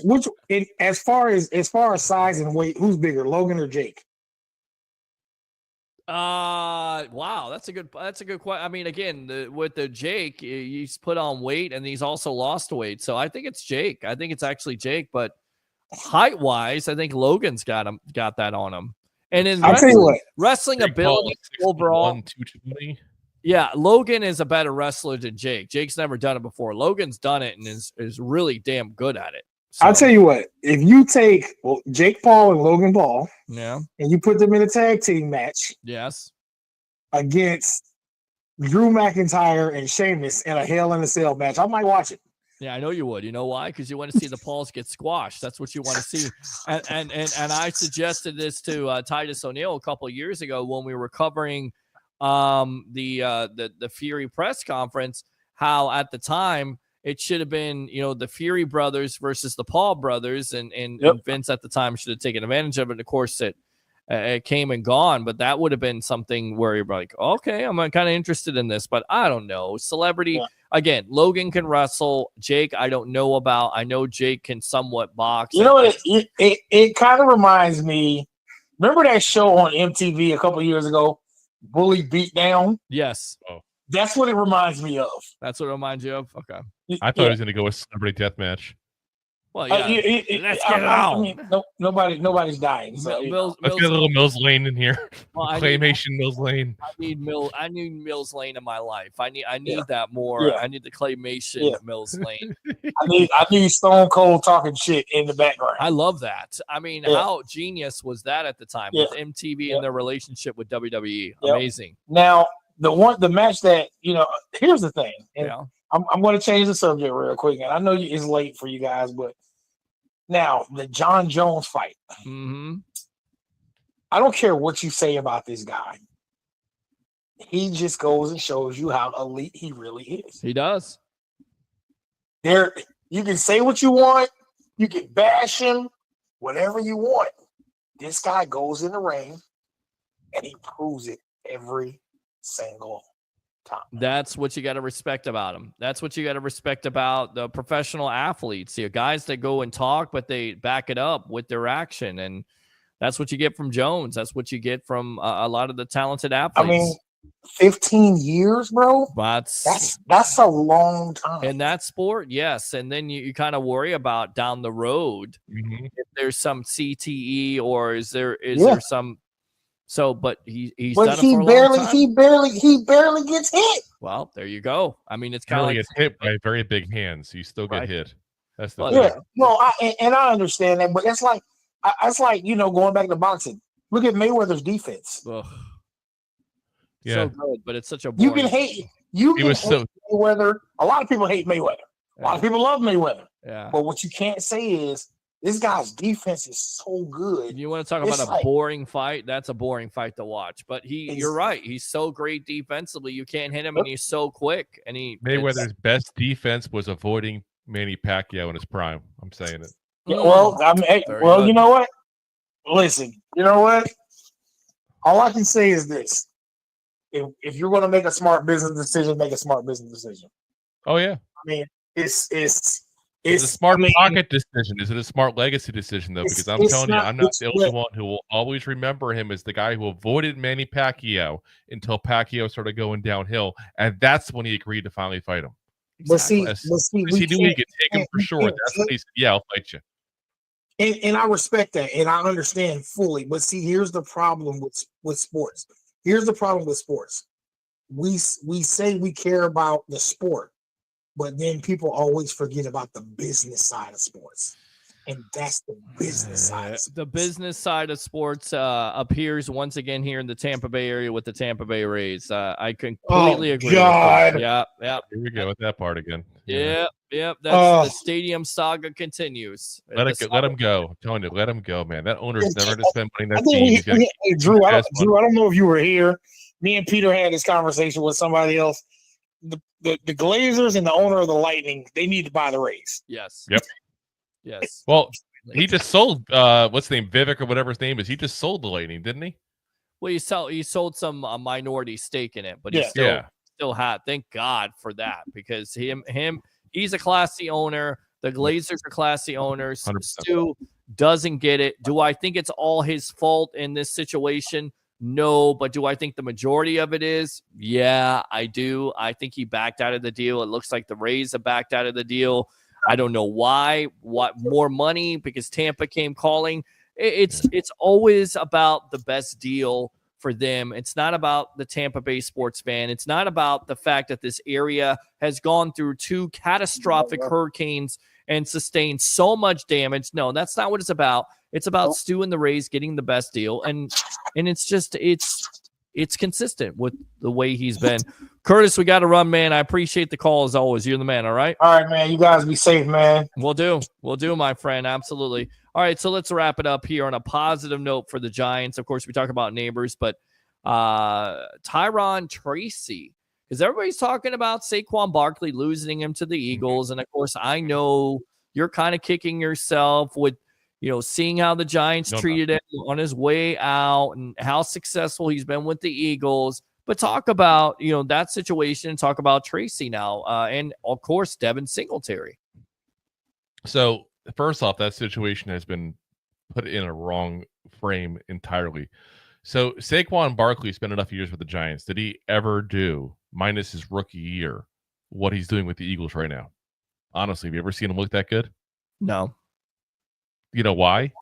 Which as far as size and weight, who's bigger, Logan or Jake? Wow, that's a good question. I mean, again, with the Jake, he's put on weight and he's also lost weight. So I think it's Jake. I think it's actually Jake, but height wise, I think Logan's got that on him. And in wrestling ability overall, 220. yeah, Logan is a better wrestler than Jake. Jake's never done it before. Logan's done it and is really damn good at it. So, I'll tell you what, if you take Jake Paul and Logan Paul, yeah, and you put them in a tag team match, yes, against Drew McIntyre and Sheamus in a Hell in a Cell match, I might watch it. yeah, I know you would. You know why? Because you want to see the Pauls get squashed. That's what you want to see. And I suggested this to Titus O'Neil a couple of years ago when we were covering the Fury press conference. How at the time it should have been, the Fury brothers versus the Paul brothers, and Vince at the time should have taken advantage of it. And of course, it came and gone, but that would have been something where you're like, okay, I'm kind of interested in this, but I don't know. Celebrity, again, Logan can wrestle. Jake, I don't know about. I know Jake can somewhat box. You know what? It kind of reminds me. Remember that show on MTV a couple of years ago, Bully Beatdown? Yes. Oh. That's what it reminds me of. That's what it reminds you of? Okay. I thought he was going to go with Celebrity Deathmatch. Well, yeah. Let's get it on. I mean, nobody's dying. So, Let's get a little Mills Lane in here. Well, Claymation Mills Lane. I need Mills Lane in my life. I need that more. Yeah. I need the claymation Mills Lane. I need Stone Cold talking shit in the background. I love that. I mean, how genius was that at the time with MTV and their relationship with WWE? Amazing. Now, the match that, here's the thing. And I'm going to change the subject real quick. And I know it's late for you guys, but now the John Jones fight. Mm-hmm. I don't care what you say about this guy. He just goes and shows you how elite he really is. He does. You can say what you want. You can bash him, whatever you want. This guy goes in the ring and he proves it every single time. That's what you got to respect about him. That's what you got to respect about the professional athletes. Guys that go and talk, but they back it up with their action. And that's what you get from Jones. That's what you get from a lot of the talented athletes. I mean, 15 years, bro. That's a long time in that sport. Yes. And then you kind of worry about down the road if there's some CTE or is there some. So, but he's done it for a long time. He barely gets hit. Well, there you go. I mean, it's kind of gets hit by very big hands. You still get hit. That's the thing. No, I understand that, but it's like going back to boxing. Look at Mayweather's defense. Ugh. Yeah. So good, but it's such a boring... hate Mayweather. A lot of people hate Mayweather. A lot of people love Mayweather. Yeah. But what you can't say is this guy's defense is so good. You want to talk about a boring fight? That's a boring fight to watch. But you're right. He's so great defensively. You can't hit him, and he's so quick. And Mayweather's best defense was avoiding Manny Pacquiao in his prime. I'm saying it. Yeah, well, you know what? Listen, you know what? All I can say is this: if you're going to make a smart business decision, make a smart business decision. Oh yeah. I mean, it's a smart pocket decision. Is it a smart legacy decision though? Because I'm telling you, I'm not the only one who will always remember him as the guy who avoided Manny Pacquiao until Pacquiao started going downhill, and that's when he agreed to finally fight him. Exactly. But see, he knew he could take him for sure. That's when he said, "Yeah, I'll fight you." And I respect that, and I understand fully. But see, here's the problem with sports. Here's the problem with sports. We say we care about the sport, but then people always forget about the business side of sports. And that's the business side of sports. The business side of sports appears once again here in the Tampa Bay area with the Tampa Bay Rays. I completely agree God. with you. Yeah. Here we go with that part again. Yep. That's the stadium saga continues. Let him go. I'm telling you, let him go, man. That owner's never to spend money in that team. Hey, Drew, I don't know if you were here. Me and Peter had this conversation with somebody else. The Glazers and the owner of the Lightning, they need to buy the Rays. Yes. Yep. Yes. Well, he just sold what's his name, Vivek or whatever his name is. He just sold the Lightning, didn't he? Well, he sold some minority stake in it, but he still had. Thank God for that, because he's a classy owner. The Glazers are classy owners. 100%. Stu doesn't get it. Do I think it's all his fault in this situation? No, but do I think the majority of it is? Yeah, I do. I think he backed out of the deal. It looks like the Rays have backed out of the deal. I don't know why. What more money? Because Tampa came calling. It's always about the best deal for them. It's not about the Tampa Bay sports fan. It's not about the fact that this area has gone through 2 catastrophic hurricanes and sustained so much damage. No, that's not what it's about. It's about Stu and the Rays getting the best deal, and it's consistent with the way he's been. Curtis, we got to run, man. I appreciate the call as always. You're the man, all right? All right, man. You guys be safe, man. We'll do, my friend. Absolutely. All right, so let's wrap it up here on a positive note for the Giants. Of course, we talk about neighbors, but Tyron Tracy, because everybody's talking about Saquon Barkley losing him to the Eagles, and of course, I know you're kind of kicking yourself with seeing how the Giants treated him on his way out and how successful he's been with the Eagles. But talk about, that situation and talk about Tracy now. And of course, Devin Singletary. So first off, that situation has been put in a wrong frame entirely. So Saquon Barkley spent enough years with the Giants. Did he ever do, minus his rookie year, what he's doing with the Eagles right now? Honestly, have you ever seen him look that good? No. You know why?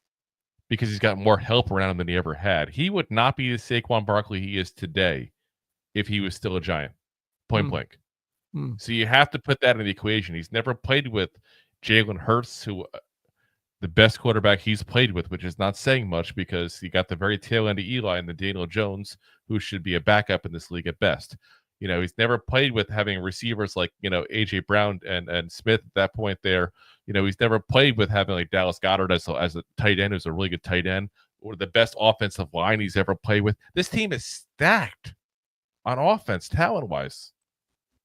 Because he's got more help around him than he ever had. He would not be the Saquon Barkley he is today if he was still a Giant, point blank. So you have to put that in the equation. He's never played with Jalen Hurts, who the best quarterback he's played with, which is not saying much because he got the very tail end of Eli and the Daniel Jones, who should be a backup in this league at best. He's never played with having receivers like, A.J. Brown and Smith at that point there. He's never played with having like Dallas Goedert as a tight end, who's a really good tight end, or the best offensive line he's ever played with. This team is stacked on offense, talent-wise.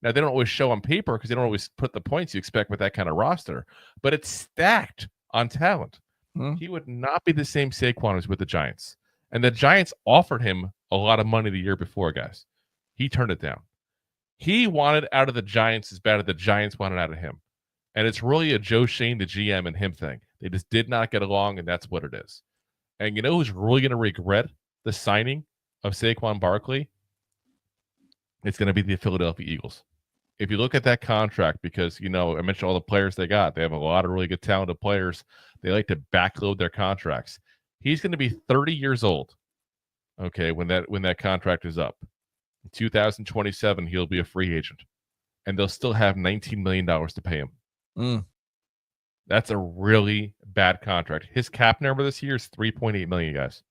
Now, they don't always show on paper because they don't always put the points you expect with that kind of roster, but it's stacked on talent. He would not be the same Saquon as with the Giants. And the Giants offered him a lot of money the year before, guys. He turned it down. He wanted out of the Giants as bad as the Giants wanted out of him. And it's really a Joe Shane, the GM, and him thing. They just did not get along, and that's what it is. And you know who's really going to regret the signing of Saquon Barkley? It's going to be the Philadelphia Eagles. If you look at that contract, because, I mentioned all the players they got. They have a lot of really good talented players. They like to backload their contracts. He's going to be 30 years old, okay, when that contract is up. In 2027, he'll be a free agent. And they'll still have $19 million to pay him. That's a really bad contract. His cap number this year is $3.8 million, guys.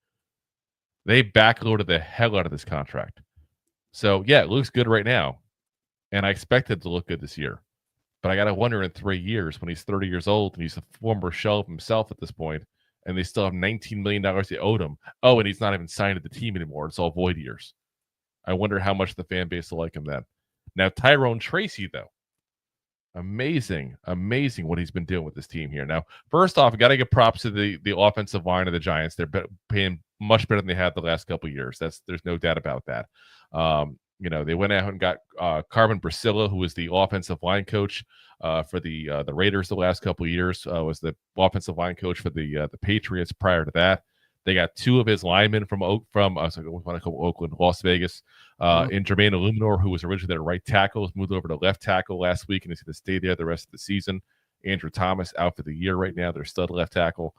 They backloaded the hell out of this contract. So, yeah, it looks good right now. And I expect it to look good this year. But I got to wonder in 3 years when he's 30 years old and he's a former shell of himself at this point, and they still have $19 million they owed him. Oh, and he's not even signed to the team anymore. It's all void years. I wonder how much the fan base will like him then. Now, Tyrone Tracy, though. Amazing what he's been doing with this team here. Now, first off, got to give props to the offensive line of the Giants. They're paying much better than they have the last couple of years. There's no doubt about that. They went out and got Carmen Brasilla, who was the offensive line coach for the Raiders the last couple of years. Was the offensive line coach for the Patriots prior to that. They got two of his linemen from Oakland, Las Vegas, in Jermaine Illuminor, who was originally their right tackle, has moved over to left tackle last week and is going to stay there the rest of the season. Andrew Thomas out for the year right now. They're stud left tackle.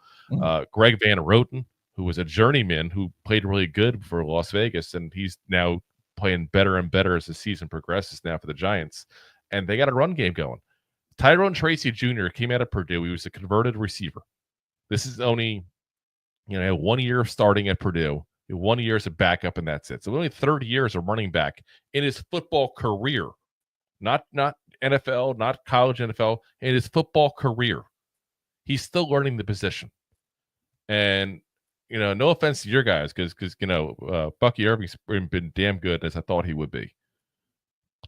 Greg Van Roten, who was a journeyman who played really good for Las Vegas, and he's now playing better and better as the season progresses now for the Giants. And they got a run game going. Tyrone Tracy Jr. came out of Purdue. He was a converted receiver. This is only 1 year starting at Purdue, 1 year as a backup, and that's it. So only 30 years of running back in his football career, not NFL, not college NFL, in his football career. He's still learning the position. And, no offense to your guys, because Bucky Irving's been damn good as I thought he would be.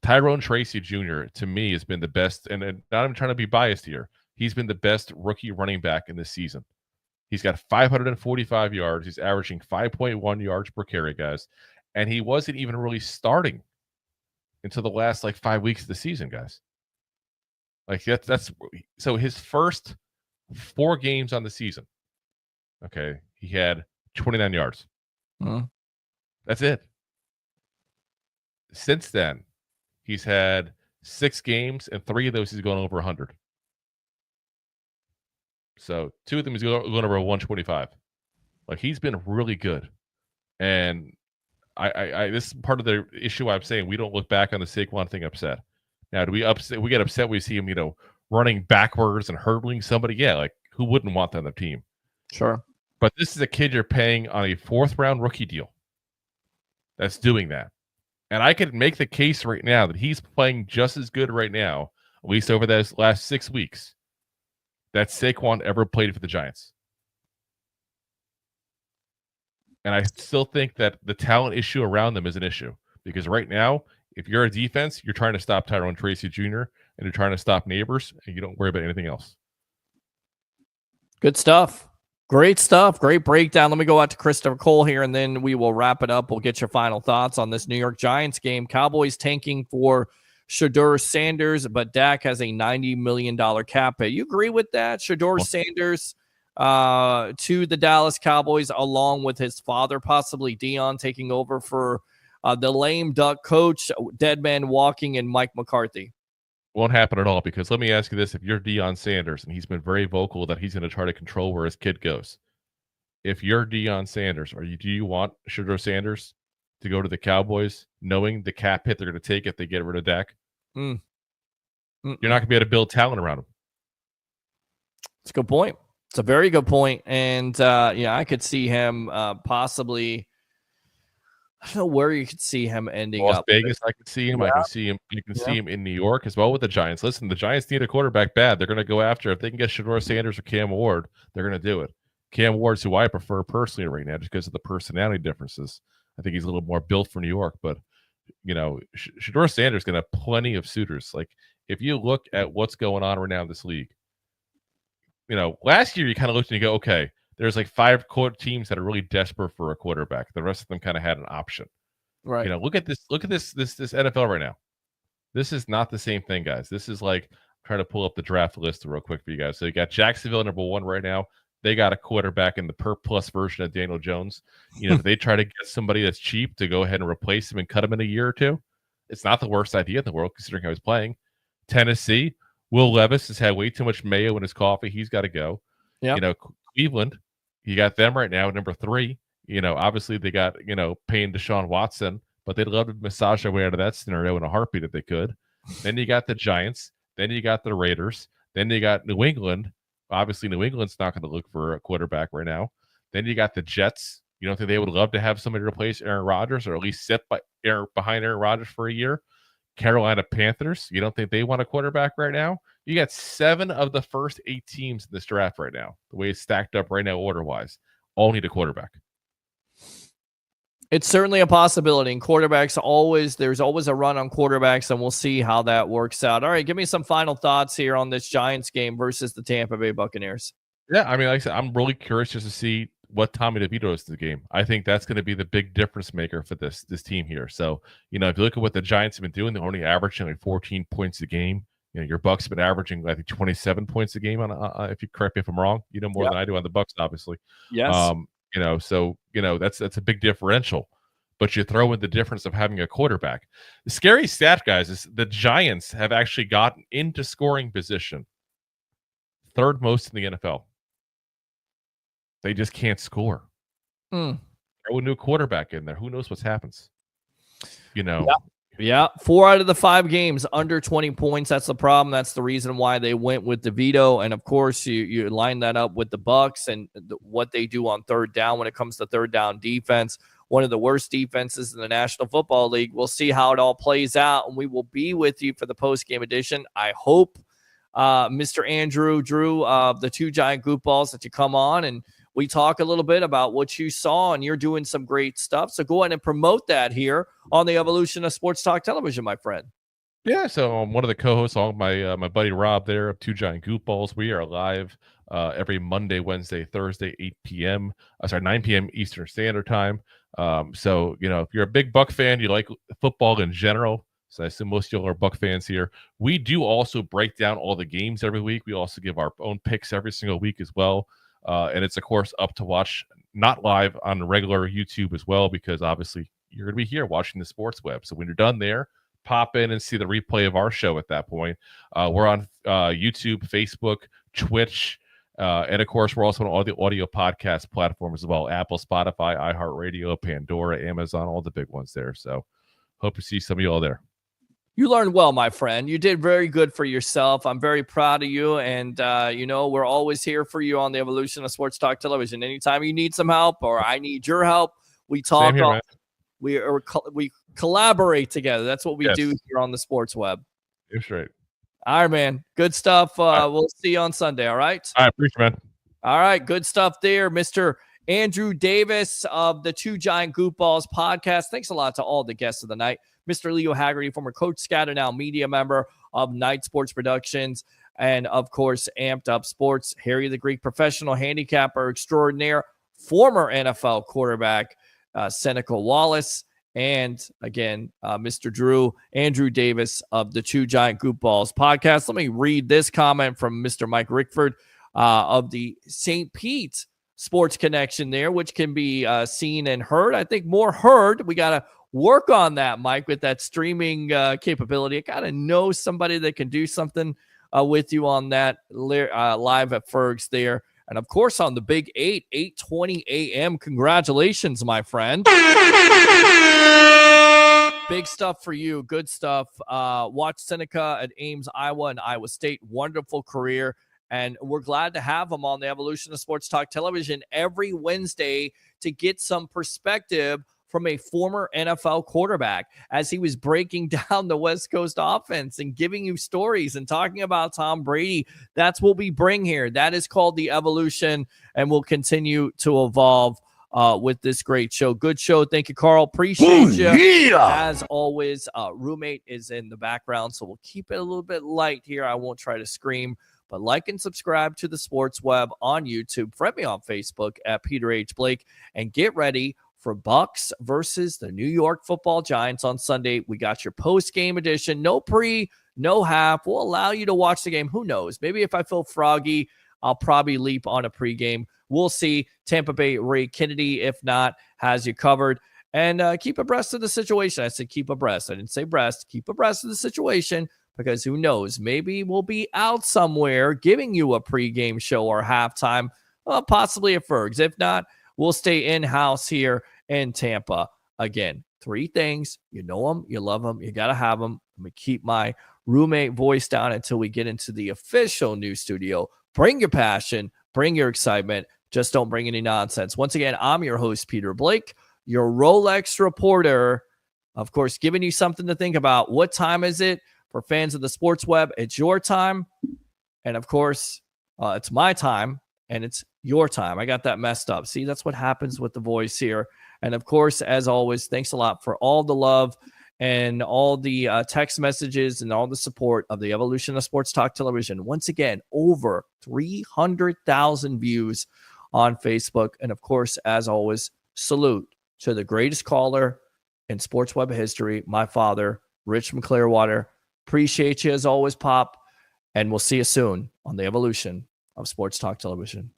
Tyrone Tracy Jr., to me, has been the best, and not even trying to be biased here, he's been the best rookie running back in this season. He's got 545 yards. He's averaging 5.1 yards per carry, guys. And he wasn't even really starting until the last 5 weeks of the season, guys. That's so his first 4 games on the season. Okay, he had 29 yards. That's it. Since then, he's had 6 games, and 3 of those he's gone over 100. So 2 of them he's going over 125. He's been really good. And I this is part of the issue I'm saying we don't look back on the Saquon thing upset. Now, do we get upset we see him, running backwards and hurdling somebody? Yeah, who wouldn't want that on the team? Sure. But this is a kid you're paying on a 4th round rookie deal that's doing that. And I could make the case right now that he's playing just as good right now, at least over those last 6 weeks, that Saquon ever played for the Giants. And I still think that the talent issue around them is an issue. Because right now, if you're a defense, you're trying to stop Tyrone Tracy Jr. and you're trying to stop Neighbors, and you don't worry about anything else. Good stuff. Great stuff. Great breakdown. Let me go out to Christopher Cole here, and then we will wrap it up. We'll get your final thoughts on this New York Giants game. Cowboys tanking for Shedeur Sanders, but Dak has a $90 million cap hit. You agree with that? Shedeur Sanders to the Dallas Cowboys, along with his father, possibly Dion, taking over for the lame duck coach, dead man walking, and Mike McCarthy. Won't happen at all, because let me ask you this. If you're Deion Sanders, and he's been very vocal that he's going to try to control where his kid goes. If you're Deion Sanders, do you want Shedeur Sanders to go to the Cowboys, knowing the cap hit they're going to take if they get rid of Dak? You're not going to be able to build talent around him. It's a good point. It's a very good point. And, I could see him possibly, I don't know where you could see him ending Las up. Vegas, I could see him. Yeah. I can see him. You can see him in New York as well with the Giants. Listen, the Giants need a quarterback bad. They're going to go after, if they can get Shedeur Sanders or Cam Ward, they're going to do it. Cam Ward's who I prefer personally right now just because of the personality differences. I think he's a little more built for New York, but Shedeur Sanders going to have plenty of suitors. If you look at what's going on right now in this league, last year you kind of looked and you go, okay, there's 5 teams that are really desperate for a quarterback. The rest of them kind of had an option. Right. Look at this NFL right now. This is not the same thing, guys. This is trying to pull up the draft list real quick for you guys. So you got Jacksonville number 1 right now. They got a quarterback in the per plus version of Daniel Jones. They try to get somebody that's cheap to go ahead and replace him and cut him in a year or 2. It's not the worst idea in the world considering how he's playing. Tennessee, Will Levis has had way too much mayo in his coffee. He's got to go. Yep. Cleveland, you got them right now at number 3. Obviously they got, paying Deshaun Watson, but they'd love to massage their way out of that scenario in a heartbeat if they could. Then you got the Giants. Then you got the Raiders. Then you got New England. Obviously, New England's not going to look for a quarterback right now. Then you got the Jets. You don't think they would love to have somebody replace Aaron Rodgers or at least sit behind Aaron Rodgers for a year? Carolina Panthers. You don't think they want a quarterback right now? You got 7 of the first 8 teams in this draft right now. The way it's stacked up right now order-wise. All need a quarterback. It's certainly a possibility. And there's always a run on quarterbacks, and we'll see how that works out. All right, give me some final thoughts here on this Giants game versus the Tampa Bay Buccaneers. Yeah, I mean, like I said, I'm really curious just to see what Tommy DeVito does to the game. I think that's going to be the big difference maker for this team here. So, if you look at what the Giants have been doing, they're only averaging like 14 points a game. Your Bucs have been averaging, I think, 27 points a game. On if you correct me if I'm wrong, more than I do on the Bucs, obviously. Yes. That's a big differential. But you throw in the difference of having a quarterback. The scary stat, guys, is the Giants have actually gotten into scoring position, third most in the NFL. They just can't score. Throw a new quarterback in there. Who knows what happens? Yeah. 4 out of the 5 games under 20 points. That's the problem. That's the reason why they went with DeVito. And of course, you line that up with the Bucs and what they do on third down when it comes to third down defense. One of the worst defenses in the National Football League. We'll see how it all plays out, and we will be with you for the post-game edition. I hope, Mr. Andrew Drew, the 2 Giant Goofballs, that you come on and we talk a little bit about what you saw, and you're doing some great stuff. So go ahead and promote that here on the Evolution of Sports Talk Television, my friend. Yeah, so I'm one of the co-hosts, along with my buddy Rob there of 2 Giant Goofballs. We are live every Monday, Wednesday, Thursday, 9 p.m. Eastern Standard Time. So, if you're a big Buck fan, you like football in general, so I assume most of y'all are Buck fans here. We do also break down all the games every week. We also give our own picks every single week as well. And it's, of course, up to watch, not live on regular YouTube as well, because obviously you're going to be here watching the sports web. So when you're done there, pop in and see the replay of our show at that point. We're on YouTube, Facebook, Twitch, and of course, we're also on all the audio podcast platforms as well: Apple, Spotify, iHeartRadio, Pandora, Amazon, all the big ones there. So hope to see some of you all there. You learned well, my friend. You did very good for yourself. I'm very proud of you. And, we're always here for you on the Evolution of Sports Talk Television. Anytime you need some help or I need your help, we talk. We collaborate together. That's what we do here on the sports web. That's right. All right, man. Good stuff. We'll see you on Sunday. All right. I appreciate it, man. All right. Good stuff there, Mr. Andrew Davis of the 2 Giant Goofballs podcast. Thanks a lot to all the guests of the night. Mr. Leo Haggerty, former Coach Scatter, now media member of Night Sports Productions, and of course, Amped Up Sports. Harry the Greek, professional handicapper extraordinaire, former NFL quarterback, Seneca Wallace, and again, Mr. Andrew Davis of the 2 Giant Goofballs podcast. Let me read this comment from Mr. Mike Rickford of the St. Pete Sports Connection there, which can be seen and heard. I think more heard. We got to work on that, Mike, with that streaming capability. I got to know somebody that can do something with you on that live at Ferg's there. And, of course, on the Big 8, 8:20 a.m. Congratulations, my friend. Big stuff for you. Good stuff. Watch Seneca at Ames, Iowa, and Iowa State. Wonderful career. And we're glad to have him on the Evolution of Sports Talk Television every Wednesday to get some perspective from a former NFL quarterback as he was breaking down the West Coast offense and giving you stories and talking about Tom Brady. That's what we bring here. That is called the Evolution, and we'll continue to evolve with this great show. Good show. Thank you, Carl. Appreciate you. Yeah. As always, roommate is in the background, so we'll keep it a little bit light here. I won't try to scream, but like and subscribe to the Sports Web on YouTube. Friend me on Facebook at Peter H. Blake, and get ready for Bucs versus the New York Football Giants on Sunday. We got your post-game edition. No pre, no half. We'll allow you to watch the game. Who knows? Maybe if I feel froggy, I'll probably leap on a pregame. We'll see. Tampa Bay Ray Kennedy, if not, has you covered. And keep abreast of the situation. I said keep abreast. I didn't say breast. Keep abreast of the situation, because who knows? Maybe we'll be out somewhere giving you a pregame show or halftime, possibly at Ferg's. If not, we'll stay in-house here in Tampa. Again, 3 things. You know them, you love them, you got to have them. I'm going to keep my roommate voice down until we get into the official new studio. Bring your passion, bring your excitement. Just don't bring any nonsense. Once again, I'm your host, Peter Blake, your Rolex reporter, of course, giving you something to think about. What time is it? For fans of the Sports Web, it's your time. And of course, it's my time and it's your time. I got that messed up. See, that's what happens with the voice here. And of course, as always, thanks a lot for all the love and all the text messages and all the support of the evolution of sports talk television. Once again, over 300,000 views on Facebook. And of course, as always, salute to the greatest caller in sports web history, my father, Rich from Clearwater. Appreciate you as always, Pop. And we'll see you soon on the evolution of sports talk television.